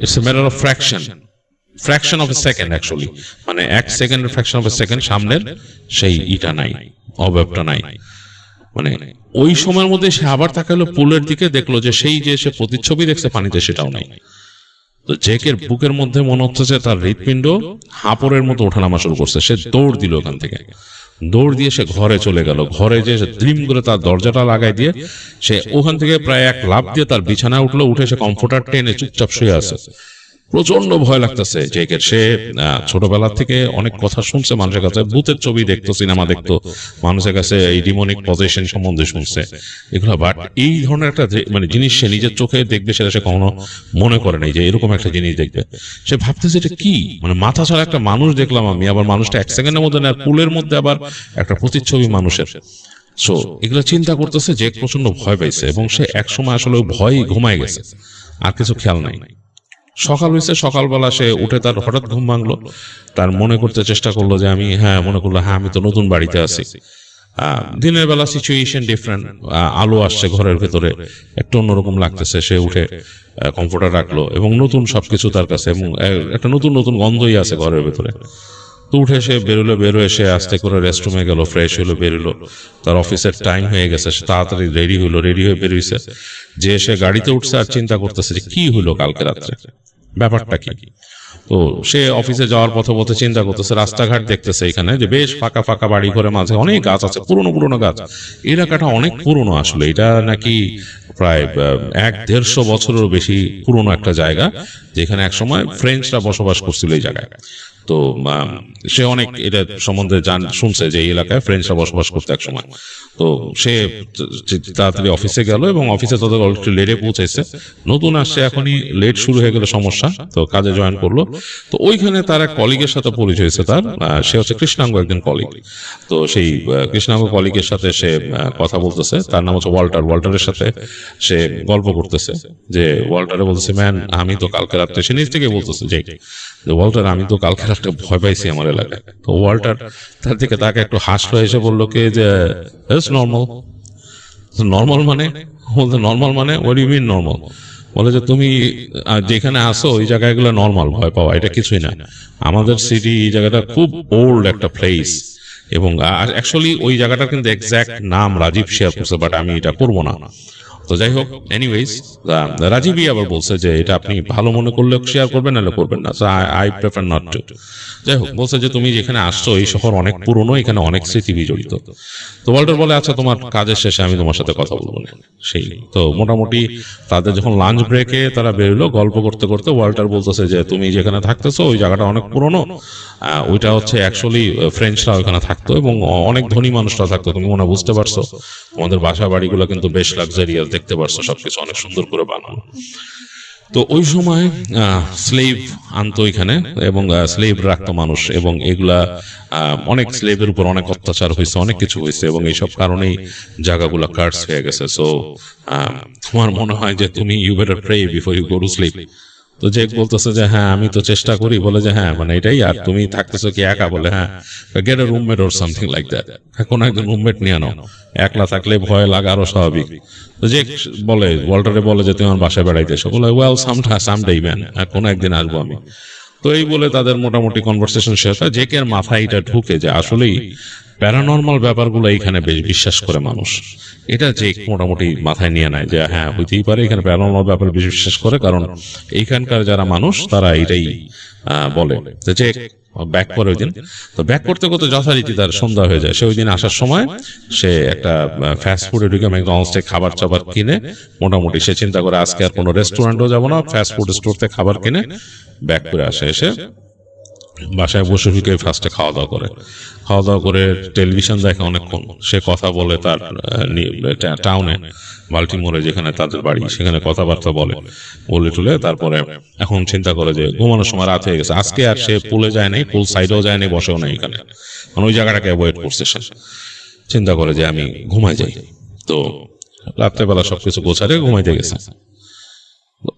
it's a matter of fraction of A second actually, মানে 1 সেকেন্ডের ফ্র্যাকশন অফ এ সেকেন্ড সামনের সেই ইটা নাই, অবয়বটা নাই। মানে ওই সময়ের মধ্যে সে আবার তাকালো পুলের দিকে, দেখলো যে সেই যে সে প্রতিচ্ছবি দেখছে পানিতে সেটাও নাই। তো জেকের বুকের মধ্যে মনে হচ্ছে যে তার হৃৎপিণ্ড হাঁপড়ের মতো ওঠানামা শুরু করছে। সে দৌড় দিল ওখান থেকে, দৌড় দিয়ে সে ঘরে চলে গেল। ঘরে যে দ্রিম করে তার দরজাটা লাগাই দিয়ে সে ওখান থেকে প্রায় 1 লাফ দিয়ে তার বিছানায় উঠলো, উঠে সে কমফোর্টার টেনে চুপচাপ শুয়ে আছে। প্রচন্ড ভয় লাগতেছে জেকের। সে ছোটবেলা থেকে অনেক কথা শুনছে মানুষের কাছে, ভূতের ছবি দেখতো, সিনেমা দেখতো, মানুষের কাছে এই ডিমনিক পজেশন সম্বন্ধে শুনছে এগুলো, বাট এই ধরনের একটা মানে জিনিস সে নিজের চোখে দেখবে সেটা সে কখনো মনে করে নাই যে এরকম একটা জিনিস দেখবে। সে ভাবতেছে এটা কি, মানে মাথা ছাড়া একটা মানুষ দেখলাম আমি, আবার মানুষটা 1 সেকেন্ডের মধ্যে না, পুলের মধ্যে আবার একটা প্রতিচ্ছবি মানুষের। সো এগুলো চিন্তা করতেছে, জেক প্রচন্ড ভয় পাইছে এবং সে একসময় আসলে ভয় ঘুমায় গেছে, আর কিছু খেয়াল নাই। সকাল হয়েছে, সকালবেলা সে উঠে তার হঠাৎ ঘুম ভাঙলো, তার মনে করতে চেষ্টা করলো যে আমি মনে করলো আমি তো নতুন বাড়িতে আছি। দিনের বেলা সিচুয়েশন ডিফারেন্ট, আলো আসছে ঘরের ভেতরে, একটু অন্যরকম লাগতেছে। সে উঠে কমফোর্টার রাখলো এবং নতুন সবকিছু তার কাছে, এবং একটা নতুন নতুন গন্ধই আছে ঘরের ভেতরে। তো উঠে সে বেরোয়, সে আস্তে করে রেস্টরুমে গেল, ফ্রেশ হলো, বেরোলো। তার অফিসের টাইম হয়ে গেছে, সে তাড়াতাড়ি রেডি হয়ে বেরিয়েছে। যে সে গাড়িতে উঠছে আর চিন্তা করতেছে যে কি হলো কালকে রাত্রে, ব্যাপারটা কি। তো সে অফিসে যাওয়ার পথে চিন্তা করতেছে, রাস্তাঘাট দেখতেছে এখানে যে বেশ ফাঁকা ফাঁকা বাড়ি ঘরে মাঝে অনেক গাছ আছে, পুরনো গাছ। এলাকাটা অনেক পুরনো আসলে, এটা নাকি প্রায় 100-150 বছরেরও বেশি পুরনো একটা জায়গা, যেখানে একসময় ফ্রেঞ্চরা বসবাস করছিল এই জায়গায়। তো সে অনেক এটা সম্বন্ধে শুনছে যে এই এলাকায় ফ্রেঞ্চরা বসবাস করতে এক সময়। তো সে তাড়াতাড়ি অফিসে গেল এবং অফিসে তাদের অলরেডি লেটে পৌঁছাইছে, নতুন আসছে, এখনই লেট শুরু হয়ে গেল সমস্যা। তো কাজে জয়েন করলো। তো ওইখানে তার এক কলিগের সাথে পরিচয় হয়েছে তার, সে হচ্ছে কৃষ্ণাঙ্গ একজন কলিগ। তো সেই কৃষ্ণাঙ্গ কলিগের সাথে সে কথা বলতেছে, তার নাম হচ্ছে ওয়াল্টার। ওয়াল্টারের সাথে সে গল্প করতেছে, যে ওয়াল্টারে বলতেছে, ম্যান আমি তো কালকে রাত্রে, সে নিজ থেকে বলতেছে যে ওয়াল্টার আমি তো কালকে রাত্রে ভয় পাইছি আমার এলাকায়। তো ওয়াল্টার তার দিকে তাকে একটু হাসলো, এসে বললো কি যে ইটস নর্মাল। নর্মাল মানে? বলতে নর্মাল মানে হোয়াট ইউ মিন নর্মাল? বলে যে তুমি যেখানে আসো ওই জায়গাগুলো নর্মাল, ভয় পাওয়া এটা কিছুই না। আমাদের সিটি এই জায়গাটা খুব ওল্ড একটা প্লেস, এবং অ্যাকচুয়ালি ওই জায়গাটার কিন্তু এক্স্যাক্ট নাম রাজীব শেয়ার করছে, বাট আমি এটা করবো না। তো যাই হোক, এনিওয়েজ রাজীবই আবার বলছে যে এটা আপনি ভালো মনে করলে শেয়ার করবেন, নাহলে করবেন না। I prefer not to. যাই হোক, বলছে যে তুমি যেখানে আসছো এই শহর অনেক পুরনো, এখানে অনেক স্মৃতি জড়িত। তো ওয়াল্টার বলে আচ্ছা তোমার কাজের শেষে আমি তোমার সাথে কথা বলবো না। সেই তো মোটামুটি তাদের যখন লাঞ্চ ব্রেকে তারা বেরোলো, গল্প করতে করতে ওয়াল্টার বলতেছে যে তুমি যেখানে থাকতেছো ওই জায়গাটা অনেক পুরনো, ওইটা হচ্ছে অ্যাকচুয়ালি ফ্রেঞ্চরা ওইখানে থাকতো এবং অনেক ধনী মানুষরা থাকতো। তুমি মনে বুঝতে পারছো, তোমাদের বাসা বাড়িগুলো কিন্তু বেশ লাক্সারিয়াস, দেখতে পারছো সবকিছু অনেক সুন্দর করে বানানো। তো ওই সময় স্লেভ আনতো এখানে এবং স্লেভ রাখতো মানুষ, এবং এগুলা অনেক স্লেভের উপর অনেক অত্যাচার হয়েছে, অনেক কিছু হয়েছে, এবং এইসব কারণেই জায়গাগুলো কার্স হয়ে গেছে। সো তোমার মনে হয় যে তুমি you better pray before you go to sleep. তো জেক বলতেছে যে হ্যাঁ আমি তো চেষ্টা করি। বলে যে হ্যাঁ মানে এটাই, আর তুমি থাকতেছো কি একা? বলে হ্যাঁ, gate A roommate or something like that. কোন একজন রুমমেট নিয়ে নাও, একলা থাকলে ভয় লাগা আরো স্বাভাবিক। তো জেক বলে, ওয়াল্টারে বলে যে তুমি আমার বাসায় বেড়াইতে এসো। বলে ওয়েল সামডে ম্যান, কোনো একদিন আসবো আমি। তো এই বলে তাদের মোটামুটি কনভারসেশন শেষ হয়। জেকের মাথায় এটা ঢুকে যে আসলেই প্যারানর্মাল ব্যাপারগুলো এইখানে বেশ বিশ্বাস করে মানুষ। এটা যে মোটামুটি মাথায় নিয়ে নেয় যে হ্যাঁ হইতেই পারে এখানে প্যারানর্মাল ব্যাপার বেশি বিশ্বাস করে, কারণ এইখানকার যারা মানুষ তারা এটাই বলে। যে ব্যাক করে ওই দিন, তো ব্যাক করতে করতে যথারীতি তার সন্ধ্যা হয়ে যায়। সে ওই দিন আসার সময় সে একটা ফাস্ট ফুডে ঢুকে ম্যাকডোনাল্ডস থেকে খাবার চাবার কিনে, মোটামুটি সে চিন্তা করে আজকে আর কোনো রেস্টুরেন্টও যাবো না, ফাস্ট ফুড স্টোর থেকে খাবার কিনে ব্যাক করে আসে। এসে বাসায় বসে ঢুকে ফার্স্টে খাওয়া দাওয়া করে টেলিভিশন দেখে অনেকক্ষণ। সে কথা বলে তার টাউনে, বাল্টিমোরে যেখানে তাদের বাড়ি, সেখানে কথাবার্তা বলে টুলে তারপরে এখন চিন্তা করে যে ঘুমানোর সময় রাত হয়ে গেছে। আজকে আর সে পুলে যায় নাই, পুল সাইডেও যায় নাই, বসেও নাই এখানে, মানে ওই জায়গাটাকে অ্যাভয়েড করছে। সে চিন্তা করে যে আমি ঘুমাই যাই। তো রাত্রেবেলা সবকিছু গোছারে ঘুমাইতে গেছে।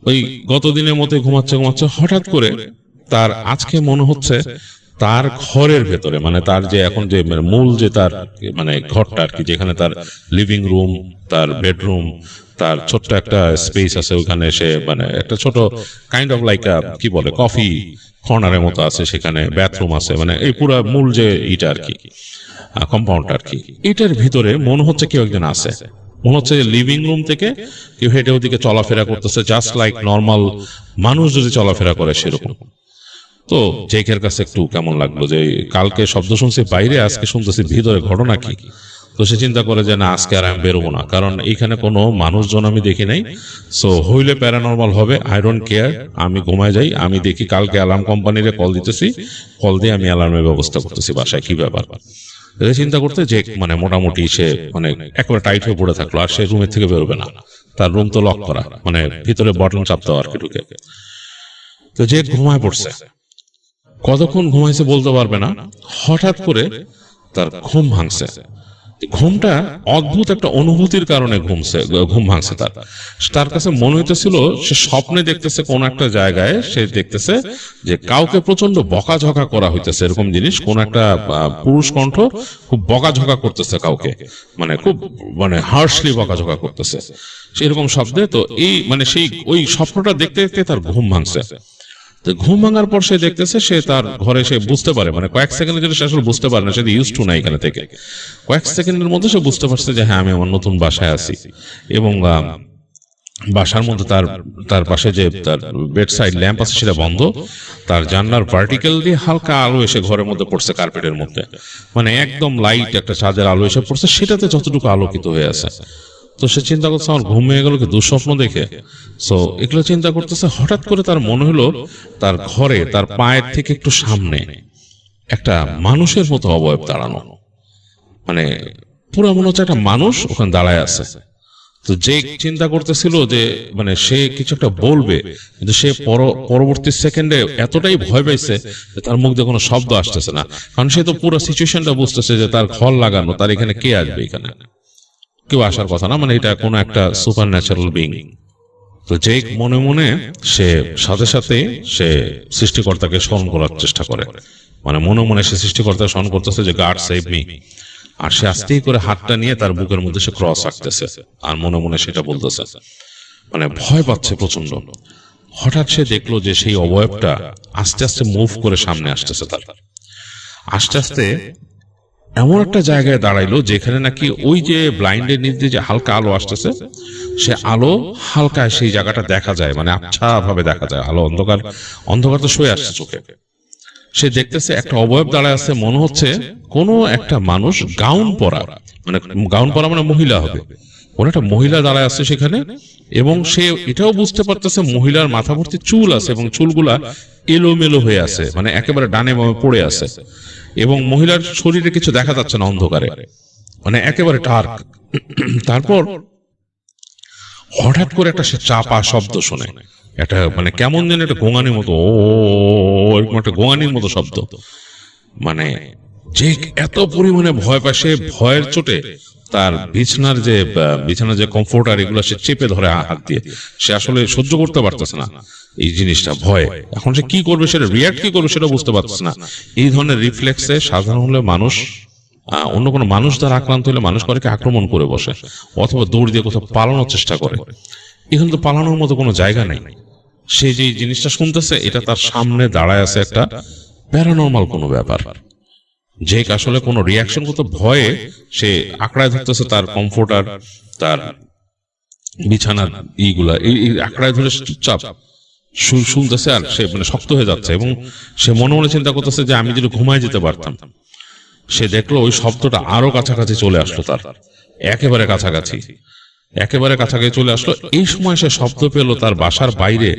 ওই গত দিনের মতো ঘুমাচ্ছে হঠাৎ করে তার আজকে মনে হচ্ছে তার ঘরের ভেতরে, মানে তার যে এখন যে মূল যে তার মানে ঘরটা আর কি, যেখানে তার লিভিং রুম, তার বেডরুম, তার ছোট্ট একটা স্পেস আছে ওখানে, সে মানে একটা ছোট কাইন্ড অফ লাইক কি বলে কফি কর্নারের মতো আছে, সেখানে বাথরুম আছে, মানে এই পুরা মূল যে ইটা আর কি কম্পাউন্ড আর কি, এটার ভিতরে মনে হচ্ছে কেউ একজন আছে। মনে হচ্ছে লিভিং রুম থেকে কেউ হেঁটে ওদিকে চলাফেরা করতেছে, জাস্ট লাইক নর্মাল মানুষ যদি চলাফেরা করে সেরকম। তো জেকের কাছে একটু কেমন লাগলো যে কালকে শব্দ শুনছি বাইরে, আজকে শুনতেছি ভিতরে, ঘটনা কি? তো সে চিন্তা করে যে না আজকে আর আমি বেরোবো না, কারণ এইখানে কোনো মানুষজন আমি দেখি নাই। সো হইলে প্যারানর্মাল হবে, আই ডোন্ট কেয়ার, আমি ঘুমায় যাই। আমি দেখি কালকে অ্যালার্ম কোম্পানিরে কল দিতেছি, কল দিয়ে আমি অ্যালার্মের ব্যবস্থা করতেছি বাসায়, কি ব্যাপার চিন্তা করতে যে মানে মোটামুটি সে মানে একেবারে টাইট হয়ে পড়ে থাকলো, আর সে রুমের থেকে বেরোবে না। তার রুম তো লক করা, মানে ভিতরে বটন চাপতে আর কি ঢুকে। তো যে ঘুমায় পড়ছে, কতক্ষণ ঘুমাইছে বলতে পারবে না, হঠাৎ করে তার ঘুম ভাঙছে। ঘুমটা অদ্ভুত একটা অনুভূতির কারণে ঘুম ভাঙছে। তার কাছে মনে হইতেছিল সে স্বপ্নে দেখতেছে কোন একটা জায়গায়, সে দেখতেছে যে কাউকে প্রচন্ড বকাঝকা করা হইতেছে, এরকম জিনিস, কোন একটা পুরুষ কণ্ঠ খুব বকাঝকা করতেছে কাউকে, মানে খুব মানে হার্শলি বকাঝকা করতেছে সেরকম শব্দে। তো এই মানে সেই ওই স্বপ্নটা দেখতে দেখতে তার ঘুম ভাঙছে। ঘুম ভাঙার পর সে দেখতেছে সে তার ঘরে, সে বুঝতে পারে মানে কয়েক সেকেন্ডের জন্য সে আসলে বুঝতে পারে না, সে ইউজ টু না এখানে থেকে, কয়েক সেকেন্ডের মধ্যে সে বুঝতে পারছে যে হ্যাঁ আমি আমার নতুন বাসায় আছি। এবং বাসার মধ্যে তার পাশে যে তার বেড সাইড ল্যাম্প আছে সেটা বন্ধ, তার জানলার ভার্টিক্যাল দিয়ে হালকা আলো এসে ঘরের মধ্যে পড়ছে, কার্পেটের মধ্যে, মানে একদম লাইট একটা চাঁদের আলো এসে পড়ছে, সেটাতে যতটুকু আলোকিত হয়ে আছে। তো সে চিন্তা করছে আমার ঘুম ভেঙে গেল কি দুঃস্বপ্ন দেখে। সো এগুলো চিন্তা করতেছে, হঠাৎ করে তার মনে হলো তার ঘরে তার পায়ের থেকে একটু সামনে একটা মানুষের মতো অবয়ব দাঁড়ানো, মানে পুরো মনে হচ্ছে একটা মানুষ ওখানে দাঁড়ায় আছে। তো যে চিন্তা করতেছিল যে মানে সে কিছু একটা বলবে, কিন্তু সে পরবর্তী সেকেন্ডে এতটাই ভয় পাইছে যে তার মুখ দিয়ে কোনো শব্দ আসতেছে না, কারণ সে তো পুরো সিচুয়েশনটা বুঝতেছে যে তার ঘর লাগানো, তার এখানে কে আসবে, এখানে কেউ আসার কথা না, মানে এটা কোনো একটা সুপার ন্যাচারাল বিং। তো যে মনে মনে সে সাথে সাথে সে সৃষ্টিকর্তাকে স্মরণ করার চেষ্টা করে, মানে মনে মনে সে সৃষ্টিকর্তাকে স্মরণ করতেছে যে গড সেভ মি, আর সে আস্তেই করে হাতটা নিয়ে তার বুকের মধ্যে সে ক্রস রাখতেছে আর মনে মনে সেটা বলতেছে, মানে ভয় পাচ্ছে প্রচন্ড। হঠাৎ সে দেখলো যে সেই অবয়বটা আস্তে আস্তে মুভ করে সামনে আসতেছে, তার আস্তে আস্তে এমন একটা জায়গায় দাঁড়াইলো যেখানে নাকি ওই যে ব্লাইন্ডের নিচ দিয়ে যে হালকা আলো আসতেছে, সে আলো হালকা সেই জায়গাটা দেখা যায়, মানে আচ্ছা ভাবে দেখা যায়, আলো অন্ধকার অন্ধকার তো শুয়ে আসছে চোখে। সে দেখতেছে একটা অবয়ব দাঁড়ায় আছে, মনে হচ্ছে কোনো একটা মানুষ গাউন পরা, মানে গাউন পরা মানে মহিলা হবে, কোন একটা মহিলা দাঁড়ায় আছে সেখানে। এবং সে এটাও বুঝতে পারতেছে মহিলার মাথা ভর্তি চুল আছে এবং চুলগুলা এলোমেলো হয়ে আছে, মানে একেবারে ডানে বামে পড়ে আছে, এবং মহিলার শরীরে কিছু দেখা যাচ্ছে না অন্ধকারে, মানে একেবারে ডার্ক। তারপর হঠাৎ করে একটা সে চাপা শব্দ শোনে, একটা মানে কেমন যেন একটা গোঙানির মতো, ও এরকম একটা গোঙানির মতো শব্দ। মানে যে এত পরিমাণে ভয় পায়, সে ভয়ের চোটে তার বিছানার যে কমফোর্টার এগুলো সে চেপে ধরে হাত দিয়ে, সে আসলে সহ্য করতে পারতেছে না এই জিনিসটা, ভয়ে। এখন সে কি করবে, সেটা রিয়াক্ট কি করবে সেটা বুঝতে পারতেছে না। এই ধরনের রিফ্লেক্সে সাধারণ হলে মানুষ অন্য কোনো মানুষ দ্বারা আক্রান্ত হলে মানুষ করে আক্রমণ করে বসে, অথবা দৌড় দিয়ে কোথাও পালানোর চেষ্টা করে। এখন তো পালানোর মতো কোনো জায়গা নেই। সে যে জিনিসটা শুনতেছে এটা তার সামনে দাঁড়ায় আছে একটা প্যারানর্মাল কোনো ব্যাপার, যে আসলে কোনো রিয়াকশন করতে ভয়ে সে আঁকড়ায় ধরতেছে তার কমফোর্টার, তার বিছানার এইগুলা এই আঁকড়ায় ধরে চুপচাপ শুনতেছে, আর সে মানে শক্ত হয়ে যাচ্ছে। এবং সে মনে মনে চিন্তা করতেছে যে আমি যদি ঘুমায় যেতে পারতাম। সে দেখলো ওই শব্দটা আরো কাছাকাছি চলে আসলো, তার একেবারে কাছাকাছি চলে আসলো। এই সময় সে শব্দ পেল তার বাসার বাইরে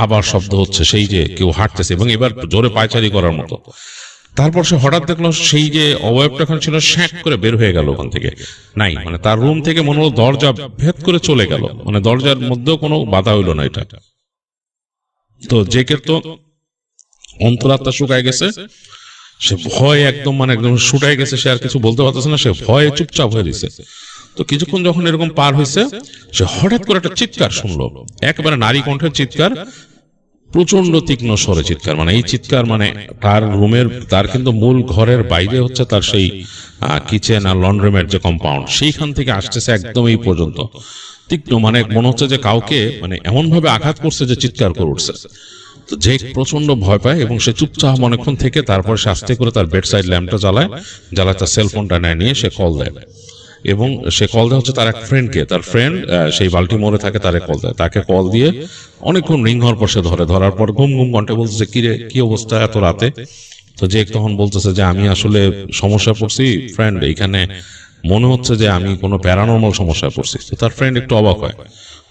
আবার শব্দ হচ্ছে, সেই যে কেউ হাঁটতেছে এবং এবার জোরে পায়চারি করার মতো। তারপর সে হঠাৎ দেখলো সেই যে অবয়বটা ওখানে ছিল শ্যাক করে বের হয়ে গেল ওখান থেকে, নাই মানে তার রুম থেকে মনে হলো দরজা ভেদ করে চলে গেল, মানে দরজার মধ্যেও কোনো বাধা হইলো না এটা। তো জেকের তো অন্তরাত্মা শুকায় গেছে, সে ভয় একদম শুটায় গেছে, সে আর কিছু বলতে পারতেছে না, সে ভয়ে চুপচাপ হয়ে দিছে। তো কিছুক্ষণ যখন এরকম পার হয়েছে, সে হঠাৎ করে একটা চিৎকার শুনলো, একেবারে নারী কণ্ঠের চিৎকার, প্রচন্ড তীক্ষ্ণ স্বরে চিৎকার। মানে এই চিৎকার মানে তার রুমের, তার কিন্তু মূল ঘরের বাইরে হচ্ছে তার সেই কিচেন আর লন্ড্রিমের যে কম্পাউন্ড, সেইখান থেকে আসতেছে একদম এই পর্যন্ত তীক্ষ্ণ, মানে মনে হচ্ছে যে কাউকে মানে এমন ভাবে আঘাত করছে যে চিৎকার করে উঠছে। তো যে প্রচন্ড ভয় পায় এবং সে চুপচাপ অনেকক্ষণ থেকে তারপর সে আস্তে করে তার বেড সাইড ল্যাম্পটা জ্বালায় তার সেলফোনটা নিয়ে সে কল দেয়, এবং সে কল দেয় হচ্ছে তার এক ফ্রেন্ডকে, তার ফ্রেন্ড সেই বাল্টিমোরে থাকে, তারে কল দেয়। তাকে কল দিয়ে অনেকক্ষণ রিং হওয়ার পর সে ধরার পর ঘুম কণ্ঠে বলতেছে, কিরে কি অবস্থা এত রাতে? তো যে তখন বলতেছে যে আমি আসলে সমস্যা পড়ছি ফ্রেন্ড, এইখানে মনে হচ্ছে যে আমি কোনো প্যারানর্মাল সমস্যায় পড়ছি। তো তার ফ্রেন্ড একটু অবাক হয়,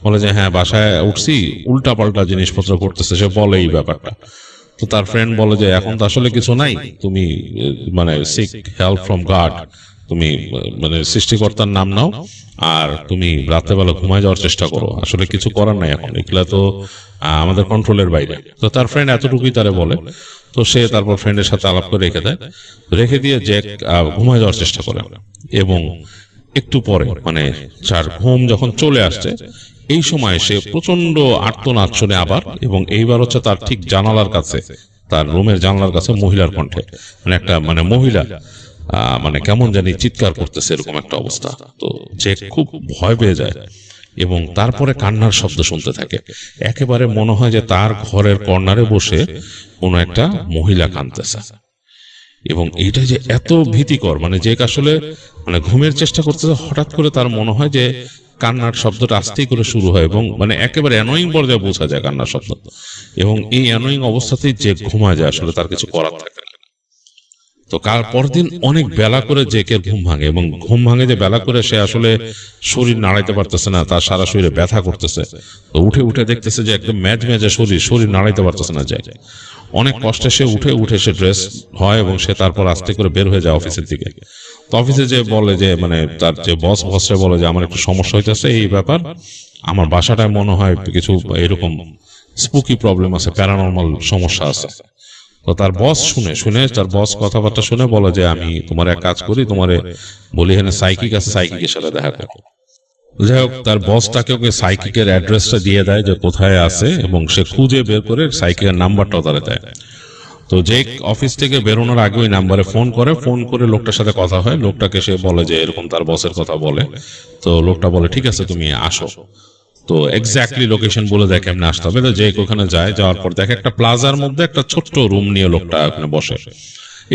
বলে যে হ্যাঁ বাসায় উঠছি, উল্টা পাল্টা জিনিসপত্র করতেছে, সে বলে এই ব্যাপারটা। তো তার ফ্রেন্ড বলে যে এখন তো আসলে কিছু নাই, তুমি মানে সিক হেল্প ফ্রম গড, তুমি মানে সৃষ্টিকর্তার নাম নাও আর তুমি রাত্রেবেলা ঘুমায় যাওয়ার চেষ্টা করো, আসলে কিছু করার নাই এখন, এগুলা তো আমাদের কন্ট্রোলের বাইরে। তো তার ফ্রেন্ড এতটুকুই তারে বলে। তো সে তারপর ফ্রেন্ডের সাথে আলাপ করে রেখে দিয়ে জ্যাক ঘুমায় যাওয়ার চেষ্টা করে, এবং একটু পরে মানে যার ঘুম যখন চলে আসছে এই সময় সে প্রচন্ড আর্তনাদ শুনে আবার, এবং এইবার হচ্ছে তার ঠিক জানালার কাছে, তার রুমের জানালার কাছে মহিলার কণ্ঠে, মানে একটা মানে মহিলা মানে কেমন জানি চিৎকার করতেছে, এরকম একটা অবস্থা। তো যে খুব ভয় পেয়ে যায় এবং তারপরে কান্নার শব্দ শুনতে থাকে, একেবারে মনে হয় যে তার ঘরের কর্নারে বসে কোনো একটা মহিলা কাঁদতেছে। এবং এইটা যে এত ভীতিকর, মানে যে আসলে মানে ঘুমের চেষ্টা করতেছে, হঠাৎ করে তার মনে হয় যে কান্নার শব্দটা আস্তেই করে শুরু হয়, এবং মানে একেবারে অ্যানোয়িং পর্যায়ে বোঝা যায় কান্নার শব্দ, এবং এই অ্যানোয়িং অবস্থাতেই যে ঘুমা যায়, আসলে তার কিছু করার থাকে না। তো কাল পরদিন অনেক বেলা করে জেকের ঘুম ভাঙে, এবং ঘুম ভাঙে যে বেলা করে, সে আসলে শরীর নাড়াইতে পারতেছে না, তার সারা শরীরে ব্যথা করতেছে। তো উঠে উঠে দেখতেছে যে একদম ম্যাজ ম্যাজে শরীর নাড়াইতে পারতেছে না জ্যাক। অনেক কষ্টে সে উঠে সে ড্রেস হয় এবং সে তারপর আস্তে করে বের হয়ে যায় অফিসের দিকে। তো অফিসে যে বলে যে মানে তার যে বসে বলে যে আমার একটু সমস্যা হইতেছে এই ব্যাপার, আমার বাসাটায় মনে হয় কিছু এরকম স্পুকি প্রবলেম আছে, প্যারানর্মাল সমস্যা আছে। তো তার বস শুনে তার বস কথাবার্তা শুনে বলে যে আমি তোমার এক কাজ করি, তোমারে বলি এখানে সাইকিক আছে, সাইকিকের সাথে দেখা করো। যাই হোক, তার বস তাকে ওকে সাইকিকের অ্যাড্রেসটা দিয়ে দেয় যে কোথায় আছে, এবং সে খুঁজে বের করে সাইকিকের নাম্বারটাও তারা দেয়। তো যে অফিস থেকে বেরোনোর আগে ওই নাম্বারে ফোন করে লোকটার সাথে কথা হয়। লোকটাকে সে বলে যে এরকম তার বসের কথা বলে। তো লোকটা বলে ঠিক আছে তুমি আসো। তো এক্স্যাক্টলি লোকেশন বলে দেয় কেমনে আসতে হবে। তো যে ওখানে যাওয়ার পর দেখে একটা প্লাজার মধ্যে একটা ছোট্ট রুম নিয়ে লোকটা ওখানে বসে,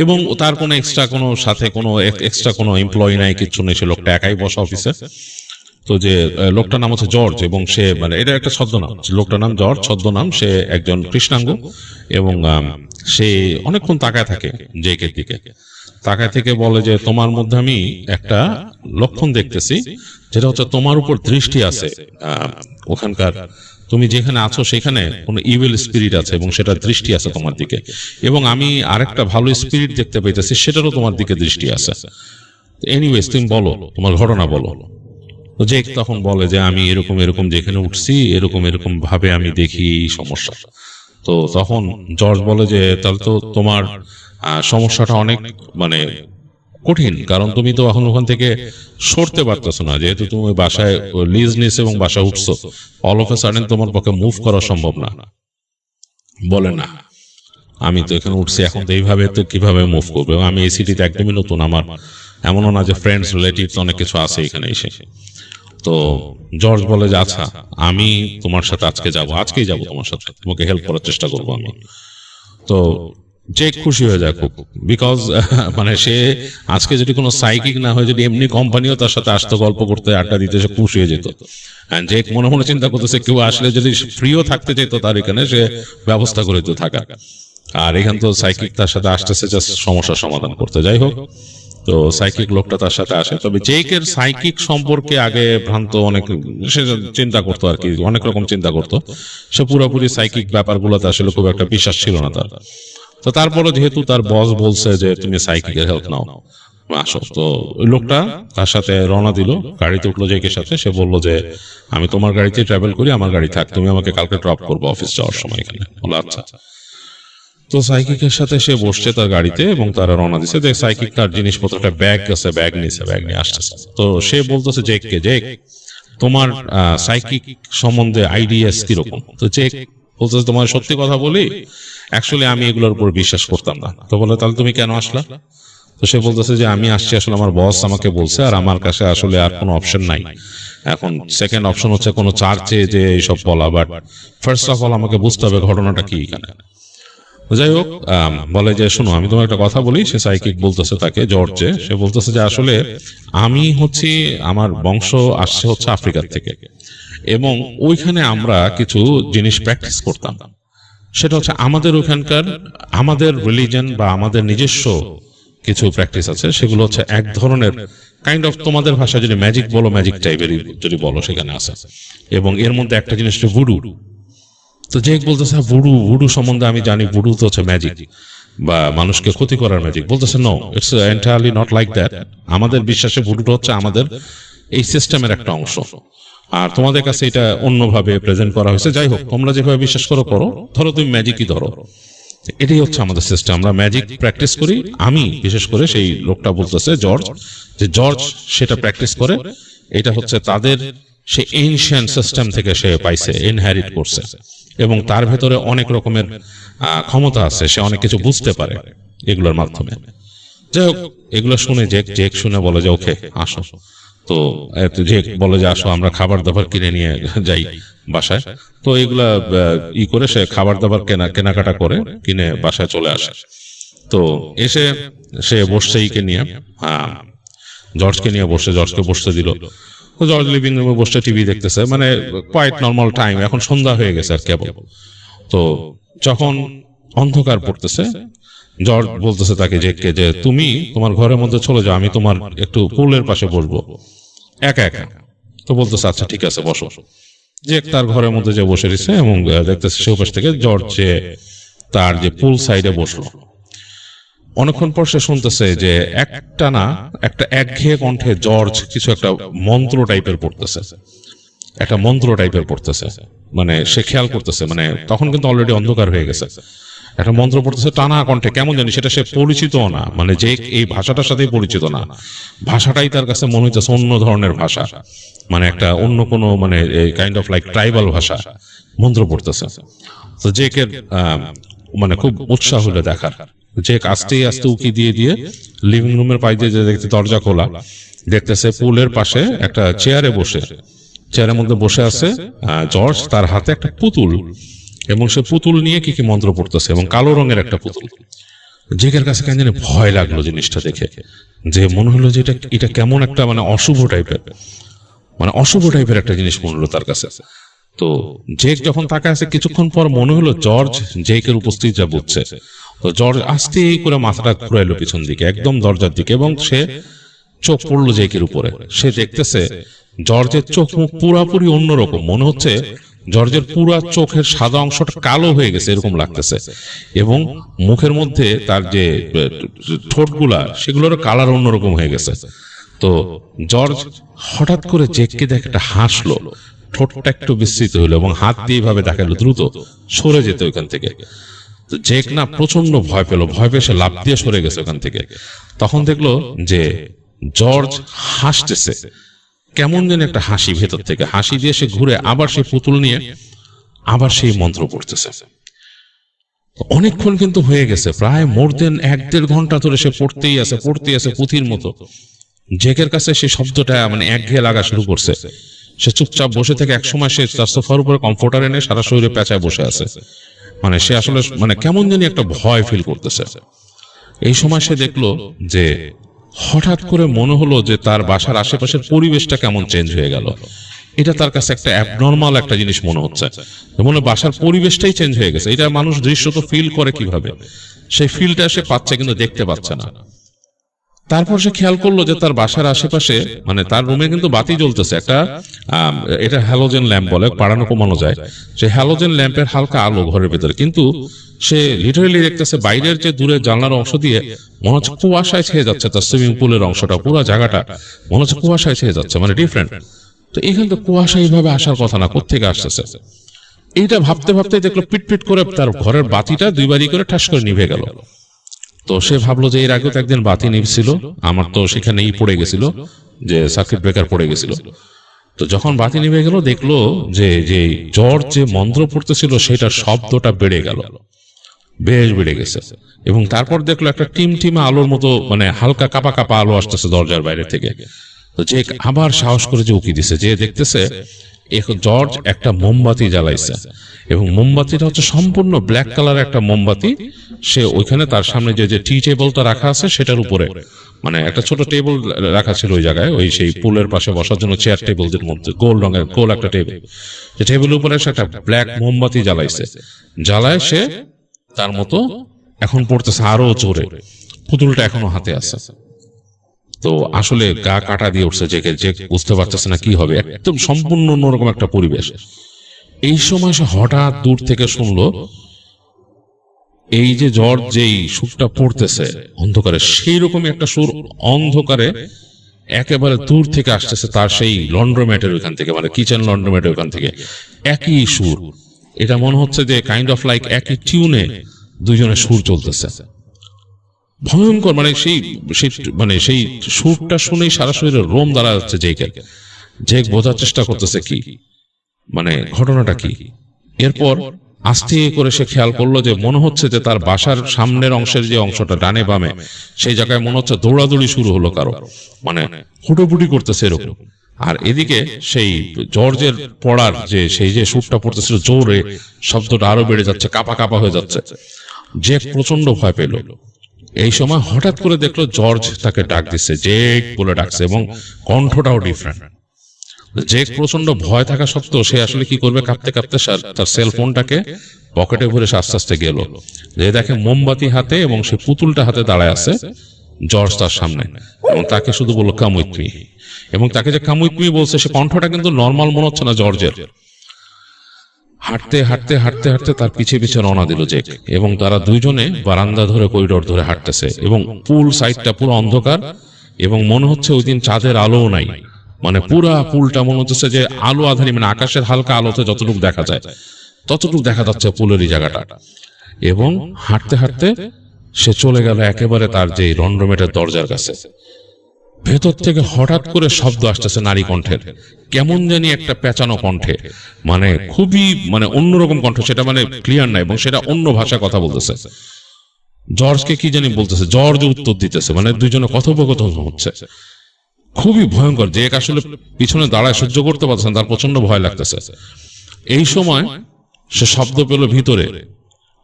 এবং তার কোনো এক্সট্রা কোনো এমপ্লয়ি নাই, কিচ্ছু নেই, সে লোকটা একাই বসে অফিসে। তো যে লোকটার নাম হচ্ছে জর্জ, এবং সে মানে এটা একটা ছদ্মনাম, লোকটার নাম জর্জ, ছদ্মনাম। সে একজন কৃষ্ণাঙ্গ, এবং সে অনেকক্ষণ তাকায় থাকে জেকের দিকে। তাকায় থেকে বলে যে তোমার মধ্যে আমি একটা লক্ষণ দেখতেছি, যেটা হচ্ছে তোমার উপর দৃষ্টি আছে। ওখানকার তুমি যেখানে আছো সেখানে কোনো ইভিল স্পিরিট আছে, এবং সেটা দৃষ্টি আছে তোমার দিকে, এবং আমি আরেকটা ভালো স্পিরিট দেখতে পাইতেছি, সেটারও তোমার দিকে দৃষ্টি আছে। এনিওয়েজ তুমি বলো, তোমার ঘটনা বলো। তো জেক তখন বলে যে আমি এরকম যেখানে উঠছি এরকম ভাবে আমি দেখি এই সমস্যা। তো তখন জর্জ বলে যে তাহলে তো তোমার সমস্যাটা অনেক মানে কঠিন, কারণ তুমি তো এখন ওখান থেকে সরতে পারতেছো না, যেহেতু তুমি বাসায় লিজ নিস এবং বাসায় উঠছো, অল অফ এ সাডেন তোমার পক্ষে মুভ করা সম্ভব না। বলে না, আমি তো এখানে উঠছি, এখন তো এইভাবে তো কিভাবে মুভ করবে, আমি এই সিটিতে একদমই নতুন, আমার এমনও না যে ফ্রেন্ডস রিলেটিভস অনেক কিছু আছে এখানে এসে। তো জর্জ বলে যে আচ্ছা আমি তোমার সাথে আজকেই যাবো তোমার সাথে, তোমাকে হেল্প করার চেষ্টা করবো আমি। তো যে খুশি হয়ে যায় খুব, বিকজ মানে সে আজকে যদি কোনো সাইকিক না হয়, যদি এমনি কোম্পানিও তার সাথে আসতো গল্প করতে আড্ডা দিতে, সে খুশি হয়ে যেত। যে মনে মনে চিন্তা করতেছে কেউ আসলে যদি ফ্রিও থাকতে যেত তার এখানে, সে ব্যবস্থা করে দিত থাকা। আর এখান তো সাইকিক তার সাথে আসতেছে জাস্ট সমস্যার সমাধান করতে। যাই হোক, তো সাইকিক লোকটা তার সাথে আসে। তবে জেকের সাইকিক সম্পর্কে আগে ভ্রান্ত অনেক, সে চিন্তা করতো আর কি, অনেক রকম চিন্তা করতো। সে পুরোপুরি সাইকিক ব্যাপারগুলোতে আসলে খুব একটা বিশ্বাস ছিল না তার। তো তারপরে যেহেতু তার বস বলছে যে তুমি সাইকিকের হেল্প নাও, আসো, তো ওই লোকটা তার সাথে রওনা দিল, গাড়িতে উঠলো জেকের সাথে। সে বললো যে আমি তোমার গাড়িতে ট্রাভেল করি, আমার গাড়ি থাক, তুমি আমাকে কালকে ড্রপ করবো অফিস যাওয়ার সময় এখানে। বলো আচ্ছা। তো সাইকিকের সাথে সে বসছে তার গাড়িতে, এবং তারা রওনা দিচ্ছে। যে সাইকিক তার জিনিসপত্র, একটা ব্যাগ আছে, ব্যাগ নিয়ে আসতেছে। তো সে বলতেছে জেককে, জেক তোমার সাইকিক সম্বন্ধে আইডিয়াস কিরকম? তো জেক বলতেছে তোমার সত্যি কথা বলি, অ্যাকচুয়ালি আমি এগুলোর উপর বিশ্বাস করতাম না। তো বলে তাহলে তুমি কেন আসলা? তো সে বলতেছে যে আমি আসছি আসলে আমার বস আমাকে বলছে, আর আমার কাছে আসলে আর কোনো অপশন নাই। এখন সেকেন্ড অপশন হচ্ছে কোনো চার্চে যে এইসব বলা, বাট ফার্স্ট অফ অল আমাকে বুঝতে হবে ঘটনাটা কি এখানে। যাই হোক, বলে যে শোনো আমি তোমার একটা কথা বলি। সে সাইকিক বলতেছে তাকে, জর্জে, সে বলতেছে যে আসলে আমি হচ্ছি, আমার বংশ আসছে হচ্ছে আফ্রিকার থেকে, এবং ওইখানে আমরা কিছু জিনিস প্র্যাকটিস করতাম। সেটা হচ্ছে আমাদের ওইখানকার আমাদের রিলিজন বা আমাদের নিজস্ব কিছু প্র্যাকটিস আছে, সেগুলো হচ্ছে এক ধরনের কাইন্ড অফ, তোমাদের ভাষায় যদি ম্যাজিক বলো, ম্যাজিক টাইপেরই যদি বলো সেখানে আছে। এবং এর মধ্যে একটা জিনিস হচ্ছে ভুডু। তো জেক বলতেছে ভুডু সম্বন্ধে আমি জানি, ভুডু তো হচ্ছে ম্যাজিক বা মানুষকে ক্ষতি করার ম্যাজিক। বলতেছে no, it's entirely not like that. আমাদের বিশ্বাসে ভুডুটা হচ্ছে আমাদের এই সিস্টেমের একটা অংশ, আর তোমাদের কাছে এটা অন্যভাবে প্রেজেন্ট করা হয়েছে। যাই হোক, তোমরা যেভাবে বিশ্বাস করো, ধরো তুমি ম্যাজিকই ধরো, এটাই হচ্ছে আমাদের সিস্টেম, আমরা ম্যাজিক প্র্যাকটিস করি। আমি বিশেষ করে, সেই লোকটা বলতেছে জর্জ, যে জর্জ সেটা প্র্যাকটিস করে, এটা হচ্ছে তাদের সেই এনশিয়েন্ট সিস্টেম থেকে সে পাইছে, ইনহেরিট করছে, এবং তার ভেতরে অনেক রকমের ক্ষমতা আছে, সে অনেক কিছু বুঝতে পারে এগুলোর মাধ্যমে। যাই হোক, এগুলো শুনে জেক শুনে বলে যে ওকে আসো। তো জেক বলে যে আসো, আমরা খাবার দাবার কিনে নিয়ে যাই বাসায়। তো এগুলা করে সে খাবার দাবার কেনাকাটা করে কিনে বাসায় চলে আসে। তো এসে সে বসছে ইকে নিয়ে, জর্জকে নিয়ে বসে, জর্জকে বসতে দিল। তো জর্জ লিভিং রুমে বসে টিভি দেখতেছে, মানে কোয়াইট নর্মাল টাইম, এখন সন্ধ্যা হয়ে গেছে আর কেবল। তো যখন অন্ধকার পড়তেছে, জর্জ বলতেছে তাকে জেককে যে তুমি তোমার ঘরের মধ্যে চলে যাও, আমি তোমার একটু পুলের পাশে বসবো একা একা। তো বলতেছে আচ্ছা ঠিক আছে বসো। জেক তার ঘরের মধ্যে যে বসে রয়েছে এবং দেখতেছে সে পাশ থেকে জর্জ যে তার যে পুল সাইডে বসলো। অনেকক্ষণ পর সে শুনতেছে যে একটা একঘেয়ে কণ্ঠে জর্জ কিছু একটা মন্ত্র টাইপের পড়তেছে, মানে সে খেয়াল করতেছে, মানে তখন কিন্তু অলরেডি অন্ধকার হয়ে গেছে, একটা মন্ত্র পড়তেছে টানা কণ্ঠে, কেমন জানি সেটা সে পরিচিত না, মানে যে এই ভাষাটার সাথেই পরিচিত না, ভাষাটাই তার কাছে মনে হইতেছে অন্য ধরনের ভাষা, মানে একটা অন্য কোনো মানে কাইন্ড অফ লাইক ট্রাইবাল ভাষা মন্ত্র পড়তেছে। তো জেকের মানে খুব উৎসাহ হলো দেখার। জেক আস্তে আস্তে উকি দিয়ে লিভিং রুমের পাশ দিয়ে দেখতে দরজা খোলা, দেখতেছে পুলের পাশে একটা চেয়ারের মধ্যে বসে আছে জর্জ, তার হাতে একটা পুতুল, এবং সে পুতুল নিয়ে কি মন্ত্র পড়তেছে, এবং কালো রঙের একটা পুতুল। জেকের কাছে কেন জানি ভয় লাগলো জিনিসটা দেখে, যে মনে হলো যে এটা কেমন একটা মানে অশুভ টাইপের একটা জিনিস মনে হলো তার কাছে। তো জেক যখন তাকে আছে কিছুক্ষণ পর মনে হলো জর্জ জেকের উপস্থিত যা বুঝছে। তো জর্জ আস্তে করে মাথাটা ঘুরাইলো পিছন দিকে একদম দরজার দিকে, এবং সে চোখ পড়লো জেকের উপরে। সে দেখতেছে জর্জের চোখ মুখ পুরাপুরি অন্যরকম, মনে হচ্ছে জর্জের পুরা চোখের সাদা অংশটা কালো হয়ে গেছে এরকম লাগতেছে, এবং মুখের মধ্যে তার যে ঠোঁটগুলা সেগুলোর কালার অন্যরকম হয়ে গেছে। তো জর্জ হঠাৎ করে জেককে দেখে একটা হাসলো, ঠোঁটটা একটু বিস্তৃত হইলো এবং হাত দিয়ে ভাবে দেখালো দ্রুত সরে যেতে ওইখান থেকে। তো জেক না প্রচন্ড ভয় পেয়ে সে লাফ দিয়ে সরে গেছে ওখান থেকে। তখন দেখলো যে জর্জ হাসতেছে, কেমন যেন একটা হাসি ভেতর থেকে, হাসি দিয়ে সে ঘুরে আবার সেই পুতুল নিয়ে আবার সেই মন্ত্র পড়তেছে। অনেকক্ষণ কিন্তু হয়ে গেছে, প্রায় মোর দেন 1-1.5 ঘন্টা ধরে সে পড়তেই আছে পুঁথির মতো। জেকের কাছে সেই শব্দটা মানে একঘেয়ে লাগা শুরু করছে। সে চুপচাপ বসে থেকে একসময় সে তার সোফার উপরে কমফোর্টার এনে সারা শরীরে পেঁচায় বসে আছে, মানে সে আসলে মানে কেমন জানি একটা ভয় ফিল করতেছে। এই সময় সে দেখলো যে হঠাৎ করে মনে হলো যে তার বাসার আশেপাশের পরিবেশটা কেমন চেঞ্জ হয়ে গেল। এটা তার কাছে একটা অ্যাবনর্মাল একটা জিনিস মনে হচ্ছে, মনে বাসার পরিবেশটাই চেঞ্জ হয়ে গেছে। এটা মানুষ দৃশ্য তো ফিল করে কিভাবে, সেই ফিলটা সে পাচ্ছে কিন্তু দেখতে পাচ্ছে না। তারপর সে খেয়াল করলো যে তার বাসার আশেপাশে মানে তার রুমে কিন্তু বাতি জ্বলতেছে, একটা এটা হ্যালোজেন ল্যাম্প বলে, বাড়ানো কমানো যায়, সেই হ্যালোজেন ল্যাম্পের হালকা আলো ঘরের ভেতরে। কিন্তু সে লিটারেলি দেখতেছে বাইরের যে দূরের জানলার অংশ দিয়ে মনে হচ্ছে কুয়াশায় ছেয়ে যাচ্ছে, তার সুইমিং পুলের অংশটা পুরো জায়গাটা মনে হচ্ছে কুয়াশায় ছেয়ে যাচ্ছে, মানে ডিফারেন্ট। তো এখানে তো কুয়াশা এইভাবে আসার কথা না, কোত্থেকে আসতেছে এইটা ভাবতে ভাবতে দেখলো পিটপিট করে তার ঘরের বাতিটা 2 বারি করে ঠাস করে নিভে গেল। তো সে ভাবলো যে এর আগেও তো একদিন বাতি নিভছিল, আমার তো সেখানেই পড়ে গেছিল, যে সার্কিট ব্রেকার পড়ে গেছিল। তো যখন বাতি নিভে গেল দেখলো যে জর্জ যে মন্ত্র পড়তেছিল সেটার শব্দটা বেশ বেড়ে গেছে, এবং তারপর দেখলো একটা টিমটিমা আলোর মতো মানে হালকা কাপা কাপা আলো আসতেছে দরজার বাইরে থেকে। তো যে আবার সাহস করে যে উকি দিছে, যে দেখতেছে এখন জর্জ একটা মোমবাতি জ্বালাইছে, এবং মোমবাতিটা হচ্ছে সম্পূর্ণ ব্ল্যাক কালার একটা মোমবাতি। সে ওইখানে তার সামনে যে টি টেবিলটা রাখা আছে সেটার উপরে মানে একটা ছোট টেবিল রাখা ছিল ওই জায়গায়, ওই সেই পুলের পাশে বসার জন্য চেয়ার টেবিলদের মধ্যে গোল রঙের গোল একটা টেবিল, যে টেবিলের উপরে সে একটা ব্ল্যাক মোমবাতি জ্বালায় সে তার মতো এখন পড়তেছে আরো জোরে, পুতুলটা এখনো হাতে আছে। তো আসলে গা কাটা দিয়ে উঠছে, যে বুঝতে পারতেছে না কি হবে, একদম সম্পূর্ণ অন্যরকম একটা পরিবেশ। এই সময় সে হঠাৎ দূর থেকে শুনলো এই যে জর্জ যেই সুরটা পড়তেছে অন্ধকারে, সেই রকমই একটা সুর অন্ধকারে একেবারে দূর থেকে আসতেছে তার সেই লন্ড্রোম্যাটের ওইখান থেকে, মানে কিচেন লন্ড্রোম্যাটের ওইখান থেকে একই সুর। এটা মনে হচ্ছে যে কাইন্ড অফ লাইক একই টিউনে দুইজনের সুর চলতেছে, ভয়ঙ্কর। মানে সেই সুরটা শুনেই সারা শরীরে রোম দাঁড়া যাচ্ছে জেক বোঝার চেষ্টা করতেছে কি মানে ঘটনাটা কি। এরপর আস্তে করে সে খেয়াল করলো যে মনে হচ্ছে যে তার বাসার সামনের অংশের যে অংশটা ডানে বামে সেই জায়গায় মনে হচ্ছে দৌড়াদৌড়ি শুরু হলো কারো, মানে হুটোপুটি করতেছে এরকম। আর এদিকে সেই জর্জের পড়ার সেই যে সুরটা পড়তেছিল জোরে, শব্দটা আরো বেড়ে যাচ্ছে, কাপা কাপা হয়ে যাচ্ছে। জেক প্রচন্ড ভয় পেল। এই সময় হঠাৎ করে দেখলো জর্জ তাকে ডাক দিচ্ছে, জেক বলে ডাকছে, এবং কণ্ঠটাও ডিফারেন্ট। জেক প্রচন্ড ভয় থাকা সত্ত্বেও সে আসলে কি করবে, কাঁপতে কাঁপতে তার সেলফোনটাকে পকেটে ভরে সে আস্তে আস্তে গেল, যে দেখে মোমবাতি হাতে এবং সে পুতুলটা হাতে দাঁড়ায় আছে জর্জ তার সামনে, এবং তাকে শুধু বললো কাম উইথ মি, এবং তাকে যে কাম উইথ মি বলছে সে কণ্ঠটা কিন্তু নর্মাল মনে হচ্ছে না জর্জের। হাঁটতে হাঁটতে হাঁটতে হাঁটতে তার পিছে পিছে রওনা দিল জেক, এবং তারা দুইজনে বারান্দা ধরে করিডোর ধরে হাঁটতেছে, এবং পুল সাইডটা পুরো অন্ধকার, এবং মনে হচ্ছে ওই দিন চাঁদের আলোও নাই, মানে পুরা পুলটা মনে হচ্ছে যে আলো আধারি, মানে আকাশের হালকা আলোতে যতটুকু দেখা যায় ততটুকু দেখা যাচ্ছে পুলের এই জায়গাটা। এবং হাঁটতে হাঁটতে সে চলে গেল একেবারে তার যে রন্ড্রমেটের দরজার কাছে। ভেতর থেকে হঠাৎ করে শব্দ আসতেছে নারী কণ্ঠের, কেমন জানি একটা পেঁচানো কণ্ঠে, মানে খুবই মানে অন্যরকম কণ্ঠ, সেটা মানে ক্লিয়ার নাই, এবং সেটা অন্য ভাষায় কথা বলতেছে। জর্জকে কি জানি বলতেছে, জর্জ উত্তর দিতেছে, মানে দুইজনে কথোপকথন হচ্ছে, খুবই ভয়ঙ্কর। যে আসলে পিছনে দাঁড়ায় সহ্য করতে পারছেন, তার প্রচন্ড ভয় লাগতেছে। এই সময় সে শব্দ পেল ভিতরে,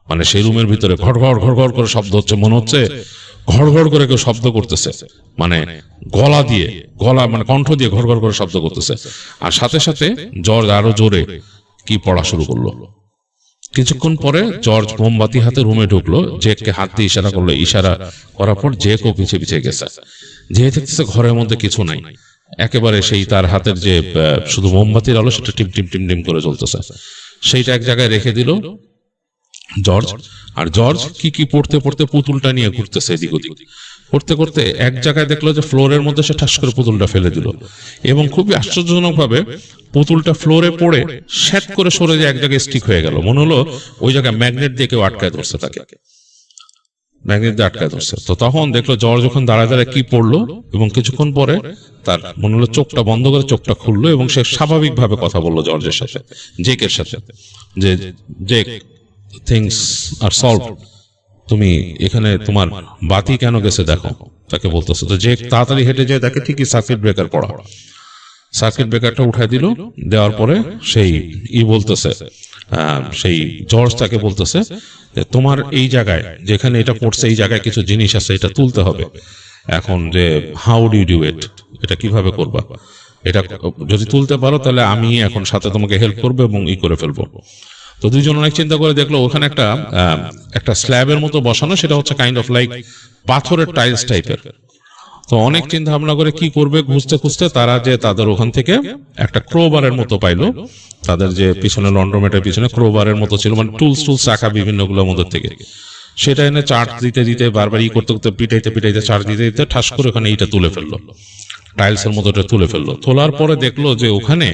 মানে সেই রুমের ভিতরে ঘড়ঘড় ঘড়ঘড় করে শব্দ হচ্ছে, মনে হচ্ছে ঘড়ঘড় করে কেউ শব্দ করতেছে, মানে গলা মানে কণ্ঠ দিয়ে ঘড়ঘড় করে শব্দ করতেছে। আর সাথে সাথে জর্জ আরো জোরে কি পড়া শুরু করলো। কিছুক্ষণ পরে জর্জ মোমবাতি হাতে রুমে ঢুকলো, জেককে হাত দিয়ে ইশারা করলো, ইশারা করার পর জেকও পিছে পিছে গেছে। যে দেখতেছে ঘরের মধ্যে কিছু নাই, একেবারে সেই তার হাতের যে শুধু মোমবাতির আলো সেটা টিম টিম টিম টিম করে জ্বলতেছে, সেইটা এক জায়গায় রেখে দিল জর্জ। আর জর্জ কি পড়তে পড়তে পুতুলটা নিয়ে ঘুরতেছে এদিক ওদিক, করতে করতে এক জায়গায় দেখলো যে ফ্লোরের মধ্যে সে ঠাস করে পুতুলটা ফেলে দিল, এবং খুবই আশ্চর্যজনক ভাবে পুতুলটা ফ্লোরে পড়ে শ্যাট করে সরে যে এক জায়গায় স্টিক হয়ে গেল। মনে হলো ওই জায়গায় ম্যাগনেট দিয়ে কেউ আটকায় ধরছে, তাকে ম্যাগনেট দিয়ে আটকায় ধরছে। তো তখন দেখলো জর্জ যখন দাঁড়ায় দাঁড়ায় কি পড়লো, এবং কিছুক্ষণ পরে তার মনে হলো চোখটা বন্ধ করে চোখটা খুললো, এবং সে স্বাভাবিকভাবে কথা বললো জর্জের সাথে, জেকের সাথে, যে জেক থিংস আর সলভ, তুমি এখানে তোমার বাতি কেন গেছে দেখো, তাকে বলতেছে। তো জেক তাড়াতাড়ি হেঁটে যায়, দেখে ঠিকই সার্কিট ব্রেকার পড়া, সার্কিট ব্রেকারটা উঠাই দিল। দেওয়ার পরে সেই বলতেছে, সেই জর্জ তাকে বলতেছে তোমার এই জায়গায় যেখানে এটা পড়ছে এই জায়গায় কিছু জিনিস আছে, এটা তুলতে হবে। এখন যে হাউ ডু ডু ইট, এটা কিভাবে করবা, এটা যদি তুলতে পারো তাহলে আমি এখন সাথে তোমাকে হেল্প করবো এবং করে ফেলবো। তো দুইজন অনেক চিন্তা করে দেখলো ওখানে একটা স্ল্যাবের মতো বসানো, সেটা হচ্ছে কাইন্ড অফ লাইক পাথরের টাইলস টাইপের। তো অনেক চিন্তা ভাবনা করে কি করবে খুঁজতে খুঁজতে তারা যে তাদের ওখান থেকে একটা ক্রোবারের মতো পাইলো, তাদের যে পিছনে লন্ড্রোমেটের পিছনে ক্রোবারের মতো ছিল, মানে টুলস রাখা বিভিন্ন গুলোর মধ্যে থেকে, সেটা এনে চার্জ দিতে দিতে বারবার করতে করতে পিটাইতে চার্জ দিতে দিতে ঠাস করে ওখানে এইটা তুলে ফেললো, টাইলসের মতো তুলে ফেললো। তোলার পরে দেখলো যে ওখানে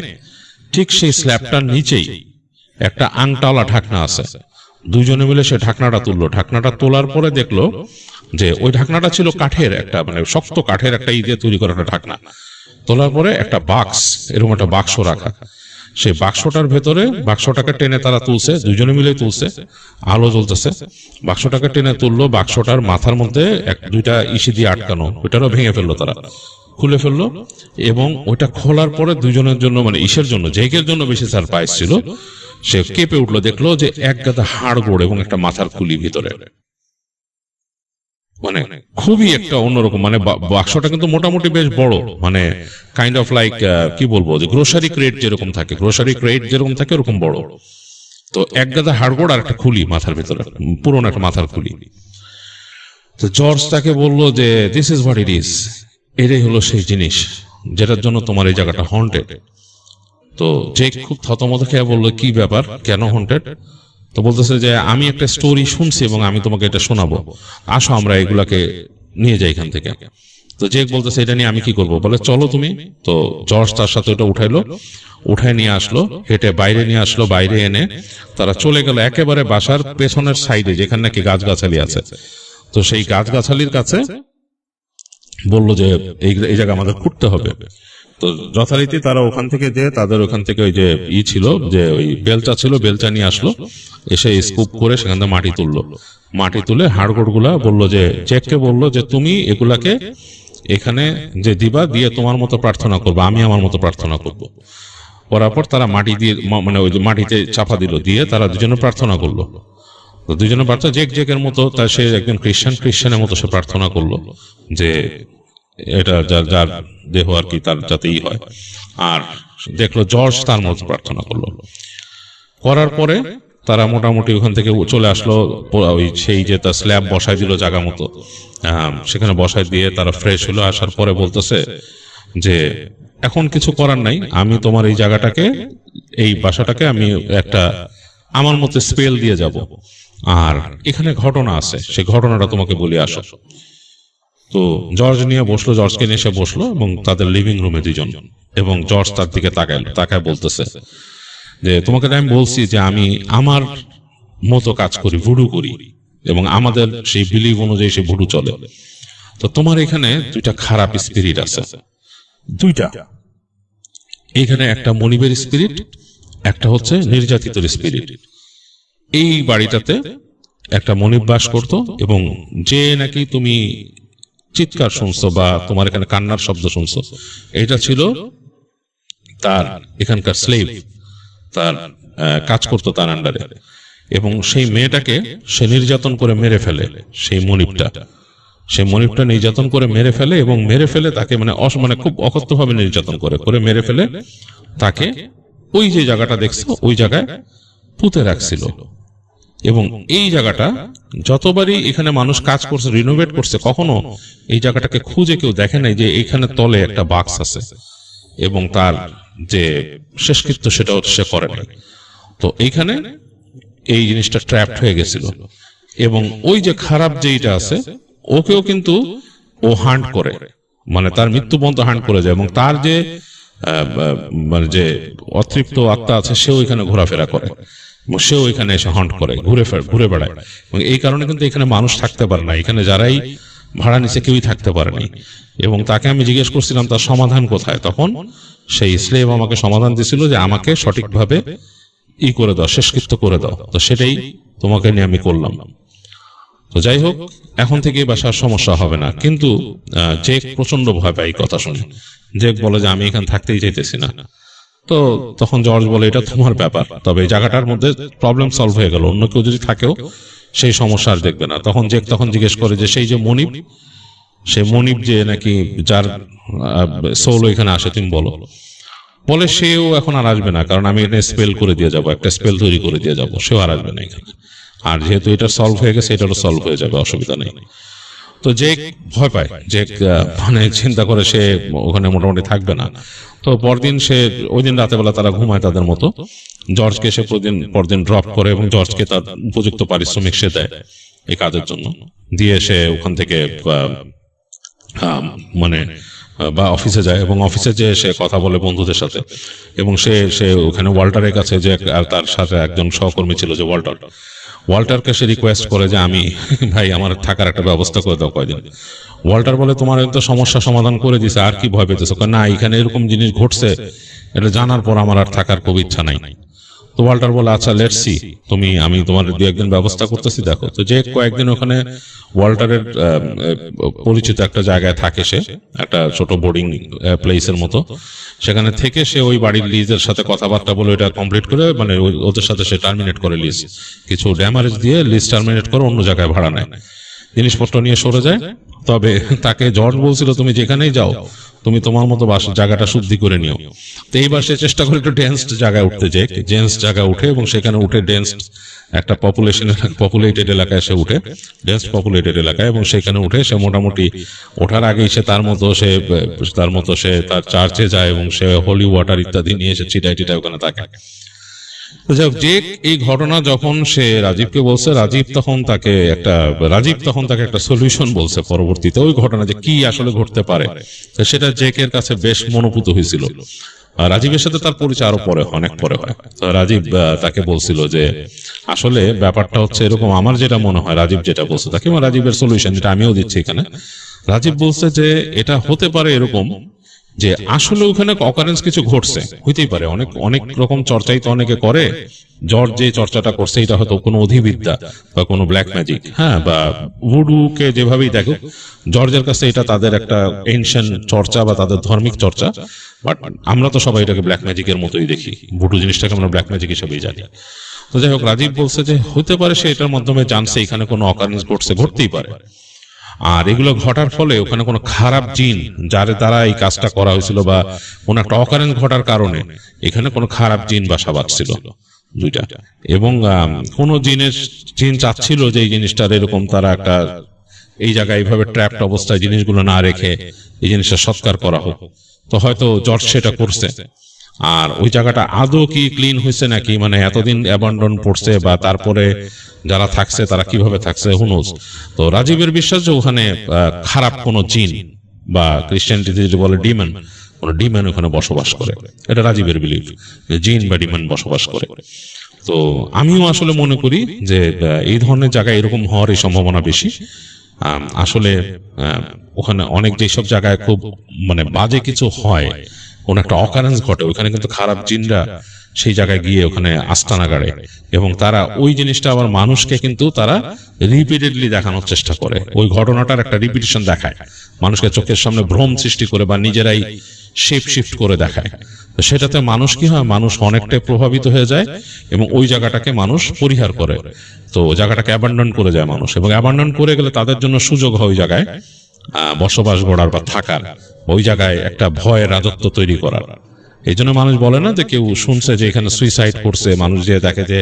ঠিক সেই স্ল্যাবটার নিচেই একটা আংটাওয়ালা ঢাকনা আছে। দুইজনে মিলে সে ঢাকনাটা তুললো। ঢাকনাটা তোলার পরে দেখলো যে ওই ঢাকনাটা ছিল কাঠের, একটা মানে শক্ত কাঠের একটা দিয়ে তৈরি করা একটা ঢাকনা। তোলার পরে একটা বাক্স, এরকম একটা বাক্স রাখা, সেই বাক্সটার ভেতরে বাক্সটাকে টেনে তারা তুলছে, দুইজনে মিলে তুলছে, আলো জ্বলতেছে, বাক্সটাকে টেনে তুললো। বাক্সটার মাথার মধ্যে দুইটা ইসি দিয়ে আটকানো, ওইটারও ভেঙে ফেললো, তারা খুলে ফেললো। এবং ওইটা খোলার পরে দুইজনের জন্য মানে ইসের জন্য, জেকের জন্য বেশি সারপ্রাইজ ছিল, সে কেঁপে উঠলো, দেখলো যে এক গাদা হাড় গোড় এবং একটা মাথার খুলি ভিতরে, মানে খুবই একটা অন্যরকম, মানে বাক্সটা কিন্তু মোটামুটি বেশ বড়, মানে কাইন্ড অফ লাইক কি বলবো, যে গ্রোসারি ক্রেট যেরকম থাকে, গ্রোসারি ক্রেট যেরকম থাকে ওরকম বড়। তো এক গাদা হাড়গোড় আর একটা খুলি মাথার ভিতরে, পুরনো একটা মাথার খুলি। তো জর্জ তাকে বললো যে this is what it is, এটাই হলো সেই জিনিস যেটার জন্য তোমার এই জায়গাটা হন্টেড। তো জেক খুব থতমত খেয়ে বললো কি ব্যাপার, কেন হন্টেড? তো বলতেছে যে আমি একটা স্টোরি শুনছি এবং আমি তোমাকে এটা শোনাবো, আসো আমরা এগুলাকে নিয়ে যাই এখান থেকে। তো জেক বলতেছে এটা নিয়ে আমি কি করবো, বলে চলো তুমি। তো জর্জ তার সাথে ওটা উঠাইলো, উঠায় নিয়ে আসলো, হেঁটে বাইরে নিয়ে আসলো, বাইরে এনে তারা চলে গেল একেবারে বাসার পেছনের সাইডে যেখানে নাকি গাছগাছালি আছে। তো সেই গাছগাছালির কাছে বললো যে এই জায়গা আমাদের খুঁড়তে হবে। তো যথারীতি তারা ওখান থেকে যে তাদের ওখান থেকে ওই যে ছিল, যে ওই বেলচা ছিল, বেলচা নিয়ে আসলো, এসে স্কুপ করে সেখান থেকে মাটি তুললো। মাটি তুলে হাড়গোড় গুলা বললো যে জেককে বললো যে তুমি এগুলাকে এখানে যে দিবা, দিয়ে তোমার মতো প্রার্থনা করবো, আমি আমার মতো প্রার্থনা করবো। করার পর তারা মাটি দিয়ে মানে ওই যে মাটিতে চাপা দিল, দিয়ে তারা দুজনে প্রার্থনা করলো। তো দুজনে প্রার্থনা জেকের মতো, তার সে একজন খ্রিস্টানের মতো সে প্রার্থনা করলো যে এটা যার দেহ আর কি তার যাতেই হয়। আর দেখলো জর্জ তার মতো প্রার্থনা করলো, করার পরে তারা মোটামুটি ওখান থেকে চলে আসলো, ওই সেই যে তার স্ল্যাব বসাই দিল জায়গা মতো, সেখানে বসাই দিয়ে তারা ফ্রেশ হলো। আসার পরে বলতেছে যে এখন কিছু করার নাই, আমি তোমার এই জায়গাটাকে, এই বাসাটাকে আমি একটা আমার মতো স্পেল দিয়ে যাব, আর এখানে ঘটনা আছে, সেই ঘটনাটা তোমাকে বলে আসো। তো জর্জ নিয়ে বসলো, জর্জকে নিয়ে এসে বসলো এবং তাদের লিভিং রুমে দুইজন, এবং জর্জ তার দিকে তাকায় বলতেছে যে তোমাকে আমি বলছি যে আমি আমার মতো কাজ করি, ভুডু করি, এবং আমাদের সেই বিলিভ অনুযায়ী সেই ভুডু চলে। তো তোমার এখানে দুইটা খারাপ স্পিরিট আছে, দুইটা। এখানে একটা মনিবের স্পিরিট, একটা হচ্ছে নির্যাতিত স্পিরিট। এই বাড়িটাতে একটা মনিব বাস করতো, এবং যে নাকি তুমি চিৎকার শুনছো বা তোমার এখানে কান্নার শব্দ শুনছো, এটা ছিল তার এখানকার স্লেভ, তার কাজ করতো তার আন্ডারে। এবং সেই মেয়েটাকে সে নির্যাতন করে মেরে ফেলে, সেই মনিবটা নির্যাতন করে মেরে ফেলে, এবং মেরে ফেলে তাকে মানে খুব অকথ্যভাবে নির্যাতন করে মেরে ফেলে তাকে ওই যে জায়গাটা দেখছো ওই জায়গায় পুঁতে রাখছিল। এবং এই জায়গাটা যতবারই এখানে মানুষ কাজ করছে, রিনোভেট করছে, কখনো এই জায়গাটাকে খুঁজে কেউ দেখে নাই যে এখানে তলে একটা বাক্স আছে, এবং তার যে শেষকৃত্য সেটাও সে করে নাই। তো এইখানে এই জিনিসটা ট্র্যাপড হয়ে গেছিল, এবং ওই যে খারাপ যেইটা আছে ওকেও কিন্তু ও হান্ট করে, মানে তার মৃত্যু পর্যন্ত হান্ট করে যায়, এবং তার যে মানে যে অতৃপ্ত আত্মা আছে সেও এখানে ঘোরাফেরা করে, সেও এখানে এসে হান্ট করে, ঘুরে বেড়ায়। এবং এই কারণে কিন্তু এখানে মানুষ থাকতে পারে না, এখানে যারাই ভাড়া নিচে কেউই থাকতে পারেনি। এবং তাকে আমি জিজ্ঞেস করছিলাম তার সমাধান কোথায়, তখন সেই স্লেভ আমাকে সমাধান দিছিল যে আমাকে সঠিকভাবে করে দাও, শেষকৃত্য করে দাও। তো সেটাই তোমাকে নিয়ে আমি করলাম। তো যাই হোক, এখন থেকে বাসার সমস্যা হবে না। কিন্তু জেক প্রচন্ড ভয় পায় এই কথা শুনে। জেক বলে যে আমি এখানে থাকতেই চাইতেছি না। তো তখন জর্জ বলে এটা তোমার ব্যাপার, তবে এই জায়গাটার মধ্যে প্রবলেম সলভ হয়ে গেল, অন্য কেউ যদি থাকেও সেই সমস্যা আর দেখবে না। তখন জেক জিজ্ঞেস করে যে সেই যে মনিব, সে মনিব যে নাকি যার সোল এখানে আসে, তুমি বলে সেও এখন আর আসবে না, কারণ আমি এখানে স্পেল করে দিয়ে যাবো, একটা স্পেল তৈরি করে দিয়ে যাবো, সেও আর আসবে না এখানে। আর যেহেতু এটা সলভ হয়ে গেছে, এটারও সলভ হয়ে যাবে, অসুবিধা নেই। তো জেক ভয় পায়, জেক মানে চিন্তা করে সে ওখানে মোটামুটি থাকবে না। তো পরদিন সে ওই দিন রাতে বেলা তারা ঘুমায় তাদের মতো, জর্জকে সে পরদিন ড্রপ করে, এবং জর্জকে তার উপযুক্ত পারিশ্রমিক সে দেয় এই কাজের জন্য, দিয়ে সে ওখান থেকে মানে বা অফিসে যায়, এবং অফিসে যেয়ে সে কথা বলে বন্ধুদের সাথে। এবং সে ওখানে ওয়াল্টারের কাছে, যে তার সাথে একজন সহকর্মী ছিল যে ওয়াল্টারকে সে রিকোয়েস্ট করে যে আমি ভাই আমার থাকার একটা ব্যবস্থা করে দাও কয়দিন। ওয়াল্টার বলে তোমার তো সমস্যা সমাধান করে দিছে, আর কি ভয় পেতেছো? না, এখানে এরকম জিনিস ঘটছে, এটা জানার পর আমার আর থাকার খুব ইচ্ছা নাই। তো ওয়াল্টার বলে আচ্ছা লেটস সি, আমি তোমার দু একদিন ব্যবস্থা করতেছি, দেখো। তো যে কয়েকদিন ওখানে ওয়াল্টারের পরিচিত একটা জায়গায় থাকে, সে একটা ছোট বোর্ডিং প্লেসের মতো, সেখানে থেকে সে ওই বাড়ির লিজের সাথে কথাবার্তা বলে ওটা কমপ্লিট করে, মানে ওদের সাথে সে টার্মিনেট করে লিজ, কিছু ড্যামারেজ দিয়ে লিজ টার্মিনেট করে অন্য জায়গায় ভাড়া নেয়, জিনিসপত্র নিয়ে সরে যায়। তবে তাকে জর্জ বলছিল তুমি যেখানেই যাও তুমি তোমার মতো জায়গাটা শুদ্ধি করে নিও। তো এইবার সে চেষ্টা করে একটু ডেন্সড জায়গায় উঠতে, যে ডেন্স জায়গায় উঠে, এবং সেখানে উঠে ডেন্সড একটা পপুলেটেড এলাকায় সে উঠে, ডেন্স পপুলেটেড এলাকায়, এবং সেখানে উঠে সে মোটামুটি ওঠার আগেই সে তার মতো সে তার চার্চে যায়, এবং সে হোলি ওয়াটার ইত্যাদি নিয়ে এসে ছিটায় ওখানে থাকে। যে এই ঘটনা যখন সে রাজীবকে বলছে, রাজীব তখন তাকে একটা সলিউশন বলছে পরবর্তীতে ওই ঘটনা যে কি আসলে ঘটতে পারে। সেটা জেকের কাছে বেশ মনোভূত হয়েছিল। রাজীবের সাথে তার পরিচয় আরো অনেক পরে হয়। তো রাজীব তাকে বলছিল যে আসলে ব্যাপারটা হচ্ছে এরকম, আমার যেটা মনে হয়, রাজীব যেটা বলছে তাকে, রাজীবের সলিউশন যেটা আমিও দিচ্ছি এখানে। রাজীব বলছে যে এটা হতে পারে এরকম যে আসলে ওখানে অকারেন্স কিছু ঘটছে, হইতেই পারে, অনেক রকম চর্চাই তো অনেকে করে। জর্জ যে চর্চাটা করছে এটা হয়তো কোনো অধিবিদ্যা বা কোনো ব্ল্যাক ম্যাজিক, হ্যাঁ, বা ভুডুকে যেভাবেই দেখো, জর্জের কাছে এটা তাদের একটা এনশিয়েন্ট চর্চা বা তাদের ধর্মিক চর্চা। বাট আমরা তো সবাই এটাকে ব্ল্যাক ম্যাজিকের মতোই দেখি, ভুডু জিনিসটাকে আমরা ব্ল্যাক ম্যাজিক হিসেবেই জানি। তো যাই হোক, রাজীব বলছে যে হতে পারে সে এটার মাধ্যমে জানছে এখানে কোনো অকারেন্স ঘটছে, ঘটতেই পারে। আর এগুলো ঘটার ফলে ওখানে কোনো খারাপ জিন যার দ্বারা এই কাজটা করা হয়েছিল বা কোনো একটা অকারেন্স ঘটার কারণে এখানে কোনো খারাপ জিন বাসা বাঁধছিল দুইটা, এবং কোনো জিন চাচ্ছিল যে এই জিনিসটার এরকম তারা একটা এই জায়গায় এইভাবে ট্র্যাপড অবস্থায় জিনিসগুলো না রেখে এই জিনিসটা সৎকার করা হোক। তো হয়তো জর্জ সেটা করছে। আর ওই জায়গাটা আদৌ কি ক্লিন হয়েছে নাকি, মানে এতদিন অ্যাবান্ডন পড়ছে বা তারপরে যারা থাকছে তারা কিভাবে থাকছে হুনোজ। তো রাজীবের বিশ্বাস যে ওখানে খারাপ কোনো জিন বা খ্রিস্টানিটি যদি বলে ডিমন, কোনো ডিমন ওখানে বসবাস করে, এটা রাজীবের বিলিভ, জিন বা ডিমন বসবাস করে। তো আমিও আসলে মনে করি যে এই ধরনের জায়গায় এরকম হওয়ার এই সম্ভাবনা বেশি। আসলে ওখানে অনেক যেসব জায়গায় খুব মানে বাজে কিছু হয়, কোন একটা অকারেন্স ঘটে, ওখানে কিন্তু খারাপ জিনরা সেই জায়গায় গিয়ে ওখানে আস্তানা গাড়ে এবং তারা ওই জিনিসটা আবার মানুষকে কিন্তু তারা রিপিটেডলি দেখানোর চেষ্টা করে। ওই ঘটনাটার একটা রিপিটেশন দেখায়, মানুষকে চোখের সামনে ভ্রম সৃষ্টি করে বা নিজেরাই শেপ শিফট করে দেখায়। তো সেটাতে মানুষ কি হয়, মানুষ অনেকটাই প্রভাবিত হয়ে যায় এবং ওই জায়গাটাকে মানুষ পরিহার করে। তো জায়গাটাকে অ্যাবান্ডন করে যায় মানুষ, এবং অ্যাবান্ডন করে গেলে তাদের জন্য সুযোগ হয় ওই জায়গায় বসবাস গড়ার বা থাকার, ওই জায়গায় একটা ভয়ের রাজত্ব তৈরি করার। এই জন্য মানুষ বলে না যে কেউ শুনছে যে এখানে সুইসাইড করছে, মানুষ যে দেখে যে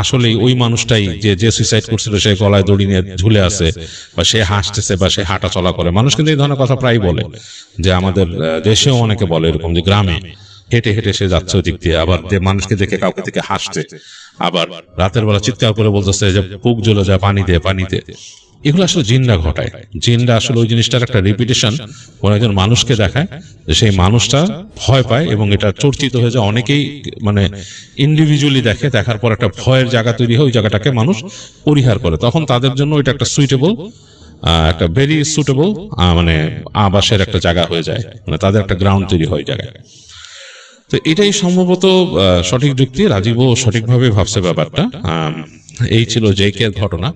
আসলেই ওই মানুষটাই যে সুইসাইড করছিল সে গলায় দড়ি নিয়ে ঝুলে আছে বা সে হাসতেছে বা সে হাঁটা চলা করে। মানুষ কিন্তু এই ধরনের কথা প্রায় বলে, যে আমাদের দেশেও অনেকে বলে এরকম, যে গ্রামে হেঁটে হেঁটে সে যাচ্ছে ওই দিক দিয়ে, আবার যে মানুষকে দেখে কাউকে থেকে হাসছে, আবার রাতের বেলা চিৎকার করে বলতেছে যে পুক জ্বলে যায় পানিতে পানিতে। এগুলো আসলে জিনরা ঘটায়। জিনরা আসলে ওই জিনিসটার একটা রিপিটেশন কোন একজন মানুষকে দেখায়, যে সেই মানুষটা ভয় পায় এবং এটা চর্চিত হয়ে যায়, অনেকেই মানে ইন্ডিভিজুয়ালি দেখে, দেখার পর একটা ভয়ের জায়গা তৈরি হয়, ওই জায়গাটাকে মানুষ পরিহার করে। তখন তাদের জন্য এটা একটা সুইটেবল, একটা ভেরি সুটেবল মানে আবাসের একটা জায়গা হয়ে যায়, মানে তাদের একটা গ্রাউন্ড তৈরি হয় জায়গায়। তো এটাই সম্ভবত সঠিক যুক্তি, রাজীবও সঠিকভাবে ভাবছে ব্যাপারটা। এই ছিল জেকের ঘটনা।